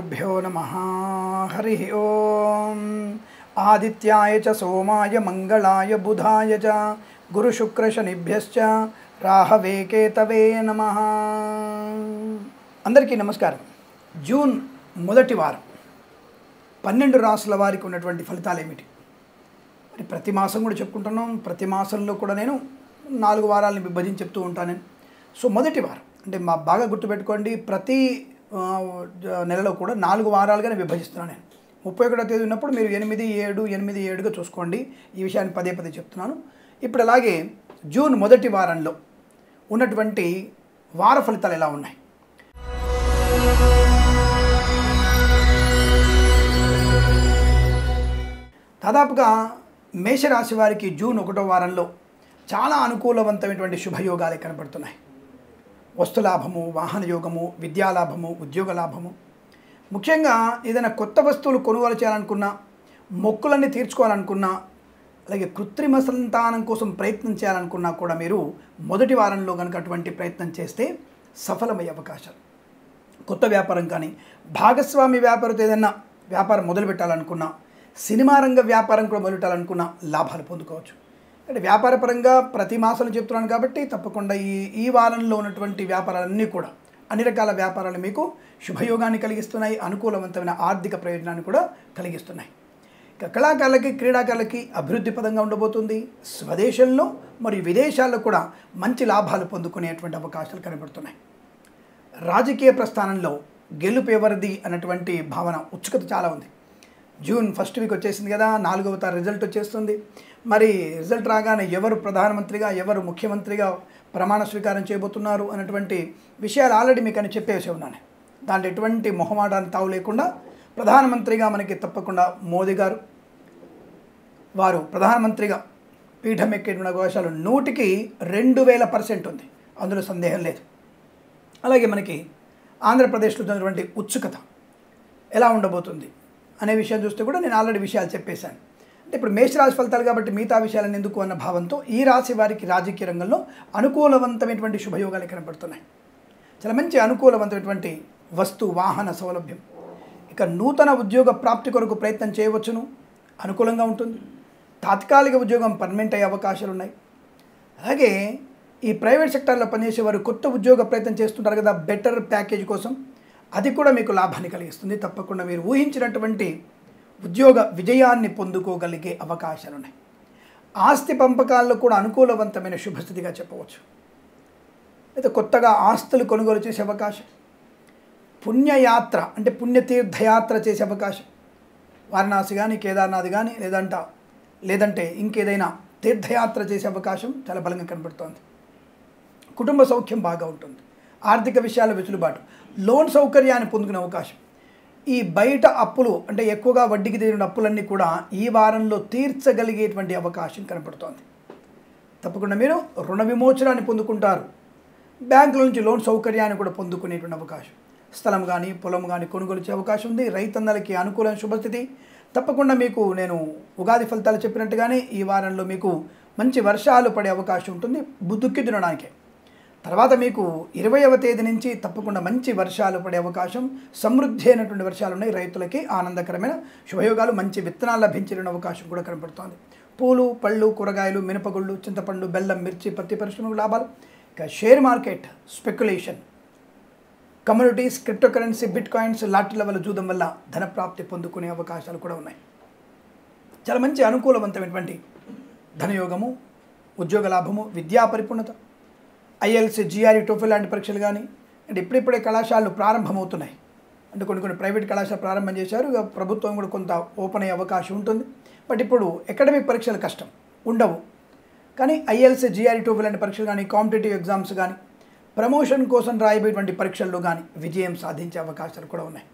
శ్రీగురుభ్యో నమః. హరి ఓం. ఆదిత్యాయ చ సోమాయ మంగళాయ బుధాయ చ గురుశుక్రశనిభ్యశ్చ రాహవే కేతవే నమః. అందరికీ నమస్కారం. జూన్ మొదటి వారం 12 రాసుల వారికి ఉన్నటువంటి ఫలితాలు ఏమిటి? మరి ప్రతి మాసం కూడా చెప్పుకుంటున్నాం. ప్రతి మాసంలో కూడా నేను 4 వారాలను విభజించి చెప్తూ ఉంటాను నేను. సో మొదటి వారం అంటే బాగా గుర్తుపెట్టుకోండి, ప్రతి నెలలో కూడా 4 వారాలుగా నేను విభజిస్తున్నాను నేను. 31వ తేదీ ఉన్నప్పుడు మీరు 8-7 చూసుకోండి. ఈ విషయాన్ని పదే పదే చెప్తున్నాను. ఇప్పుడు అలాగే జూన్ మొదటి వారంలో ఉన్నటువంటి వార ఫలితాలు ఎలా ఉన్నాయి? దాదాపుగా మేషరాశి వారికి జూన్ 1వ వారంలో చాలా అనుకూలవంతమైనటువంటి శుభయోగాలే కనబడుతున్నాయి. వస్తులాభము, వాహన యోగము, విద్యాలాభము, ఉద్యోగ లాభము. ముఖ్యంగా ఏదైనా కొత్త వస్తువులు కొనుగోలు చేయాలనుకున్నా, మొక్కులన్నీ తీర్చుకోవాలనుకున్నా, అలాగే కృత్రిమ సంతానం కోసం ప్రయత్నం చేయాలనుకున్నా కూడా మీరు మొదటి వారంలో కనుక అటువంటి ప్రయత్నం చేస్తే సఫలమయ్యే అవకాశాలు. కొత్త వ్యాపారం కానీ, భాగస్వామి వ్యాపారంతో ఏదైనా వ్యాపారం మొదలు పెట్టాలనుకున్నా, సినిమా రంగ వ్యాపారం కూడా మొదలు పెట్టాలనుకున్నా లాభాలు పొందుకోవచ్చు. అంటే వ్యాపారపరంగా ప్రతి మాసం చెప్తున్నాను కాబట్టి తప్పకుండా ఈ వారంలో ఉన్నటువంటి వ్యాపారాలన్నీ కూడా అన్ని రకాల వ్యాపారాలు మీకు శుభయోగాన్ని కలిగిస్తున్నాయి, అనుకూలవంతమైన ఆర్థిక ప్రయోజనాన్ని కూడా కలిగిస్తున్నాయి. ఇక కళాకారులకి, క్రీడాకారులకి అభివృద్ధి పదంగా ఉండబోతుంది. స్వదేశంలో మరియు విదేశాల్లో కూడా మంచి లాభాలు పొందుకునేటువంటి అవకాశాలు కనబడుతున్నాయి. రాజకీయ ప్రస్థానంలో గెలుపు ఎవరిది అన్నటువంటి భావన, ఉత్సుకత చాలా ఉంది. జూన్ ఫస్ట్ వీక్ వచ్చేసింది కదా, 4వ తారీఖు రిజల్ట్ వచ్చేస్తుంది. మరి రిజల్ట్ రాగానే ఎవరు ప్రధానమంత్రిగా, ఎవరు ముఖ్యమంత్రిగా ప్రమాణ స్వీకారం చేయబోతున్నారు అన్నటువంటి విషయాలు ఆల్రెడీ మీకు అని చెప్పేసి ఉన్నాను. దాంట్లో ఎటువంటి మొహమాటాన్ని తావు లేకుండా ప్రధానమంత్రిగా మనకి తప్పకుండా మోదీ గారు వారు ప్రధానమంత్రిగా పీఠం ఎక్కేటువంటి అవకాశాలు 100కి 2000% ఉంది, అందులో సందేహం లేదు. అలాగే మనకి ఆంధ్రప్రదేశ్లో ఉన్నటువంటి ఉత్సుకత ఎలా ఉండబోతుంది అనే విషయం చూస్తే కూడా నేను ఆల్రెడీ విషయాలు చెప్పేశాను. అంటే ఇప్పుడు మేషరాశి ఫలితాలు కాబట్టి మిగతా విషయాలను ఎందుకు అన్న భావంతో ఈ రాశి వారికి రాజకీయ రంగంలో అనుకూలవంతమైనటువంటి శుభయోగాలు కనబడుతున్నాయి. చాలా మంచి అనుకూలవంతమైనటువంటి వస్తు వాహన సౌలభ్యం. ఇక నూతన ఉద్యోగ ప్రాప్తి కొరకు ప్రయత్నం చేయవచ్చును, అనుకూలంగా ఉంటుంది. తాత్కాలిక ఉద్యోగం పర్మనెంట్ అయ్యే అవకాశాలు ఉన్నాయి. అలాగే ఈ ప్రైవేట్ సెక్టార్లో పనిచేసే వారు కొత్త ఉద్యోగ ప్రయత్నం చేస్తుంటారు కదా, బెటర్ ప్యాకేజ్ కోసం, అది కూడా మీకు లాభాన్ని కలిగిస్తుంది. తప్పకుండా మీరు ఊహించినటువంటి ఉద్యోగ విజయాన్ని పొందుకోగలిగే అవకాశాలు ఉన్నాయి. ఆస్తి పంపకాల్లో కూడా అనుకూలవంతమైన శుభస్థితిగా చెప్పవచ్చు. అయితే కొత్తగా ఆస్తులు కొనుగోలు చేసే అవకాశం, పుణ్యయాత్ర అంటే పుణ్యతీర్థయాత్ర చేసే అవకాశం, వారణాసి కానీ, కేదార్నాథ్ కానీ, లేదంటే ఇంకేదైనా తీర్థయాత్ర చేసే అవకాశం చాలా బలంగా కనబడుతోంది. కుటుంబ సౌఖ్యం బాగా ఉంటుంది. ఆర్థిక విషయాల వెసులుబాటు, లోన్ సౌకర్యాన్ని పొందుకునే అవకాశం. ఈ బయట అప్పులు అంటే ఎక్కువగా వడ్డీకి తీరిన అప్పులన్నీ కూడా ఈ వారంలో తీర్చగలిగేటువంటి అవకాశం కనపడుతోంది. తప్పకుండా మీరు రుణ విమోచనాన్ని పొందుకుంటారు. బ్యాంకుల నుంచి లోన్ సౌకర్యాన్ని కూడా పొందుకునేటువంటి అవకాశం. స్థలం కానీ, పొలం కానీ కొనుగోలు చేసే అవకాశం ఉంది. రైతన్నలకి అనుకూలమైన శుభస్థితి. తప్పకుండా మీకు నేను ఉగాది ఫలితాలు చెప్పినట్టుగానే ఈ వారంలో మీకు మంచి వర్షాలు పడే అవకాశం ఉంటుంది, దుక్కి దున్నడానికే. తర్వాత మీకు 20వ తేదీ నుంచి తప్పకుండా మంచి వర్షాలు పడే అవకాశం, సమృద్ధి అయినటువంటి వర్షాలు ఉన్నాయి. రైతులకి ఆనందకరమైన శుభయోగాలు, మంచి విత్తనాలు లభించే అవకాశం కూడా కనబడుతోంది. పూలు, పళ్ళు, కూరగాయలు, మినపగుళ్ళు, చింతపండు, బెల్లం, మిర్చి, పత్తి పరిశ్రమకు లాభాలు. ఇక share market, speculation, communities, crypto currency, bitcoins, లాటరీల వల్ల జూదం వల్ల ధనప్రాప్తి పొందుకునే అవకాశాలు కూడా ఉన్నాయి. చాలా మంచి అనుకూలవంతమైనటువంటి ధనయోగము, ఉద్యోగ లాభము, విద్యా పరిపూర్ణత, IELTS, GRE, TOEFL లాంటి పరీక్షలు కానీ, అంటే ఇప్పుడిప్పుడే కళాశాలలు ప్రారంభమవుతున్నాయి. అంటే కొన్ని ప్రైవేట్ కళాశాలలు ప్రారంభం చేశారు. ఇక ప్రభుత్వం కూడా కొంత ఓపెన్ అయ్యే అవకాశం ఉంటుంది. బట్ ఇప్పుడు అకాడమిక్ పరీక్షలు కష్టం ఉండవు. కానీ IELTS, GRE, TOEFL లాంటి పరీక్షలు కానీ, కాంపిటేటివ్ ఎగ్జామ్స్ కానీ, ప్రమోషన్ కోసం రాయబోయేటువంటి పరీక్షల్లో కానీ విజయం సాధించే అవకాశాలు కూడా ఉన్నాయి.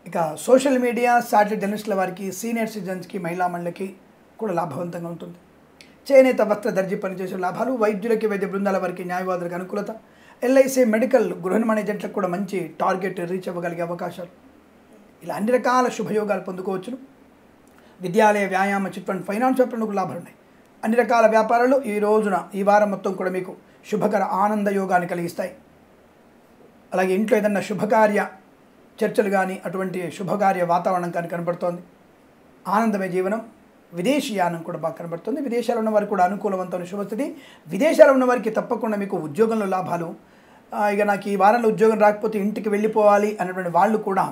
ఇక సోషల్ మీడియా, శాటిలైట్ జర్నలిస్టుల వారికి, సీనియర్ సిటిజన్స్కి, మహిళా మండలికి కూడా లాభవంతంగా ఉంటుంది. చేనేత, వస్త్ర, దర్జీ పనిచేసే లాభాలు, వైద్యులకి, వైద్య బృందాల వారికి, న్యాయవాదులకు అనుకూలత, LIC, మెడికల్, గృహ నిర్మాణ ఏజెంట్లకు కూడా మంచి టార్గెట్ రీచ్ అవ్వగలిగే అవకాశాలు. ఇలా అన్ని రకాల శుభయోగాలు పొందుకోవచ్చును. విద్యాలయ, వ్యాయామ, చిట్ ఫండ్, ఫైనాన్స్ వ్యాపారాలకు లాభాలు ఉన్నాయి. అన్ని రకాల వ్యాపారాలు ఈ వారం మొత్తం కూడా మీకు శుభకర ఆనంద యోగాన్ని కలిగిస్తాయి. అలాగే ఇంట్లో ఏదన్నా శుభకార్య చర్చలు కానీ అటువంటి శుభకార్య వాతావరణం కానీ కనబడుతోంది. ఆనందమే జీవనం. విదేశీయానం కూడా బాగా కనబడుతుంది. విదేశాల్లో ఉన్న వారికి కూడా అనుకూలవంతమైన శుభస్థితి. విదేశాల్లో ఉన్న వారికి తప్పకుండా మీకు ఉద్యోగంలో లాభాలు. ఇక నాకు ఈ వారంలో ఉద్యోగం రాకపోతే ఇంటికి వెళ్ళిపోవాలి అనేటువంటి వాళ్ళు కూడా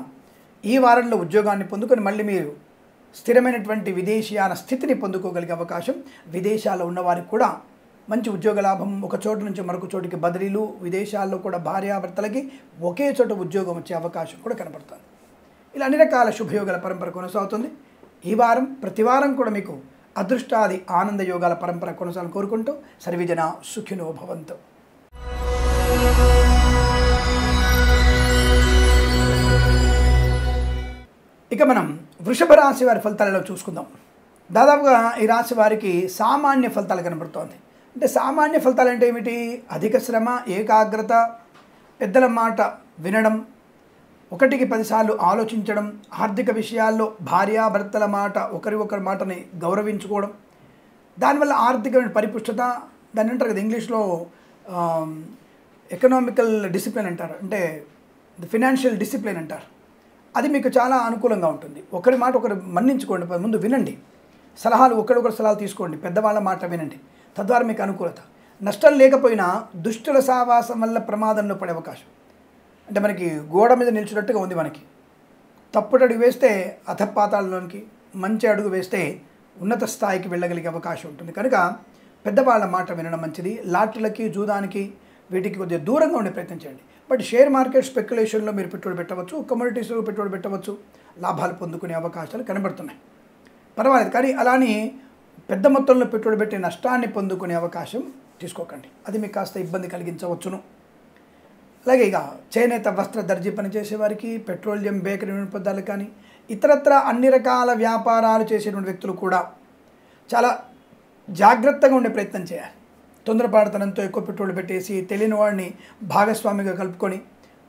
ఈ వారంలో ఉద్యోగాన్ని పొందుకొని మళ్ళీ మీరు స్థిరమైనటువంటి విదేశీయాన స్థితిని పొందుకోగలిగే అవకాశం. విదేశాల్లో ఉన్నవారికి కూడా మంచి ఉద్యోగ లాభం. ఒక చోటు నుంచి మరొక చోటికి బదిలీలు. విదేశాల్లో కూడా భార్యాభర్తలకి ఒకే చోట ఉద్యోగం వచ్చే అవకాశం కూడా కనబడుతుంది. ఇలా అన్ని రకాల శుభయోగాల పరంపర కొనసాగుతుంది. ఈ వారం ప్రతి వారం కూడా మీకు అదృష్టాది ఆనంద యోగాల పరంపర కొనసాగాలని కోరుకుంటూ సర్వజన సుఖినో భవంతు. ఇక మనం వృషభ రాశి వారి ఫలితాలలో చూసుకుందాం. దాదాపుగా ఈ రాశి వారికి సామాన్య ఫలితాలు కనబడుతోంది. అంటే సామాన్య ఫలితాలు అంటే ఏమిటి? అధిక శ్రమ, ఏకాగ్రత, పెద్దల మాట వినడం, 1కి 10 సార్లు ఆలోచించడం, ఆర్థిక విషయాల్లో భార్యాభర్తల మాట ఒకరి మాటని గౌరవించుకోవడం, దానివల్ల ఆర్థికమైన పరిపుష్టత, దాన్ని అంటారు కదా ఇంగ్లీష్లో ఎకనామికల్ డిసిప్లిన్ అంటారు, అంటే ఫినాన్షియల్ డిసిప్లిన్ అంటారు. అది మీకు చాలా అనుకూలంగా ఉంటుంది. ఒకరి మాట ఒకరు మన్నించుకోండి, ముందు వినండి, సలహాలు ఒకరికొకరు సలహాలు తీసుకోండి, పెద్దవాళ్ళ మాట వినండి, తద్వారా మీకు అనుకూలత. నష్టం లేకపోయినా దుష్టుల సావాసం వల్ల ప్రమాదంలో పడే అవకాశం. అంటే మనకి గోడ మీద నిల్చున్నట్టుగా ఉంది. మనకి తప్పుడు అడుగు వేస్తే అధపాతాళంలోనికి, మంచి అడుగు వేస్తే ఉన్నత స్థాయికి వెళ్ళగలిగే అవకాశం ఉంటుంది. కనుక పెద్దవాళ్ళ మాట వినడం మంచిది. లాటరీలకి, జూదానికి వీటికి కొద్దిగా దూరంగా ఉండే ప్రయత్నం చేయండి. బట్ షేర్ మార్కెట్ స్పెక్యులేషన్లో మీరు పెట్టుబడి పెట్టవచ్చు, కమ్యూనిటీస్లో పెట్టుబడి పెట్టవచ్చు, లాభాలు పొందుకునే అవకాశాలు కనబడుతున్నాయి. పర్వాలేదు. కానీ అలానే పెద్ద మొత్తంలో పెట్టుబడి పెట్టి నష్టాన్ని పొందుకునే అవకాశం తీసుకోకండి. అది మీకు కాస్త ఇబ్బంది కలిగించవచ్చును. అలాగే ఇక చేనేత వస్త్ర దర్జీ పనిచేసే వారికి, పెట్రోలియం, బేకరీ పదార్థాలు కానీ ఇతరత్ర అన్ని రకాల వ్యాపారాలు చేసేటువంటి వ్యక్తులు కూడా చాలా జాగ్రత్తగా ఉండే ప్రయత్నం చేయాలి. తొందరపాటుతనంతో ఎక్కువ పెట్టుబడి పెట్టేసి తెలియని వాడిని భాగస్వామిగా కలుపుకొని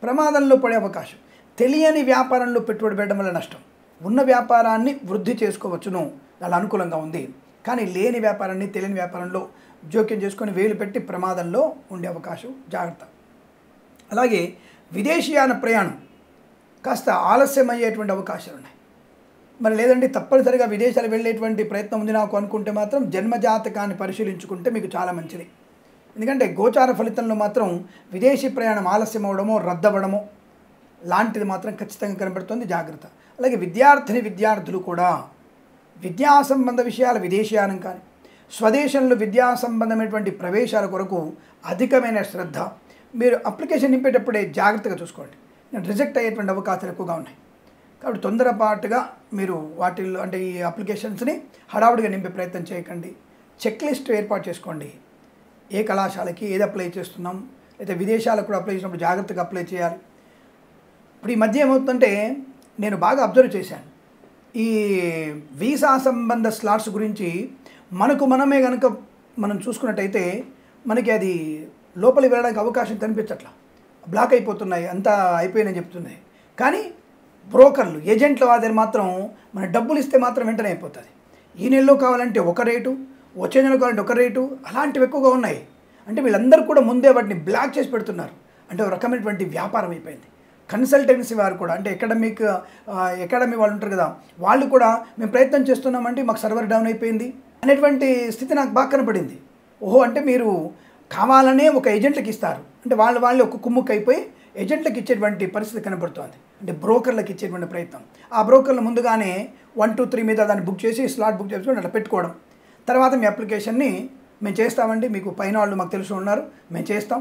ప్రమాదంలో పడే అవకాశం. తెలియని వ్యాపారంలో పెట్టుబడి పెట్టడం వల్ల నష్టం. ఉన్న వ్యాపారాన్ని వృద్ధి చేసుకోవచ్చును, చాలా అనుకూలంగా ఉంది. కానీ లేని వ్యాపారాన్ని, తెలియని వ్యాపారంలో జోక్యం చేసుకొని వేలు పెట్టి ప్రమాదంలో ఉండే అవకాశం, జాగ్రత్త. అలాగే విదేశీయాన ప్రయాణం కాస్త ఆలస్యం అయ్యేటువంటి అవకాశాలు ఉన్నాయి. మరి లేదంటే తప్పనిసరిగా విదేశాలు వెళ్ళేటువంటి ప్రయత్నం ఉంది నాకు అనుకుంటే మాత్రం జన్మజాతకాన్ని పరిశీలించుకుంటే మీకు చాలా మంచిది. ఎందుకంటే గోచార ఫలితంలో మాత్రం విదేశీ ప్రయాణం ఆలస్యం అవడమో, రద్దవడమో లాంటిది మాత్రం ఖచ్చితంగా కనబడుతుంది, జాగ్రత్త. అలాగే విద్యార్థులు కూడా విద్యా సంబంధ విషయాల విదేశీయానం కానీ, స్వదేశంలో విద్యా సంబంధమైనటువంటి ప్రవేశాల కొరకు అధికమైన శ్రద్ధ. మీరు అప్లికేషన్ నింపేటప్పుడే జాగ్రత్తగా చూసుకోండి. రిజెక్ట్ అయ్యేటువంటి అవకాశాలు ఎక్కువగా ఉన్నాయి. కాబట్టి తొందరపాటుగా మీరు వాటిల్లో అంటే ఈ అప్లికేషన్స్ని హడావుడిగా నింపే ప్రయత్నం చేయకండి. చెక్ లిస్ట్ ఏర్పాటు చేసుకోండి. ఏ కళాశాలకి ఏది అప్లై చేస్తున్నాం, లేదా విదేశాలకు కూడా అప్లై చేసినప్పుడు జాగ్రత్తగా అప్లై చేయాలి. ఇప్పుడు ఈ మధ్య ఏమవుతుందంటే నేను బాగా అబ్జర్వ్ చేశాను, ఈ వీసా సంబంధ స్లాట్స్ గురించి మనమే కనుక మనం చూసుకున్నట్టయితే మనకి అది లోపలికి వెళ్ళడానికి అవకాశం కనిపించట్లా, బ్లాక్ అయిపోతున్నాయి, అంతా అయిపోయినని చెప్తున్నాయి. కానీ బ్రోకర్లు, ఏజెంట్ల వారి మాత్రం మన డబ్బులు ఇస్తే మాత్రం వెంటనే అయిపోతుంది. ఈ నెలలో కావాలంటే ఒక రేటు, వచ్చే నెలలో కావాలంటే ఒక రేటు, అలాంటివి ఎక్కువగా ఉన్నాయి. అంటే వీళ్ళందరూ కూడా ముందే వాటిని బ్లాక్ చేసి పెడుతున్నారు. అంటే ఒక రకమైనటువంటి వ్యాపారం అయిపోయింది. కన్సల్టెన్సీ వారు కూడా, అంటే అకాడమీ వాళ్ళు ఉంటారు కదా, వాళ్ళు కూడా మేము ప్రయత్నం చేస్తున్నామంటే మాకు సర్వర్ డౌన్ అయిపోయింది అనేటువంటి స్థితి నాకు బాగా కనపడింది. ఓహో, అంటే మీరు కావాలనే ఒక ఏజెంట్లకు ఇస్తారు, అంటే వాళ్ళు ఒక కుమ్ముక్ అయిపోయి ఏజెంట్లకు ఇచ్చేటువంటి పరిస్థితి కనబడుతుంది. అంటే బ్రోకర్లకు ఇచ్చేటువంటి ప్రయత్నం. ఆ బ్రోకర్లు ముందుగానే 1, 2, 3 మీద దాన్ని బుక్ చేసి స్లాట్ బుక్ చేసుకొని అట్లా పెట్టుకోవడం. తర్వాత మీ అప్లికేషన్ని మేము చేస్తామండి, మీకు పైన వాళ్ళు మాకు తెలిసి ఉన్నారు, మేము చేస్తాం,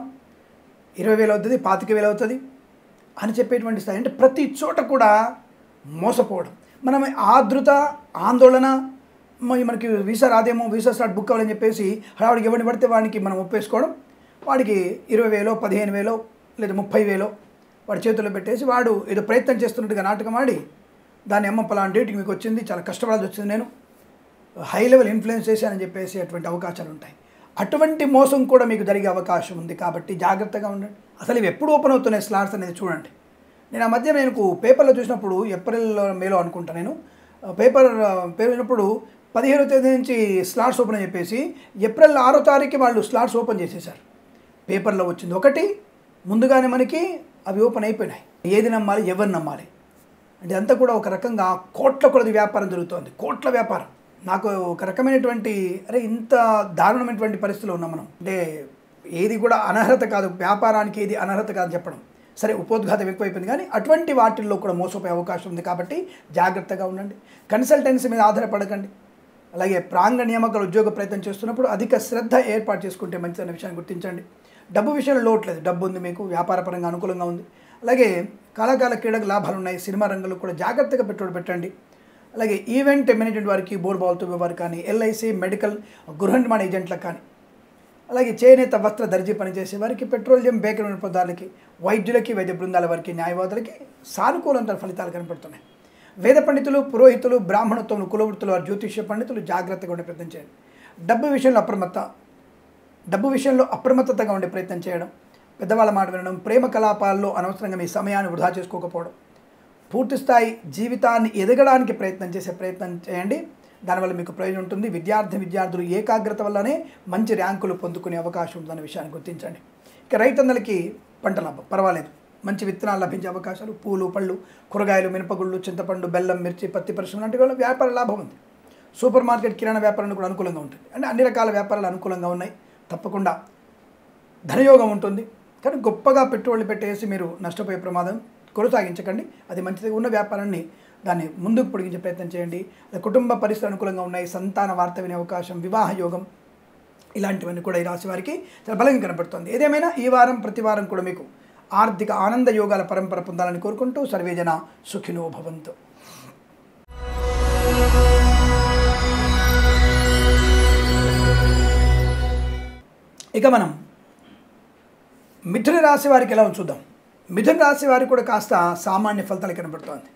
20,000 అవుతుంది, 25,000 అవుతుంది అని చెప్పేటువంటి స్థాయి. అంటే ప్రతి చోట కూడా మోసపోవడం. మనం ఆదృత, ఆందోళన, మనకి వీసా రాదేమో, వీసా స్లాట్ బుక్ అవ్వాలని చెప్పేసి హడావుడికి ఎవరిని పడితే వాడికి మనం ఒప్పేసుకోవడం, వాడికి 20,000, 15,000 లేదా 30,000 వాడి చేతుల్లో పెట్టేసి వాడు ఏదో ప్రయత్నం చేస్తున్నట్టుగా నాటకం ఆడి దాన్ని అమ్మ పలానా డేట్కి మీకు వచ్చింది, చాలా కష్టపడాల్సి వచ్చింది, నేను హై లెవెల్ ఇన్ఫ్లుయెన్స్ చేశానని చెప్పేసి అటువంటి అవకాశాలు ఉంటాయి. అటువంటి మోసం కూడా మీకు జరిగే అవకాశం ఉంది. కాబట్టి జాగ్రత్తగా ఉండండి. అసలు ఇవి ఎప్పుడు ఓపెన్ అవుతున్నాయి స్లాట్స్ అనేది చూడండి. నేను ఆ మధ్య నేను పేపర్లో చూసినప్పుడు ఏప్రిల్ మేలో అనుకుంటా, నేను పేపర్ 15వ తేదీ నుంచి స్లాట్స్ ఓపెన్ అని చెప్పేసి ఏప్రిల్ 6వ తారీఖు వాళ్ళు స్లాట్స్ ఓపెన్ చేసేసారు. పేపర్లో వచ్చింది ఒకటి, ముందుగానే మనకి అవి ఓపెన్ అయిపోయినాయి. ఏది నమ్మాలి, ఎవరు నమ్మాలి అంటే అంతా కూడా ఒక రకంగా కోట్ల కొలది వ్యాపారం జరుగుతోంది. కోట్ల వ్యాపారం. నాకు ఒక రకమైనటువంటి అరే ఇంత దారుణమైనటువంటి పరిస్థితిలో ఉన్నాం మనం. అంటే ఏది కూడా అనర్హత కాదు, వ్యాపారానికి ఏది అనర్హత కాదు చెప్పడం. సరే ఉపోద్ఘాతం ఎక్కువైపోయింది, కానీ అటువంటి వాటిల్లో కూడా మోసపోయే అవకాశం ఉంది. కాబట్టి జాగ్రత్తగా ఉండండి. కన్సల్టెన్సీ మీద ఆధారపడకండి. అలాగే ప్రాంగణ నియామకాలు ఉద్యోగ ప్రయత్నం చేస్తున్నప్పుడు అధిక శ్రద్ధ ఏర్పాటు చేసుకుంటే మంచిదన్న విషయాన్ని గుర్తించండి. డబ్బు విషయంలో లోటు లేదు, డబ్బు ఉంది మీకు, వ్యాపారపరంగా అనుకూలంగా ఉంది. అలాగే కళాకాల క్రీడకు లాభాలు ఉన్నాయి. సినిమా రంగంలో కూడా జాగ్రత్తగా పెట్టుబడి పెట్టండి. అలాగే ఈవెంట్ మేనేజ్మెంట్ వారికి, బోర్ బాల్తో వారు కానీ, ఎల్ఐసి, మెడికల్, గృహ నిర్మాణ ఏజెంట్లకు కానీ, అలాగే చేనేత వస్త్ర దర్జీ పనిచేసే వారికి, పెట్రోలియం బేకరీ వినియోగదారులకి, వైద్యులకి, వైద్య బృందాల వారికి, న్యాయవాదులకి సానుకూలంత ఫలితాలు కనపడుతున్నాయి. వేద పండితులు, పురోహితులు, బ్రాహ్మణత్వం, కులవృత్తులు వారు, జ్యోతిష్య పండితులు జాగ్రత్తగా ఉండే ప్రయత్నం చేయండి. డబ్బు విషయంలో అప్రమత్తతగా ఉండే ప్రయత్నం చేయడం, పెద్దవాళ్ళ మాట వినడం, ప్రేమ కలాపాల్లో అనవసరంగా మీ సమయాన్ని వృధా చేసుకోకపోవడం, పూర్తిస్థాయి జీవితాన్ని ఎదగడానికి ప్రయత్నం చేయండి. దానివల్ల మీకు ప్రయోజనం ఉంటుంది. విద్యార్థులు ఏకాగ్రత వల్లనే మంచి ర్యాంకులు పొందుకునే అవకాశం ఉందన్న విషయాన్ని గుర్తించండి. ఇక రైతన్నలకి పంట లాభం పర్వాలేదు, మంచి విత్తనాలు లభించే అవకాశాలు, పూలు, పళ్ళు, కూరగాయలు, మినపగుళ్ళు, చింతపండు, బెల్లం, మిర్చి, పత్తి పరిశ్రమ లాంటి వాళ్ళ వ్యాపార లాభం ఉంది. సూపర్ మార్కెట్, కిరాణా వ్యాపారానికి కూడా అనుకూలంగా ఉంటుంది. అంటే అన్ని రకాల వ్యాపారాలు అనుకూలంగా ఉన్నాయి. తప్పకుండా ధనయోగం ఉంటుంది. కానీ గొప్పగా పెట్టుబడులు పెట్టేసి మీరు నష్టపోయే ప్రమాదం కొనసాగించకండి. అది మంచిది. ఉన్న వ్యాపారాన్ని దాన్ని ముందుకు పొడిగించే ప్రయత్నం చేయండి. కుటుంబ పరిస్థితులు అనుకూలంగా ఉన్నాయి. సంతాన వార్త వినే అవకాశం, వివాహ యోగం, ఇలాంటివన్నీ కూడా ఈ రాశి వారికి చాలా బలంగా కనపడుతుంది. ఏదేమైనా ఈ వారం ప్రతి వారం కూడా మీకు ఆర్థిక ఆనంద యోగాల పరంపర పొందాలని కోరుకుంటూ సర్వేజన సుఖినో భవంతు. ఇక మనం మిథున రాశి వారికి ఎలా చూద్దాం. మిథున రాశి వారికి కూడా కాస్త సామాన్య ఫలితాలు కనబడుతోంది.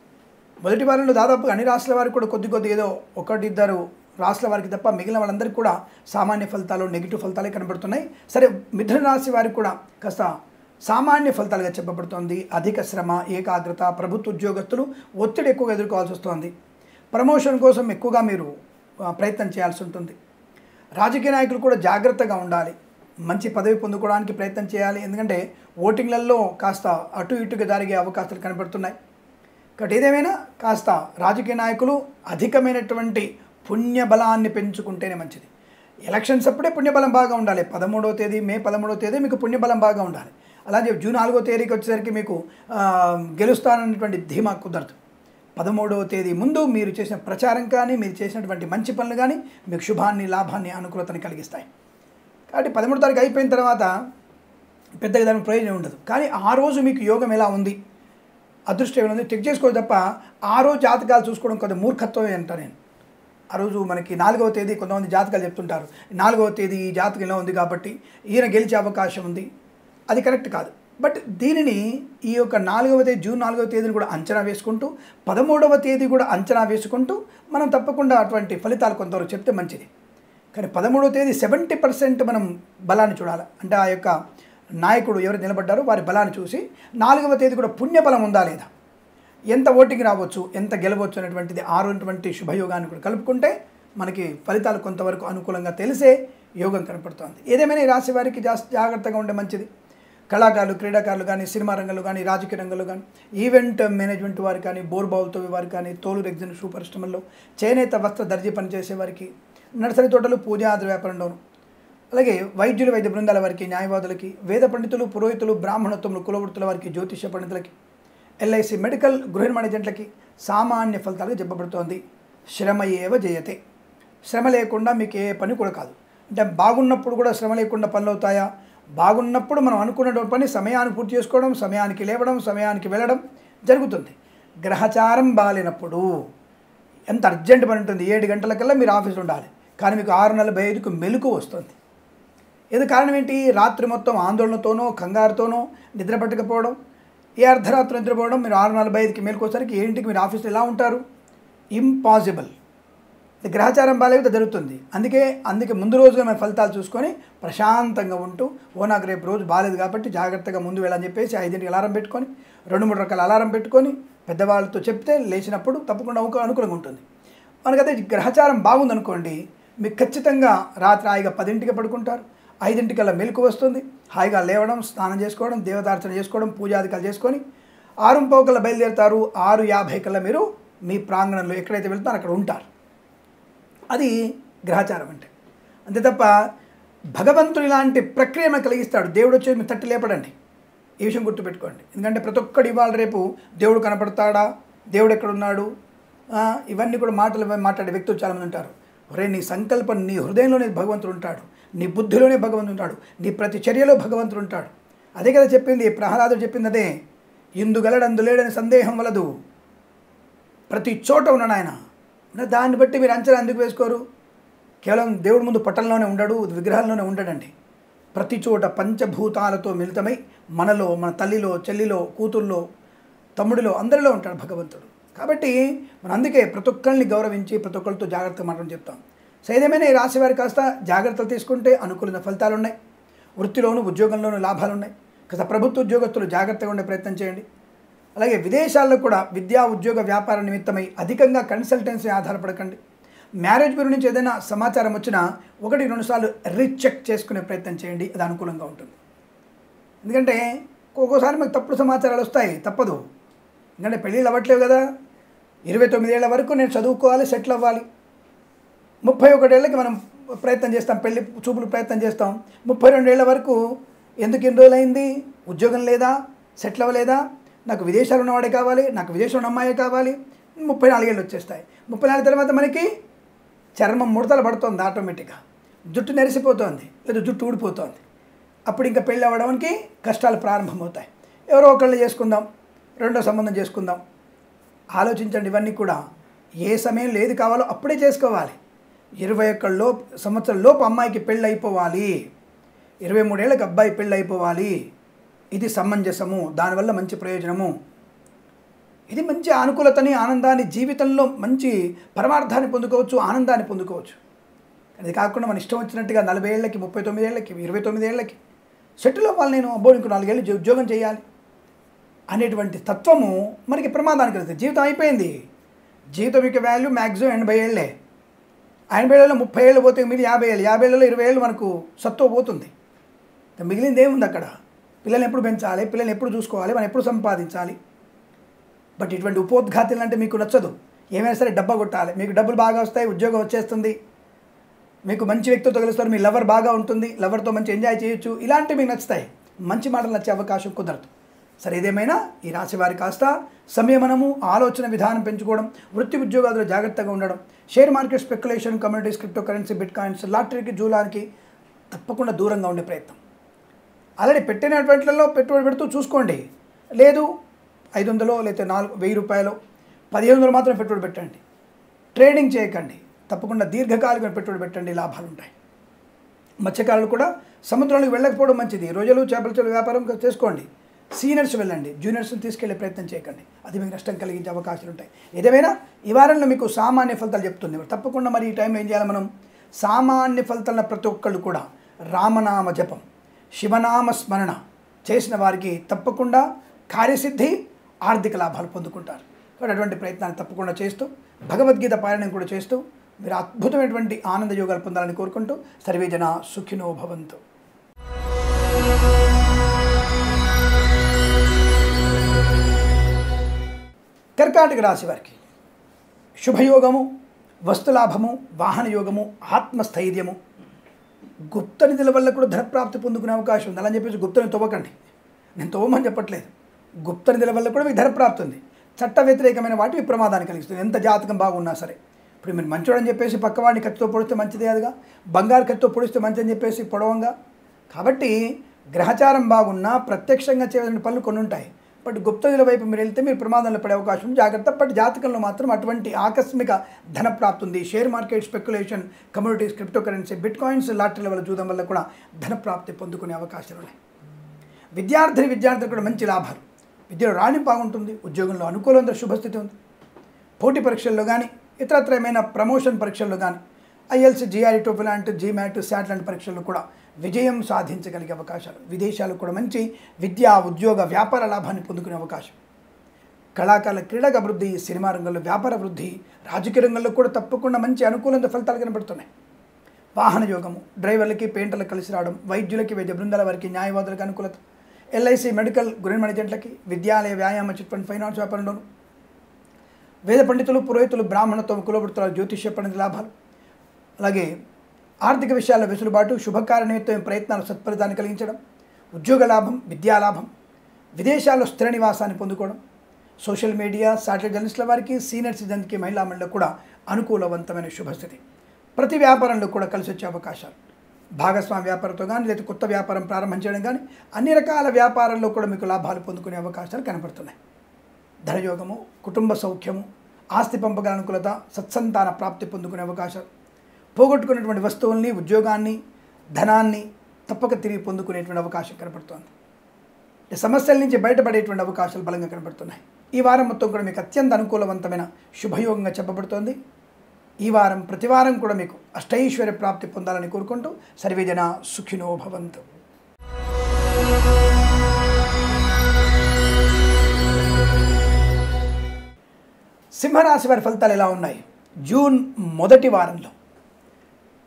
మొదటి వారంలో దాదాపు అన్ని రాశుల వారికి కూడా కొద్ది ఏదో ఒకటి ఇద్దరు రాశుల వారికి తప్ప మిగిలిన వాళ్ళందరికీ కూడా సామాన్య ఫలితాలు, నెగిటివ్ ఫలితాలే కనబడుతున్నాయి. సరే, మిథున రాశి వారికి కూడా కాస్త సామాన్య ఫలితాలుగా చెప్పబడుతోంది. అధిక శ్రమ, ఏకాగ్రత, ప్రభుత్వ ఉద్యోగస్తులు ఒత్తిడి ఎక్కువగా ఎదుర్కోవాల్సి వస్తుంది. ప్రమోషన్ కోసం ఎక్కువగా మీరు ప్రయత్నం చేయాల్సి ఉంటుంది. రాజకీయ నాయకులు కూడా జాగ్రత్తగా ఉండాలి. మంచి పదవి పొందుకోవడానికి ప్రయత్నం చేయాలి. ఎందుకంటే ఓటింగ్లలో కాస్త అటు ఇటుగా జరిగే అవకాశాలు కనబడుతున్నాయి. కాబట్టి ఏదేమైనా కాస్త రాజకీయ నాయకులు అధికమైనటువంటి పుణ్యబలాన్ని పెంచుకుంటేనే మంచిది. ఎలక్షన్స్ అప్పుడే పుణ్యబలం బాగా ఉండాలి. 13వ తేదీ, మే 13వ తేదీ మీకు పుణ్యబలం బాగా ఉండాలి. అలాగే జూన్ 4వ తేదీకి వచ్చేసరికి మీకు గెలుస్తానన్నటువంటి ధీమా కుదరదు. 13వ తేదీ ముందు మీరు చేసిన ప్రచారం కానీ, మీరు చేసినటువంటి మంచి పనులు కానీ మీకు శుభాన్ని, లాభాన్ని, అనుకూలతని కలిగిస్తాయి. కాబట్టి 13వ తారీఖు అయిపోయిన తర్వాత పెద్దగా దానికి ప్రయోజనం ఉండదు. కానీ ఆ రోజు మీకు యోగం ఎలా ఉంది, అదృష్టం ఏమైనా ఉంది చెక్ చేసుకోవచ్చు తప్ప ఆ రోజు జాతకాలు చూసుకోవడం కొంత మూర్ఖత్వమే అంట నేను. ఆ రోజు మనకి 4వ తేదీ కొంతమంది జాతకాలు చెప్తుంటారు. 4వ తేదీ ఈ జాతకం ఇలా ఉంది కాబట్టి ఈయన గెలిచే అవకాశం ఉంది. అది కరెక్ట్ కాదు. బట్ దీనిని ఈ యొక్క 4వ తేదీ, జూన్ 4వ తేదీని కూడా అంచనా వేసుకుంటూ, 13వ తేదీ కూడా అంచనా వేసుకుంటూ మనం తప్పకుండా అటువంటి ఫలితాలు కొంతవరకు చెప్తే మంచిది. కానీ 13వ తేదీ 70% మనం బలాన్ని చూడాలి. అంటే ఆ యొక్క నాయకుడు ఎవరు నిలబడ్డారో వారి బలాన్ని చూసి 4వ తేదీ కూడా పుణ్యబలం ఉందా లేదా, ఎంత ఓటింగ్ రావచ్చు, ఎంత గెలవచ్చు అనేటువంటిది ఆరుటువంటి శుభయోగాన్ని కూడా కలుపుకుంటే మనకి ఫలితాలు కొంతవరకు అనుకూలంగా తెలిసే యోగం కనపడుతుంది. ఏదేమైనా ఈ రాశి వారికి జాగ్రత్తగా ఉండే మంచిది. కళాకారులు, క్రీడాకారులు కానీ, సినిమా రంగంలో కానీ, రాజకీయ రంగంలో కానీ, ఈవెంట్ మేనేజ్మెంట్ వారు కానీ, బోర్బావులతో వారు కానీ, తోలు రెగ్జిన్ షూ పరిశ్రమల్లో, చేనేత వస్త్ర దర్జీ పనిచేసే వారికి, నర్సరీ తోటలు, పూజాది వ్యాపారంలోను, అలాగే వైద్యులు, వైద్య బృందాల వారికి, న్యాయవాదులకి, వేద పండితులు, పురోహితులు, బ్రాహ్మణత్వములు, కులవృత్తుల వారికి, జ్యోతిష్య పండితులకి, ఎల్ఐసి, మెడికల్, గృహ నిర్మాణ ఏజెంట్లకి సామాన్య ఫలితాలుగా చెప్పబడుతోంది. శ్రమ ఏవ జయతే. శ్రమ లేకుండా మీకు ఏ పని కూడా కాదు. అంటే బాగున్నప్పుడు కూడా శ్రమ లేకుండా పనులు అవుతాయా? బాగున్నప్పుడు మనం అనుకున్న పని సమయానికి పూర్తి చేసుకోవడం, సమయానికి లేవడం, సమయానికి వెళ్ళడం జరుగుతుంది. గ్రహచారం బాలేనప్పుడు ఎంత అర్జెంట్ పని ఉంటుంది. 7 గంటలకల్లా మీరు ఆఫీసులో ఉండాలి. కానీ మీకు 6:45కు మెలకు వస్తుంది. ఏదో కారణం ఏంటి? రాత్రి మొత్తం ఆందోళనతోనో, కంగారుతోనో నిద్ర పట్టకపోవడం, ఏ అర్ధరాత్రి నిద్రపోవడం, మీరు 6:45కి మేలుకోసరికి 7ంటికి మీరు ఆఫీస్లో ఎలా ఉంటారు? ఇంపాసిబుల్. గ్రహచారం బాగాలేకపోతే జరుగుతుంది. అందుకే ముందు రోజుగా మేము ఫలితాలు చూసుకొని ప్రశాంతంగా ఉంటూ, నాకు రేపు రోజు బాగాలేదు కాబట్టి జాగ్రత్తగా ముందు వెళ్ళని చెప్పేసి 5ంటికి అలారం పెట్టుకొని, 2-3 రకాల అలారం పెట్టుకొని పెద్దవాళ్ళతో చెప్తే లేచినప్పుడు తప్పకుండా అనుకూలంగా ఉంటుంది. మనకైతే గ్రహచారం బాగుందనుకోండి, మీకు ఖచ్చితంగా రాత్రి హాయిగా 10ంటికి పడుకుంటారు, 5ంటికల్లా మెలకు వస్తుంది. హాయిగా లేవడం, స్నానం చేసుకోవడం, దేవతార్చన చేసుకోవడం, పూజాధికాలు చేసుకొని 6:15 బయలుదేరుతారు. 6:50 కల్లా మీరు మీ ప్రాంగణంలో ఎక్కడైతే వెళ్తారో అక్కడ ఉంటారు. అది గ్రహచారం అంటే. అంతే తప్ప భగవంతుడు ఇలాంటి ప్రక్రియను కలిగిస్తాడు. దేవుడు వచ్చి మీరు తట్టి లేపడండి. ఈ విషయం గుర్తుపెట్టుకోండి. ఎందుకంటే ప్రతి ఒక్కడు ఇవాళ రేపు దేవుడు కనపడతాడా, దేవుడు ఎక్కడున్నాడు, ఇవన్నీ కూడా మాట్లాడే వ్యక్తులు చాలామంది ఉంటారు. ఒరే, నీ సంకల్పం, నీ హృదయంలోనే భగవంతుడు ఉంటాడు, నీ బుద్ధిలోనే భగవంతుడు ఉంటాడు, నీ ప్రతి చర్యలో భగవంతుడు ఉంటాడు. అదే కదా చెప్పింది ప్రహ్లాదుడు చెప్పింది అదే. ఇందుగలడందులేడని సందేహం వలదు, ప్రతి చోట ఉన్నాడు ఆయన. దాన్ని బట్టి మీరు అంచనా ఎందుకు వేసుకోరు? కేవలం దేవుడి ముందు పట్టణంలోనే ఉండడు, విగ్రహాల్లోనే ఉండడండి. ప్రతి చోట పంచభూతాలతో మిళితమై మనలో, మన తల్లిలో, చెల్లిలో, కూతుర్లో, తమ్ముడిలో, అందరిలో ఉంటాడు భగవంతుడు. కాబట్టి మనం అందుకే ప్రతి ఒక్కరిని గౌరవించి ప్రతి ఒక్కరితో జాగ్రత్తగా మాట్లాడని చెప్తాం. సైదమైన ఈ రాశి వారికి కాస్త జాగ్రత్తలు తీసుకుంటే అనుకూలమైన ఫలితాలు ఉన్నాయి. వృత్తిలోనూ ఉద్యోగంలోనూ లాభాలు ఉన్నాయి. కాస్త ప్రభుత్వ ఉద్యోగస్తులు జాగ్రత్తగా ఉండే ప్రయత్నం చేయండి. అలాగే విదేశాల్లో కూడా విద్యా, ఉద్యోగ, వ్యాపార నిమిత్తమై అధికంగా కన్సల్టెన్సీ ఆధారపడకండి. మ్యారేజ్ బ్యూరో నుంచి ఏదైనా సమాచారం వచ్చినా 1-2 సార్లు రీచెక్ చేసుకునే ప్రయత్నం చేయండి. అది అనుకూలంగా ఉంటుంది. ఎందుకంటే ఒక్కోసారి మీకు తప్పుడు సమాచారాలు వస్తాయి, తప్పదు. ఎందుకంటే పెళ్ళిళ్ళు అవ్వట్లేవు కదా. 29 ఏళ్ల వరకు నేను చదువుకోవాలి, సెటిల్ అవ్వాలి. 31 ఏళ్ళకి మనం ప్రయత్నం చేస్తాం, పెళ్లి చూపులు ప్రయత్నం చేస్తాం. 32 ఏళ్ల వరకు ఎందుకు ఇన్ని రోజులు అయింది, ఉద్యోగం లేదా, సెటిల్ అవ్వలేదా, నాకు విదేశాలు ఉన్నవాడే కావాలి, నాకు విదేశంలో ఉన్న అమ్మాయే కావాలి. 34 ఏళ్ళు వచ్చేస్తాయి. 34 తర్వాత మనకి చర్మం ముడతలు పడుతుంది, ఆటోమేటిక్గా జుట్టు నెరిసిపోతుంది, లేదా జుట్టు ఊడిపోతుంది. అప్పుడు ఇంకా పెళ్ళి అవ్వడానికి కష్టాలు ప్రారంభమవుతాయి. ఎవరో ఒకళ్ళు చేసుకుందాం, రెండో సంబంధం చేసుకుందాం. ఆలోచించండి. ఇవన్నీ కూడా ఏ సమయంలో ఏది కావాలో అప్పుడే చేసుకోవాలి. 21 సంవత్సరం లోపు అమ్మాయికి పెళ్ళి అయిపోవాలి, 23 ఏళ్ళకి అబ్బాయి పెళ్ళి అయిపోవాలి. ఇది సమంజసము, దానివల్ల మంచి ప్రయోజనము. ఇది మంచి అనుకూలతని, ఆనందాన్ని, జీవితంలో మంచి పరమార్థాన్ని పొందుకోవచ్చు, ఆనందాన్ని పొందుకోవచ్చు. అది కాకుండా మన ఇష్టం వచ్చినట్టుగా 40 ఏళ్ళకి, 39 ఏళ్ళకి, 29 ఏళ్ళకి సెటిల్ అవ్వాలి, నేను అబ్బో ఇంకో 4 ఏళ్ళు ఉద్యోగం చేయాలి అనేటువంటి తత్వము మనకి ప్రమాదానికి వెళ్తుంది. జీవితం అయిపోయింది. జీవితం యొక్క వాల్యూ మ్యాక్సిమం 80 ఏళ్ళే. 80 ఏళ్ళలో 30 ఏళ్ళు పోతే మిగిలి 50 ఏళ్ళు, 50 ఏళ్ళలో 20 ఏళ్ళు మనకు సత్తువ పోతుంది. మిగిలింది ఏముంది అక్కడ? పిల్లల్ని ఎప్పుడు పెంచాలి, పిల్లల్ని ఎప్పుడు చూసుకోవాలి, మనం ఎప్పుడు సంపాదించాలి. బట్ ఇటువంటి ఉపోద్ఘాతాలు అంటే మీకు నచ్చదు. ఏమైనా సరే డబ్బా కొట్టాలి, మీకు డబ్బులు బాగా వస్తాయి, ఉద్యోగం వచ్చేస్తుంది, మీకు మంచి వ్యక్తితో కలుస్తారు, మీ లవర్ బాగా ఉంటుంది, లవర్తో మంచి ఎంజాయ్ చేయొచ్చు, ఇలాంటివి మీకు నచ్చుతాయి. మంచి మాటలు నచ్చే అవకాశం కుదరదు. సరే, ఏదేమైనా ఈ రాశి వారి కాస్త సంయమనము, ఆలోచన విధానం పెంచుకోవడం, వృత్తి ఉద్యోగాల్లో జాగ్రత్తగా ఉండడం, share market, speculation, communities, crypto currency, bitcoins, లాటరీకి, జూలానికి తప్పకుండా దూరంగా ఉండే ప్రయత్నం. ఆల్రెడీ పెట్టినటువంటిలో పెట్టుబడి పెడుతూ చూసుకోండి. లేదు 500 లేకపోతే 1000 రూపాయలు, 1500 మాత్రం పెట్టుబడి పెట్టండి. ట్రేడింగ్ చేయకండి. తప్పకుండా దీర్ఘకాలిక పెట్టుబడి పెట్టండి, లాభాలు ఉంటాయి. మత్స్యకారులు కూడా సముద్రంలోకి వెళ్ళకపోవడం మంచిది. రోజులు చేపల వ్యాపారం చేసుకోండి. సీనియర్స్ వెళ్ళండి, జూనియర్స్ని తీసుకెళ్లే ప్రయత్నం చేయకండి. అది మీకు నష్టం కలిగించే అవకాశాలు ఉంటాయి. ఏదేమైనా ఈ వారంలో మీకు సామాన్య ఫలితాలు చెప్తుంది. తప్పకుండా మరి ఈ టైంలో ఏం చేయాలి మనం? సామాన్య ఫలితాలను ప్రతి ఒక్కళ్ళు కూడా రామనామ జపం, శివనామ స్మరణ చేసిన వారికి తప్పకుండా కార్యసిద్ధి, ఆర్థిక లాభాలు పొందుకుంటారు. కాబట్టి అటువంటి ప్రయత్నాన్ని తప్పకుండా చేస్తూ, భగవద్గీత పారాయణం కూడా చేస్తూ మీరు అద్భుతమైనటువంటి ఆనంద యోగాలు పొందాలని కోరుకుంటూ సర్వే జనా సుఖినో భవంతు. కర్కాటక రాశి వారికి శుభయోగము, వస్తులాభము, వాహన యోగము, ఆత్మస్థైర్యము, గుప్త నిధుల వల్ల కూడా ధనప్రాప్తి పొందుకునే అవకాశం ఉంది. అలా అని చెప్పేసి గుప్తని తవ్వకండి, నేను తవ్వమని చెప్పట్లేదు. గుప్త నిధుల వల్ల కూడా మీకు ధనప్రాప్తి ఉంది. చట్ట వ్యతిరేకమైన వాటి మీకు ప్రమాదాన్ని కలిగిస్తుంది, ఎంత జాతకం బాగున్నా సరే. ఇప్పుడు మీరు మంచోడని చెప్పేసి పక్కవాడిని కత్తితో పొడిస్తే మంచిదే, అదిగా బంగారు కత్తితో పొడిస్తే మంచిదని చెప్పేసి పొడవంగా. కాబట్టి గ్రహచారం బాగున్నా ప్రత్యక్షంగా చేయవలసిన పనులు కొన్ని ఉంటాయి. బట్ గుప్తనిధుల వైపు మీరు వెళ్తే మీరు ప్రమాదంలో పడే అవకాశం జాగ్రత్త. బట్ జాతకంలో మాత్రం అటువంటి ఆకస్మిక ధన ప్రాప్తి ఉంది. Share market, speculation, communities, crypto currency, bitcoins, లాటరీల వల్ల చూడడం వల్ల కూడా ధన ప్రాప్తి పొందుకునే అవకాశాలు ఉన్నాయి. విద్యార్థులు కూడా మంచి లాభాలు. విద్యలో రాణింపు బాగుంటుంది, ఉద్యోగంలో అనుకూలంగా శుభస్థితి ఉంది. పోటీ పరీక్షల్లో కానీ ఇతరత్ర ఏమైనా ప్రమోషన్ పరీక్షల్లో కానీ IELTS, GRE, TOEFL లాంటి, GMAT, SAT లాంటి పరీక్షల్లో కూడా విజయం సాధించగలిగే అవకాశాలు. విదేశాలకు కూడా మంచి విద్యా, ఉద్యోగ, వ్యాపార లాభాన్ని పొందుకునే అవకాశం. కళాకారుల క్రీడల అభివృద్ధి, సినిమా రంగంలో వ్యాపార వృద్ధి, రాజకీయ రంగంలో కూడా తప్పకుండా మంచి అనుకూలంగా ఫలితాలు కనబడుతున్నాయి. వాహన యోగము, డ్రైవర్లకి పెయింటర్లకు కలిసి రావడం, వైద్యులకి వైద్య బృందాల వారికి న్యాయవాదులకు అనుకూలత, ఎల్ఐసి మెడికల్ గవర్నమెంట్ ఏజెంట్లకి, విద్యాలయ వ్యాయామ చిట్ ఫండ్ ఫైనాన్స్ వ్యాపారంలోను, వేద పండితులు పురోహితులు బ్రాహ్మణత్వం కులవృత్తుల జ్యోతిష్య పండిత లాభాలు, అలాగే ఆర్థిక విషయాల వెసులుబాటు, శుభకార్య నిమిత్తం ప్రయత్నాలు సత్ఫలితాన్ని కలిగించడం, ఉద్యోగ లాభం, విద్యా లాభం, విదేశాల్లో స్థిర నివాసాన్ని పొందుకోవడం, సోషల్ మీడియా సాటిలైట్ జర్నలిస్టుల వారికి, సీనియర్ సిటిజన్కి, మహిళా మండలకు కూడా అనుకూలవంతమైన శుభస్థితి. ప్రతి వ్యాపారంలో కూడా కలిసి వచ్చే అవకాశాలు, భాగస్వామి వ్యాపారంతో కానీ లేదా కొత్త వ్యాపారం ప్రారంభం చేయడం కానీ అన్ని రకాల వ్యాపారాల్లో కూడా మీకు లాభాలు పొందుకునే అవకాశాలు కనపడుతున్నాయి. ధనయోగము, కుటుంబ సౌఖ్యము, ఆస్తి పంపగల అనుకూలత, సత్సంతాన ప్రాప్తి పొందుకునే అవకాశాలు, పోగొట్టుకున్నటువంటి వస్తువుల్ని, ఉద్యోగాన్ని, ధనాన్ని తప్పక తిరిగి పొందుకునేటువంటి అవకాశం కనపడుతోంది. సమస్యల నుంచి బయటపడేటువంటి అవకాశాలు బలంగా కనబడుతున్నాయి. ఈ వారం మొత్తం కూడా మీకు అత్యంత అనుకూలవంతమైన శుభయోగంగా చెప్పబడుతోంది. ఈ వారం ప్రతి వారం కూడా మీకు అష్టైశ్వర్య ప్రాప్తి పొందాలని కోరుకుంటూ సర్వేజన సుఖినో భవంతు. సింహరాశి వారి ఫలితాలు ఎలా ఉన్నాయి? జూన్ మొదటి వారంలో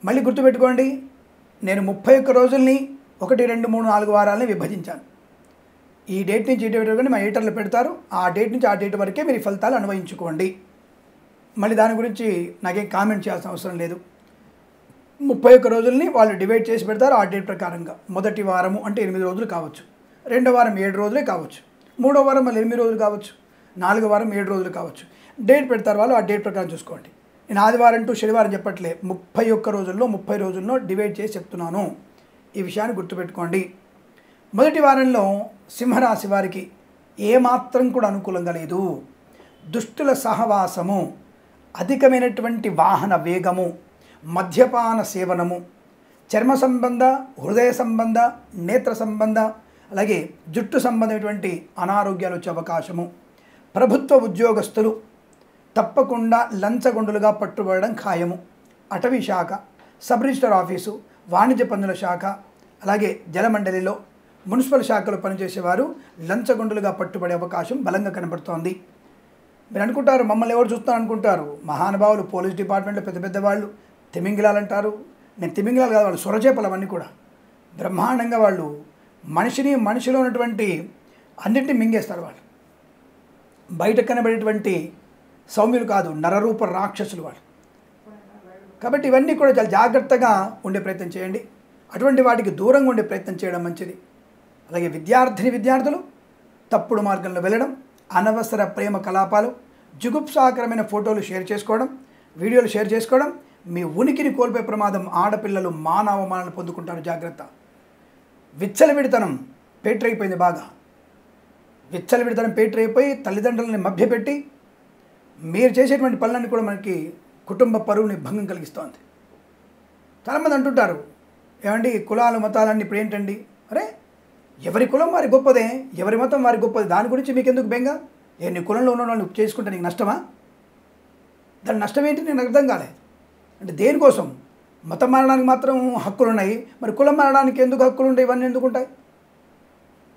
మళ్ళీ గుర్తుపెట్టుకోండి, నేను 31 రోజుల్ని 1, 2, 3, 4 వారాలని విభజించాను. ఈ డేట్ నుంచి ఈ డేట్ వరకు మా ఎడిటర్లు పెడతారు, ఆ డేట్ నుంచి ఆ డేట్ వరకే మీరు ఫలితాలు అన్వయించుకోండి. మళ్ళీ దాని గురించి నాకేం కామెంట్ చేయాల్సిన అవసరం లేదు. 31 రోజుల్ని వాళ్ళు డివైడ్ చేసి పెడతారు ఆ డేట్ ప్రకారంగా. మొదటి వారము అంటే 8 రోజులు కావచ్చు, రెండో వారం 7 రోజులే కావచ్చు, మూడో వారం మళ్ళీ 8 రోజులు కావచ్చు, 4వ వారం 7 రోజులు కావచ్చు. డేట్ పెడతారు వాళ్ళు, ఆ డేట్ ప్రకారం చూసుకోండి. నేను ఆదివారం టు శనివారం చెప్పట్లే, 31 రోజుల్లో 30 రోజుల్లో డివైడ్ చేసి చెప్తున్నాను. ఈ విషయాన్ని గుర్తుపెట్టుకోండి. మొదటి వారంలో సింహరాశి వారికి ఏమాత్రం కూడా అనుకూలంగా లేదు. దుష్టుల సహవాసము, అధికమైనటువంటి వాహన వేగము, మద్యపాన సేవనము, చర్మ సంబంధ, హృదయ సంబంధ, నేత్ర సంబంధ, అలాగే జుట్టు సంబంధమైనటువంటి అనారోగ్యాలు వచ్చే అవకాశము. ప్రభుత్వ ఉద్యోగస్తులు తప్పకుండా లంచగొండులుగా పట్టుబడడం ఖాయము. అటవీ శాఖ, సబ్ రిజిస్టర్ ఆఫీసు, వాణిజ్య పన్నుల శాఖ, అలాగే జలమండలిలో, మున్సిపల్ శాఖలో పనిచేసేవారు లంచగొండులుగా పట్టుబడే అవకాశం బలంగా కనబడుతోంది. మీరు అనుకుంటారు మమ్మల్ని ఎవరు చూస్తున్నారు అనుకుంటారు, మహానుభావులు పోలీస్ డిపార్ట్మెంట్లో పెద్ద పెద్ద వాళ్ళు తిమింగిలాలు అంటారు. నేను తిమింగిలాలు కాదు, వాళ్ళు సొరచేపలు అవన్నీ కూడా బ్రహ్మాండంగా వాళ్ళు మనిషిలో ఉన్నటువంటి అన్నింటినీ మింగేస్తారు. వాళ్ళు బయట కనబడేటువంటి సౌమ్యులు కాదు, నరరూప రాక్షసులు వాళ్ళు. కాబట్టి ఇవన్నీ కూడా చాలా జాగ్రత్తగా ఉండే ప్రయత్నం చేయండి. అటువంటి వాటికి దూరంగా ఉండే ప్రయత్నం చేయడం మంచిది. అలాగే విద్యార్థులు తప్పుడు మార్గంలో వెళ్ళడం, అనవసర ప్రేమ కలాపాలు, జుగుప్సాకరమైన ఫోటోలు షేర్ చేసుకోవడం, వీడియోలు షేర్ చేసుకోవడం మీ ఉనికిని కోల్పోయే ప్రమాదం. ఆడపిల్లలు మానవమానాలు పొందుకుంటారు, జాగ్రత్త. విచ్చలవిడితనం పేటరైపోయింది బాగా. విచ్చలవిడితనం పేటరైపోయి తల్లిదండ్రులని మభ్యపెట్టి మీరు చేసేటువంటి పనులన్నీ కూడా మనకి కుటుంబ పరువుని భంగం కలిగిస్తోంది. చాలామంది అంటుంటారు, ఏమండి కులాలు మతాలన్నీ ఇప్పుడు ఏంటండి? అరే, ఎవరి కులం వారి గొప్పదే, ఎవరి మతం వారి గొప్పది, దాని గురించి మీకు ఎందుకు బెంగ? నీ కులంలో ఉన్న వాళ్ళు చేసుకుంటే నీకు నష్టమా? దాని నష్టం ఏంటి నేను అర్థం కాలేదు. అంటే దేనికోసం? మతం మారడానికి మాత్రం హక్కులు ఉన్నాయి, మరి కులం మారడానికి ఎందుకు హక్కులు ఉంటాయి? ఇవన్నీ ఎందుకు ఉంటాయి?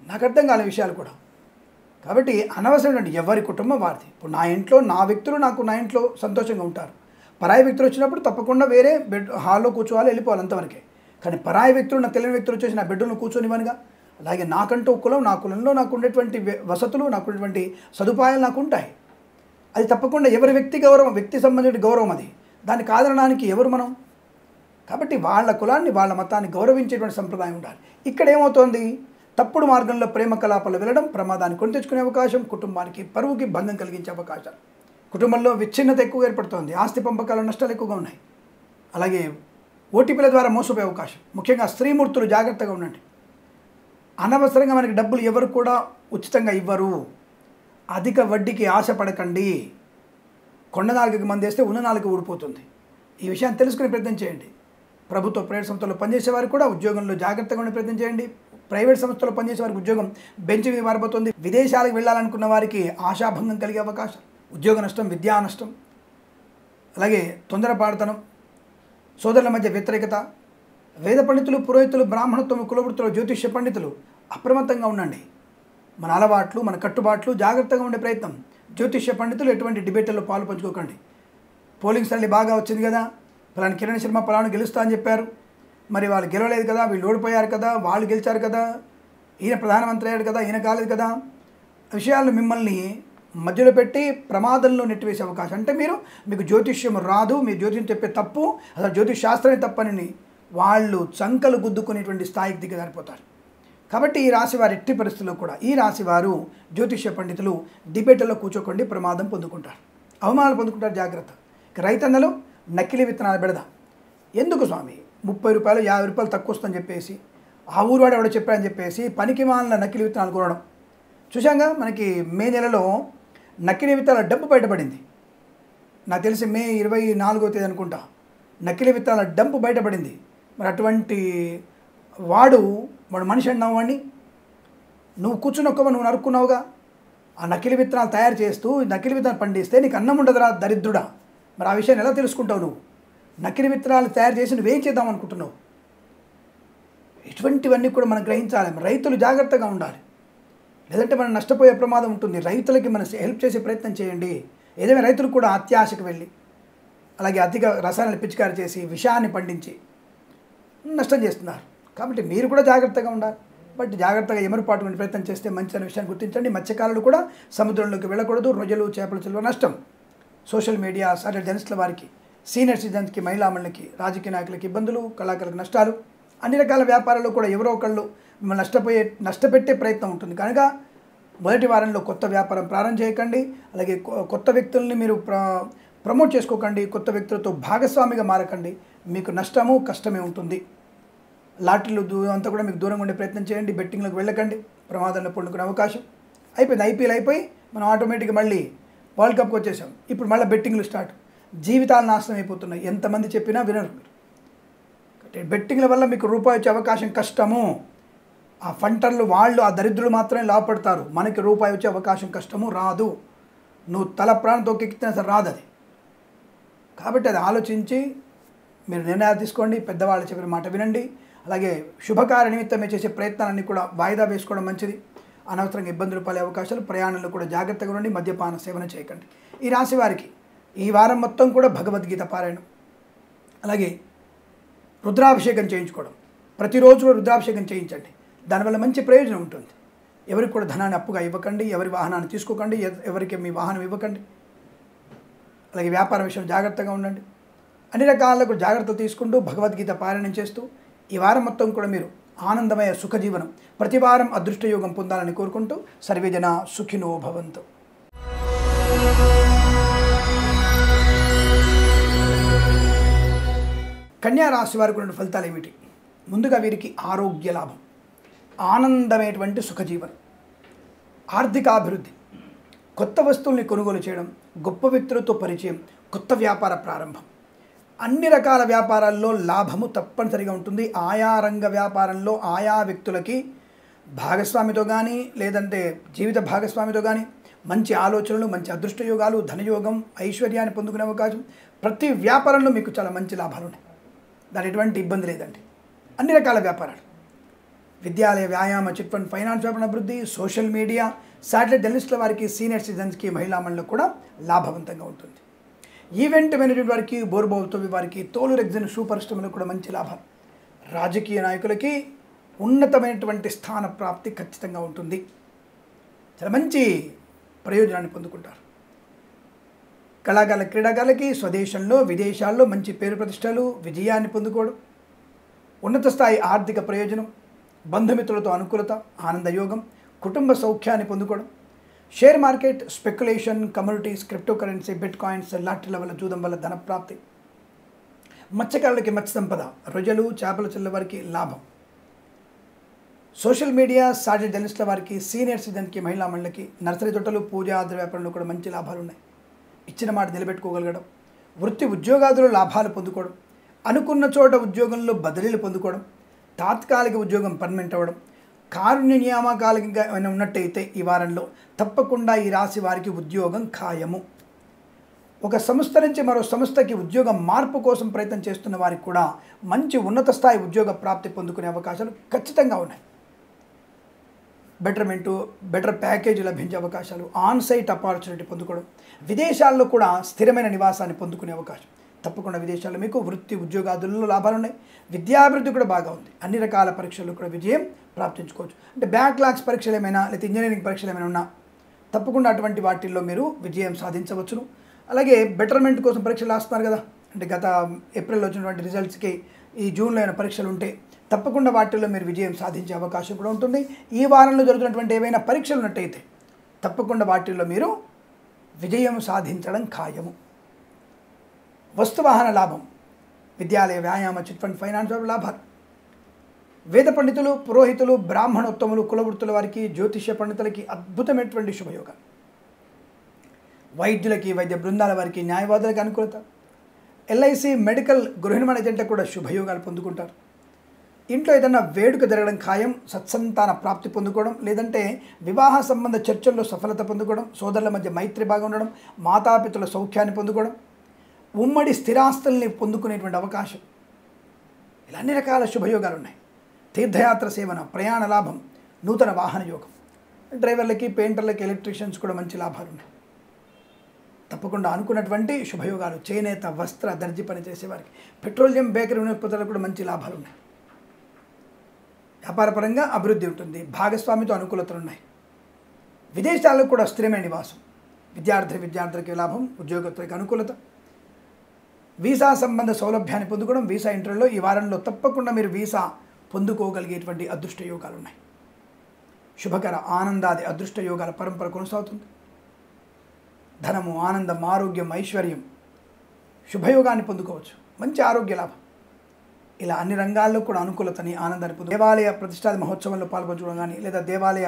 నాకు అర్థం కాలే విషయాలు కూడా. కాబట్టి అనవసరం, ఎవరి కుటుంబం వారిది. ఇప్పుడు నా ఇంట్లో నా వ్యక్తులు నా ఇంట్లో సంతోషంగా ఉంటారు. పరాయి వ్యక్తులు వచ్చినప్పుడు తప్పకుండా వేరే హాల్లో కూర్చోవాలి, వెళ్ళిపోవాలి, అంతవరకే. కానీ పరాయి వ్యక్తులు, నా తెలియని వ్యక్తులు వచ్చేసి నా బెడ్రూమ్లో కూర్చొనివ్వనుగా. అలాగే నాకంటూ కులం, నా కులంలో నాకు ఉండేటువంటి వసతులు, నాకు ఉండేటువంటి సదుపాయాలు నాకు ఉంటాయి. అది తప్పకుండా ఎవరి వ్యక్తి గౌరవం, వ్యక్తి సంబంధించిన గౌరవం అది. దాన్ని కాదనడానికి ఎవరు మనం? కాబట్టి వాళ్ళ కులాన్ని, వాళ్ళ మతాన్ని గౌరవించేటువంటి సంప్రదాయం ఉండాలి. ఇక్కడ ఏమవుతోంది? తప్పుడు మార్గంలో ప్రేమ కలాపాలు వెళ్ళడం ప్రమాదాన్ని కొని తెచ్చుకునే అవకాశం, కుటుంబానికి పరువుకి భంగం కలిగించే అవకాశాలు. కుటుంబంలో విచ్ఛిన్నత ఎక్కువ ఏర్పడుతోంది, ఆస్తి పంపకాల నష్టాలు ఎక్కువగా ఉన్నాయి. అలాగే ఓటీపీల ద్వారా మోసపోయే అవకాశం. ముఖ్యంగా స్త్రీమూర్తులు జాగ్రత్తగా ఉండండి. అనవసరంగా మనకి డబ్బులు ఎవరు కూడా ఉచితంగా ఇవ్వరు. అధిక వడ్డీకి ఆశపడకండి. కొండ నాలుగుకి మందేస్తే ఉన్న నాలుగు ఊడిపోతుంది. ఈ విషయాన్ని తెలుసుకునే ప్రయత్నం చేయండి. ప్రభుత్వ ప్రైవేట్ సంస్థల్లో పనిచేసే వారు కూడా ఉద్యోగంలో జాగ్రత్తగా ఉండే ప్రయత్నం చేయండి. ప్రైవేట్ సంస్థల్లో పనిచేసే వారికి ఉద్యోగం బెంచ్ మీద మారిపోతుంది. విదేశాలకు వెళ్ళాలనుకున్న వారికి ఆశాభంగం కలిగే అవకాశం, ఉద్యోగ నష్టం, విద్యా నష్టం, అలాగే తొందరపాటుతనం, సోదరుల మధ్య వ్యతిరేకత. వేద పండితులు, పురోహితులు, బ్రాహ్మణత్వం, కులవృత్తులు, జ్యోతిష్య పండితులు అప్రమత్తంగా ఉండండి. మన అలవాట్లు, మన కట్టుబాట్లు జాగ్రత్తగా ఉండే ప్రయత్నం. జ్యోతిష్య పండితులు ఎటువంటి డిబేట్లలో పాలు పంచుకోకండి. పోలింగ్ సరళి బాగా వచ్చింది కదా, ఫలానా కిరణ్ శర్మ ఫలానా గెలుస్తా అని చెప్పారు, మరి వాళ్ళు గెలవలేదు కదా, వీళ్ళు ఓడిపోయారు కదా, వాళ్ళు గెలిచారు కదా, ఈయన ప్రధానమంత్రి అయ్యాడు కదా, ఈయన కాలేదు కదా, విషయాలు మిమ్మల్ని మధ్యలో పెట్టి ప్రమాదంలో నెట్టివేసే అవకాశం. అంటే మీకు జ్యోతిష్యం రాదు, మీరు జ్యోతిష్యం చెప్పే తప్పు, అసలు జ్యోతిష్ శాస్త్రమే తప్పని వాళ్ళు చంకలు గుద్దుకునేటువంటి స్థాయికి దిగజారిపోతారు. కాబట్టి ఈ రాశి వారి ఎట్టి పరిస్థితుల్లో కూడా ఈ రాశి వారు జ్యోతిష్య పండితులు డిబేట్లలో కూర్చోకండి, ప్రమాదం పొందుకుంటారు, అవమానాలు పొందుకుంటారు. జాగ్రత్త. ఇక రైతన్నలు నకిలీ విత్తనాలు పెడదాం. ఎందుకు స్వామి 30 రూపాయలు 50 రూపాయలు తక్కువ వస్తుందని చెప్పేసి ఆ ఊరువాడు ఎవడో చెప్పాడని చెప్పేసి పనికి మాలిన నకిలీ విత్తనాలు కొనడం చూశాంగా. మనకి మే నెలలో నకిలీ విత్తనాల డబ్బు బయటపడింది. నాకు తెలిసి మే 24వ తేదీ అనుకుంటా నకిలీ విత్తనాల డంపు బయటపడింది. మరి అటువంటి వాడు మనిషి అన్నావు వాడిని, నువ్వు కూర్చున్నొక్కవ నువ్వు నరుక్కున్నావుగా. ఆ నకిలీ విత్తనాలు తయారు చేస్తూ నకిలీ విత్తనాలు పండిస్తే నీకు అన్నం ఉండదురా దరిద్రుడా. మరి ఆ విషయాన్ని ఎలా తెలుసుకుంటావు? నువ్వు నకిలీ విత్తనాలు తయారు చేసి నువ్వేం చేద్దాం అనుకుంటున్నావు? ఇటువంటివన్నీ కూడా మనం గ్రహించాలి. రైతులు జాగ్రత్తగా ఉండాలి, లేదంటే మనం నష్టపోయే ప్రమాదం ఉంటుంది. రైతులకి మనం హెల్ప్ చేసే ప్రయత్నం చేయండి. ఏదైనా రైతులు కూడా అత్యాశకు వెళ్ళి అలాగే అధిక రసాయనాలు పిచికారి చేసి విషాన్ని పండించి నష్టం చేస్తున్నారు. కాబట్టి మీరు కూడా జాగ్రత్తగా ఉండాలి. బట్ జాగ్రత్తగా ఎమరుపాటు ప్రయత్నం చేస్తే మంచి అనే విషయాన్ని గుర్తించండి. మత్స్యకారులు కూడా సముద్రంలోకి వెళ్ళకూడదు. రొయ్యలు చేపల చెల్వ నష్టం. సోషల్ మీడియా సాటిలైట్ జర్నలిస్టుల వారికి, సీనియర్ సిటిజన్స్కి, మహిళామణులకి, రాజకీయ నాయకులకి ఇబ్బందులు, కళాకారులకు నష్టాలు, అన్ని రకాల వ్యాపారాల్లో కూడా ఎవరో ఒకళ్ళు మిమ్మల్ని నష్టపెట్టే ప్రయత్నం ఉంటుంది. కనుక మొదటి వారంలో కొత్త వ్యాపారం ప్రారంభం చేయకండి. అలాగే కొత్త వ్యక్తుల్ని మీరు ప్రమోట్ చేసుకోకండి. కొత్త వ్యక్తులతో భాగస్వామిగా మారకండి. మీకు నష్టము కష్టమే ఉంటుంది. లాటరీలు అంతా కూడా మీకు దూరంగా ఉండే ప్రయత్నం చేయండి. బెట్టింగ్లకు వెళ్ళకండి, ప్రమాదంలో పండుకునే అవకాశం. అయిపోయింది, ఐపీఎల్ అయిపోయి మనం ఆటోమేటిక్గా మళ్ళీ వరల్డ్ కప్కి వచ్చేసాం. ఇప్పుడు మళ్ళీ బెట్టింగ్లు స్టార్ట్. జీవితాలు నాశనం అయిపోతున్నాయి. ఎంతమంది చెప్పినా వినరు. బెట్టింగ్ల వల్ల మీకు రూపాయి వచ్చే అవకాశం కష్టము. ఆ ఫంటర్లు వాళ్ళు, ఆ దరిద్రులు మాత్రమే లాభపడతారు. మనకి రూపాయి వచ్చే అవకాశం కష్టము, రాదు. నువ్వు తల ప్రాణం తొక్కెక్కితే అసలు రాదు అది. కాబట్టి అది ఆలోచించి మీరు నిర్ణయాలు తీసుకోండి. పెద్దవాళ్ళు చెప్పిన మాట వినండి. అలాగే శుభకార్య నిమిత్తమే చేసే ప్రయత్నాలన్నీ కూడా వాయిదా వేసుకోవడం మంచిది. అనవసరంగా ఇబ్బందులు పడే అవకాశాలు. ప్రయాణంలో కూడా జాగ్రత్తగా ఉండండి. మద్యపాన సేవన చేయకండి. ఈ రాశి వారికి ఈ వారం మొత్తం కూడా భగవద్గీత పారాయణం, అలాగే రుద్రాభిషేకం చేయించుకోవడం. ప్రతిరోజు రుద్రాభిషేకం చేయించండి. దానివల్ల మంచి ప్రయోజనం ఉంటుంది. ఎవరికి కూడా ధనాన్ని అప్పుగా ఇవ్వకండి. ఎవరి వాహనాన్ని తీసుకోకండి. ఎవరికి మీ వాహనం ఇవ్వకండి. అలాగే వ్యాపార విషయం జాగ్రత్తగా ఉండండి. అన్ని రకాల కూడా జాగ్రత్తలు తీసుకుంటూ భగవద్గీత పారాయణం చేస్తూ ఈ వారం మొత్తం కూడా మీరు ఆనందమయ సుఖజీవనం, ప్రతి వారం అదృష్టయోగం పొందాలని కోరుకుంటూ సర్వేజన సుఖినో భవంతు. కన్యా రాశి వారికి ఉన్న ఫలితాలు ఏమిటి? ముందుగా వీరికి ఆరోగ్య లాభం, ఆనందమైనటువంటి సుఖజీవనం, ఆర్థికాభివృద్ధి, కొత్త వస్తువుల్ని కొనుగోలు చేయడం, గొప్ప వ్యక్తులతో పరిచయం, కొత్త వ్యాపార ప్రారంభం. అన్ని రకాల వ్యాపారాల్లో లాభము తప్పనిసరిగా ఉంటుంది. ఆయా రంగ వ్యాపారంలో ఆయా వ్యక్తులకి భాగస్వామితో కానీ లేదంటే జీవిత భాగస్వామితో కానీ మంచి ఆలోచనలు, మంచి అదృష్టయోగాలు, ధనయోగం, ఐశ్వర్యాన్ని పొందుకునే అవకాశం. ప్రతి వ్యాపారంలో మీకు చాలా మంచి లాభాలు ఉన్నాయి. దాని ఎటువంటి ఇబ్బంది లేదండి. అన్ని రకాల వ్యాపారాలు, విద్యాలయ, వ్యాయామ, చిట్ ఫండ్, ఫైనాన్స్ వ్యాపార అభివృద్ధి, సోషల్ మీడియా, శాటిలైట్ జర్నలిస్టుల వారికి, సీనియర్ సిటిజన్స్కి, మహిళామణులకు కూడా లాభవంతంగా ఉంటుంది. ఈవెంట్ మేనేజ్మెంట్ వారికి, బోర్బోల్తో వారికి, తోలు రెగ్జిన్ షూ పరిశ్రమలకు కూడా మంచి లాభాలు. రాజకీయ నాయకులకి ఉన్నతమైనటువంటి స్థాన ప్రాప్తి ఖచ్చితంగా ఉంటుంది. చాలా మంచి ప్రయోజనాన్ని పొందుకుంటారు. కళాకారుల, క్రీడాకారులకి స్వదేశంలో, విదేశాల్లో మంచి పేరు ప్రతిష్టలు, విజయాన్ని పొందుకోవడం, ఉన్నత స్థాయి ఆర్థిక ప్రయోజనం, బంధుమిత్రులతో అనుకూలత, ఆనందయోగం, కుటుంబ సౌఖ్యాన్ని పొందుకోవడం, share market, speculation, communities, crypto currency, bitcoins, లాటరీల వల్ల, జూదం వల్ల ధనప్రాప్తి, మత్స్యకారులకి మత్స్య సంపద, రొయ్యలు, చేపల చెల్ల వారికి లాభం, సోషల్ మీడియా, సాటిలైట్ జర్నలిస్టుల వారికి, సీనియర్ సిటిజన్కి, మహిళామణులకి, నర్సరీ తోటలు, పూజా ఆధార వ్యాపారంలో కూడా మంచి లాభాలు ఉన్నాయి. ఇచ్చిన మాట నిలబెట్టుకోగలగడం, వృత్తి ఉద్యోగాదులు లాభాలు పొందుకోవడం, అనుకున్న చోట ఉద్యోగంలో బదిలీలు పొందుకోవడం, తాత్కాలిక ఉద్యోగం పర్మనెంట్ అవ్వడం, కారుణ్య నియామకాలుగా ఏమైనా ఉన్నట్టయితే ఈ వారంలో తప్పకుండా ఈ రాశి వారికి ఉద్యోగం ఖాయము. ఒక సంస్థ నుంచి మరో సంస్థకి ఉద్యోగ మార్పు కోసం ప్రయత్నం చేస్తున్న వారికి కూడా మంచి ఉన్నత స్థాయి ఉద్యోగ ప్రాప్తి పొందుకునే అవకాశాలు ఖచ్చితంగా ఉన్నాయి. బెటర్ ప్యాకేజీ లభించే అవకాశాలు, ఆన్ సైట్ ఆపర్చునిటీ పొందుకోవడం, విదేశాల్లో కూడా స్థిరమైన నివాసాన్ని పొందుకునే అవకాశం, తప్పకుండా విదేశాల్లో మీకు వృత్తి ఉద్యోగాదుల్లో లాభాలు ఉన్నాయి. విద్యాభివృద్ధి కూడా బాగా ఉంది. అన్ని రకాల పరీక్షల్లో కూడా విజయం ప్రాప్తించుకోవచ్చు. అంటే బ్యాక్లాగ్స్ పరీక్షలు ఏమైనా లేదా ఇంజనీరింగ్ పరీక్షలు ఏమైనా ఉన్నా తప్పకుండా అటువంటి వాటిల్లో మీరు విజయం సాధించవచ్చును. అలాగే బెటర్మెంట్ కోసం పరీక్షలు రాస్తున్నారు కదా, అంటే గత ఏప్రిల్లో వచ్చినటువంటి రిజల్ట్స్కి ఈ జూన్లో అయిన పరీక్షలు ఉంటే తప్పకుండా వాటిల్లో మీరు విజయం సాధించే అవకాశం కూడా ఉంటుంది. ఈ వారంలో జరుగుతున్నటువంటి ఏవైనా పరీక్షలు ఉన్నట్టయితే తప్పకుండా వాటిల్లో మీరు విజయం సాధించడం ఖాయము. వస్తువాహన లాభం, విద్యాలయ వ్యాయామ చిట్ ఫండ్ ఫైనాన్స్ లాభాలు, వేద పండితులు పురోహితులు బ్రాహ్మణోత్తములు కులవృత్తుల వారికి జ్యోతిష్య పండితులకి అద్భుతమైనటువంటి శుభయోగాలు, వైద్యులకి వైద్య బృందాల వారికి న్యాయవాదులకి అనుకూలత, ఎల్ఐసి మెడికల్ గృహిణి ఏజెంట్ కూడా శుభయోగాలు పొందుకుంటారు. ఇంట్లో ఏదైనా వేడుక జరగడం ఖాయం, సత్సంతాన ప్రాప్తి పొందుకోవడం, లేదంటే వివాహ సంబంధ చర్చల్లో సఫలత పొందుకోవడం, సోదరుల మధ్య మైత్రి బాగా ఉండడం, మాతాపితుల సౌఖ్యాన్ని పొందుకోవడం, ఉమ్మడి స్థిరాస్తుల్ని పొందుకునేటువంటి అవకాశం, ఇలా అన్ని రకాల శుభయోగాలు ఉన్నాయి. తీర్థయాత్ర సేవన, ప్రయాణ లాభం, నూతన వాహన యోగం, డ్రైవర్లకి పెయింటర్లకి ఎలక్ట్రీషియన్స్ కూడా మంచి లాభాలు ఉన్నాయి. తప్పకుండా అనుకున్నటువంటి శుభయోగాలు. చేనేత వస్త్ర దర్జీ పని చేసేవారికి, పెట్రోలియం బేకరీ వినియోగదారులకు కూడా మంచి లాభాలు ఉన్నాయి. వ్యాపారపరంగా అభివృద్ధి ఉంటుంది. భాగస్వామితో అనుకూలతలు ఉన్నాయి. విదేశాల్లో కూడా స్థిరమైన నివాసం, విద్యార్థులకి లాభం, ఉద్యోగస్తులకి అనుకూలత, వీసా సంబంధ సౌలభ్యాన్ని పొందుకోవడం, వీసా ఇంటర్వ్యూలో ఈ వారంలో తప్పకుండా మీరు వీసా పొందుకోగలిగేటువంటి అదృష్ట యోగాలు ఉన్నాయి. శుభకర ఆనందాది అదృష్ట యోగాల పరంపర కొనసాగుతుంది. ధనము, ఆనందం, ఆరోగ్యం, ఐశ్వర్యం, శుభయోగాన్ని పొందుకోవచ్చు. మంచి ఆరోగ్య లాభం. ఇలా అన్ని రంగాల్లో కూడా అనుకూలతని, ఆనందాన్ని పొందు. దేవాలయ ప్రతిష్టాది మహోత్సవంలో పాల్గొనడం కానీ, లేదా దేవాలయ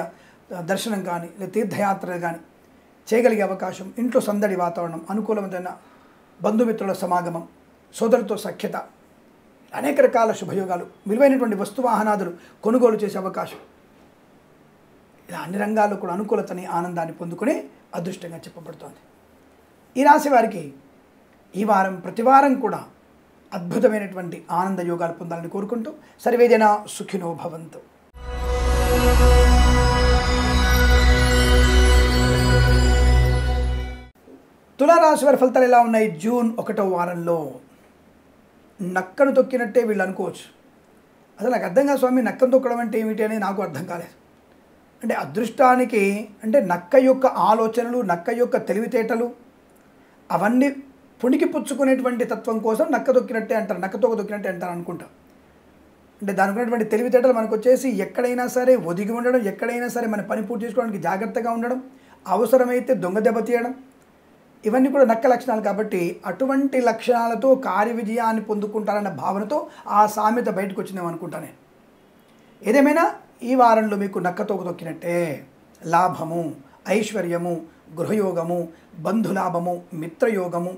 దర్శనం కానీ, లేదా తీర్థయాత్రలు కానీ చేయగలిగే అవకాశం, ఇంట్లో సందడి వాతావరణం, అనుకూలమైన బంధుమిత్రుల సమాగమం, సోదరులతో సఖ్యత, అనేక రకాల శుభయోగాలు, విలువైనటువంటి వస్తువాహనాదులు కొనుగోలు చేసే అవకాశం, ఇలా అన్ని రంగాల్లో కూడా అనుకూలతని, ఆనందాన్ని పొందుకునే అదృష్టంగా చెప్పబడుతోంది. ఈ రాశి వారికి ఈ వారం ప్రతివారం కూడా అద్భుతమైనటువంటి ఆనంద యోగాలు పొందాలని కోరుకుంటూ సర్వేజన సుఖినో భవంతు. తులారాశి వారి ఫలితాలు ఎలా ఉన్నాయి? జూన్ 1వ వారంలో నక్కను తొక్కినట్టే వీళ్ళు అనుకోవచ్చు. అసలు నాకు అర్థం కాదు స్వామి, నక్కను తొక్కడం అంటే ఏమిటి అనేది నాకు అర్థం కాలేదు. అంటే అదృష్టానికి అంటే నక్క యొక్క ఆలోచనలు, నక్క యొక్క తెలివితేటలు అవన్నీ పుణికి పుచ్చుకునేటువంటి తత్వం కోసం నక్క తొక్కినట్టే అంటారు, నక్కతోక తొక్కినట్టే అంటారు అనుకుంటాం. అంటే దానికి ఉన్నటువంటి తెలివితేటలు మనకు వచ్చేసి ఎక్కడైనా సరే ఒదిగి ఉండడం, ఎక్కడైనా సరే మన పని పూర్తి చేసుకోవడానికి జాగ్రత్తగా ఉండడం, అవసరమైతే దొంగ దెబ్బ తీయడం, ఇవన్నీ కూడా నక్క లక్షణాలు. కాబట్టి అటువంటి లక్షణాలతో కార్య విజయాన్ని పొందుకుంటారన్న భావనతో ఆ సామెత బయటకు వచ్చిందేమో అనుకుంటాను నేను. ఏదేమైనా ఈ వారంలో మీకు నక్కతోక తొక్కినట్టే లాభము, ఐశ్వర్యము, గృహయోగము, బంధులాభము, మిత్రయోగము,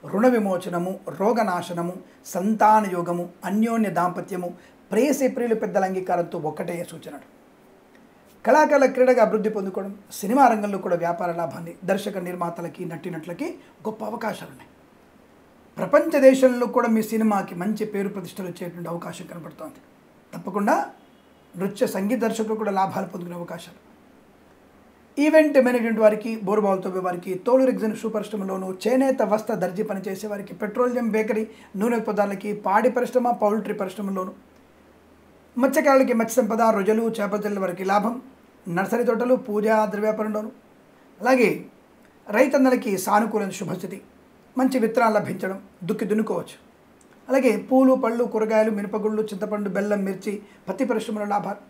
రుణ విమోచనము, రోగనాశనము, సంతాన యోగము, అన్యోన్య దాంపత్యము, ప్రేయసి ప్రియులు పెద్దల అంగీకారంతో ఒక్కటే సూచనలు. కళాకారుల క్రీడగా అభివృద్ధి పొందుకోవడం, సినిమా రంగంలో కూడా వ్యాపార లాభాన్ని, దర్శక నిర్మాతలకి నటీనటులకి గొప్ప అవకాశాలు ఉన్నాయి. ప్రపంచ దేశంలో కూడా మీ సినిమాకి మంచి పేరు ప్రతిష్టలు వచ్చేటువంటి అవకాశం కనబడుతోంది. తప్పకుండా నృత్య సంగీత దర్శకులు కూడా లాభాలు పొందుకునే అవకాశాలు. ఈవెంట్ మేనేజ్మెంట్ వారికి, బోరుబావులతో వారికి, తోలు రెగ్జిన్ షూ పరిశ్రమలోను, చేనేత వస్త్ర దర్జీ పనిచేసే వారికి, పెట్రోలియం బేకరీ నూనె పదార్థాలకి, పాడి పరిశ్రమ, పౌల్ట్రీ పరిశ్రమలోను, మత్స్యకారులకి మత్స్య సంపద, రొజలు, చేపల వారికి లాభం, నర్సరీ తోటలు, పూజా ద్రవ్యాపారంలోను, అలాగే రైతన్నలకి సానుకూల శుభస్థితి, మంచి విత్తనాలు లభించడం, దున్నుకోవచ్చు. అలాగే పూలు, పళ్ళు, కూరగాయలు, మినపగుళ్ళు, చింతపండు, బెల్లం, మిర్చి, పత్తి పరిశ్రమల లాభాలు,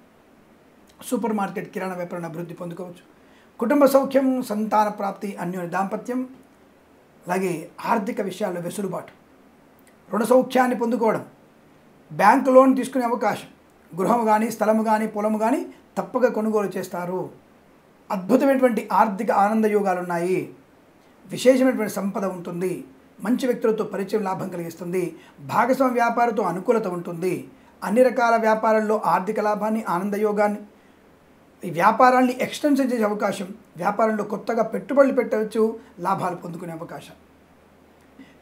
సూపర్ మార్కెట్, కిరాణా వ్యాపారాన్ని అభివృద్ధి పొందుకోవచ్చు. కుటుంబ సౌఖ్యం, సంతాన ప్రాప్తి, అన్యోన్య దాంపత్యం, అలాగే ఆర్థిక విషయాల్లో వెసులుబాటు, రుణ సౌఖ్యాన్ని పొందుకోవడం, బ్యాంకు లోన్ తీసుకునే అవకాశం, గృహము కానీ, స్థలము కానీ, పొలము కానీ తప్పక కొనుగోలు చేస్తారు. అద్భుతమైనటువంటి ఆర్థిక ఆనంద యోగాలు ఉన్నాయి. విశేషమైనటువంటి సంపద ఉంటుంది. మంచి వ్యక్తులతో పరిచయం లాభం కలిగిస్తుంది. భాగస్వామ్య వ్యాపారంతో అనుకూలత ఉంటుంది. అన్ని రకాల వ్యాపారాల్లో ఆర్థిక లాభాన్ని, ఆనంద యోగాన్ని, ఈ వ్యాపారాన్ని ఎక్స్టెన్షన్ చేసే అవకాశం, వ్యాపారంలో కొత్తగా పెట్టుబడులు పెట్టవచ్చు, లాభాలు పొందుకునే అవకాశం.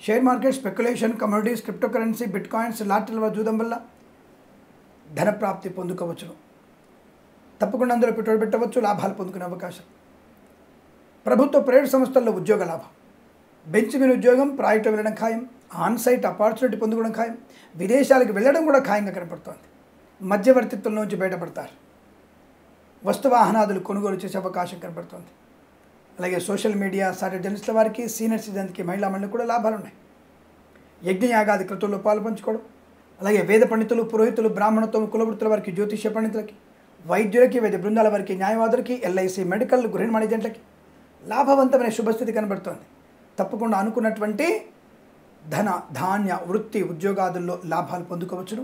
Share market, speculation, commodities, crypto currency, bitcoins, లాటరీల జూదం వల్ల ధనప్రాప్తి పొందుకోవచ్చును. తప్పకుండా అందులో పెట్టుబడి పెట్టవచ్చు, లాభాలు పొందుకునే అవకాశం. ప్రభుత్వ ప్రైవేట్ సంస్థల్లో ఉద్యోగ లాభం, బెంచ్ మీద ఉద్యోగం, ప్రాజెక్టు వెళ్ళడం ఖాయం, ఆన్ సైట్ ఆపర్చునిటీ పొందుకోవడం ఖాయం, విదేశాలకు వెళ్ళడం కూడా ఖాయంగా కనపడుతోంది. మధ్యవర్తిత్వం నుంచి బయటపడతారు. వస్తు వాహనాదులు కొనుగోలు చేసే అవకాశం కనపడుతోంది. అలాగే సోషల్ మీడియా, సాటిలైట్ జర్నలిస్టుల వారికి, సీనియర్ సిటిజన్కి, మహిళా మండలికి కూడా లాభాలు ఉన్నాయి. యజ్ఞయాగాది కృతుల్లో పాల్పంచుకోవడం, అలాగే వేద పండితులు, పురోహితులు, బ్రాహ్మణత్వం, కులవృత్తుల వారికి, జ్యోతిష్య పండితులకి, వైద్యులకి, వైద్య బృందాల వారికి, న్యాయవాదులకి, ఎల్ఐసి, మెడికల్, గృహ నిర్మాణ ఏజెంట్లకి లాభవంతమైన శుభస్థితి కనబడుతోంది. తప్పకుండా అనుకున్నటువంటి ధన, ధాన్య, వృత్తి, ఉద్యోగాదుల్లో లాభాలు పొందుకోవచ్చును.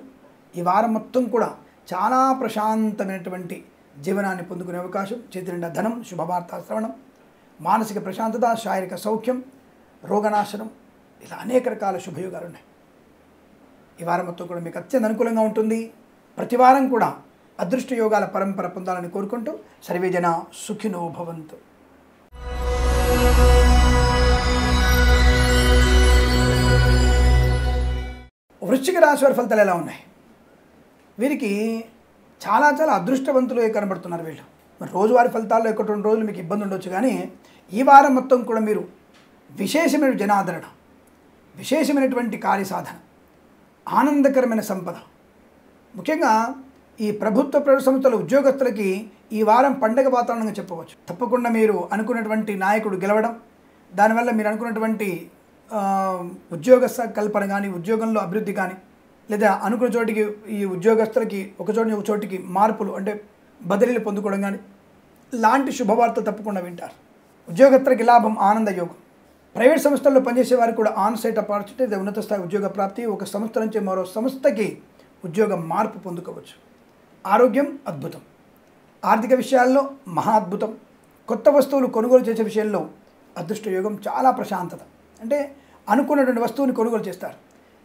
ఈ వారం మొత్తం కూడా చాలా ప్రశాంతమైనటువంటి జీవనాన్ని పొందుకునే అవకాశం, చేతి నిండా ధనం, శుభవార్త శ్రవణం, మానసిక ప్రశాంతత, శారీరక సౌఖ్యం, రోగనాశనం, ఇలా అనేక రకాల శుభయోగాలు ఉన్నాయి. ఈ వారం మొత్తం కూడా మీకు అత్యంత అనుకూలంగా ఉంటుంది. ప్రతి వారం కూడా అదృష్ట యోగాల పరంపర పొందాలని కోరుకుంటూ సర్వే జన సుఖినో భవంతు. వృశ్చిక రాశి వారి ఫలితాలు ఎలా ఉన్నాయి? వీరికి చాలా అదృష్టవంతులు కనబడుతున్నారు వీళ్ళు. మరి రోజువారి ఫలితాల్లో 1-2 రోజులు మీకు ఇబ్బంది ఉండొచ్చు, కానీ ఈ వారం మొత్తం కూడా మీరు విశేషమైన జనాదరణ, విశేషమైనటువంటి కార్యసాధన, ఆనందకరమైన సంపద, ముఖ్యంగా ఈ ప్రభుత్వ ప్రైవేట్ సంస్థల ఉద్యోగస్తులకి ఈ వారం పండగ వాతావరణంగా చెప్పవచ్చు. తప్పకుండా మీరు అనుకున్నటువంటి నాయకుడు గెలవడం, దానివల్ల మీరు అనుకున్నటువంటి ఉద్యోగ కల్పన కానీ, ఉద్యోగంలో అభివృద్ధి కానీ, లేదా అనుకున్న చోటికి ఈ ఉద్యోగస్తులకి ఒక చోటికి మార్పులు అంటే బదిలీలు పొందుకోవడం కానీ లాంటి శుభవార్తలు తప్పకుండా వింటారు. ఉద్యోగస్తులకి లాభం, ఆనంద యోగం. ప్రైవేట్ సంస్థల్లో పనిచేసే వారికి కూడా ఆన్ సైట్ ఆపర్చునిటీ, లేదా ఉన్నత స్థాయి ఉద్యోగ ప్రాప్తి, ఒక సంస్థ నుంచి మరో సంస్థకి ఉద్యోగ మార్పు పొందుకోవచ్చు. ఆరోగ్యం అద్భుతం. ఆర్థిక విషయాల్లో మహా అద్భుతం. కొత్త వస్తువులు కొనుగోలు చేసే విషయంలో అదృష్ట యోగం, చాలా ప్రశాంతత. అంటే అనుకున్నటువంటి వస్తువుని కొనుగోలు చేస్తారు.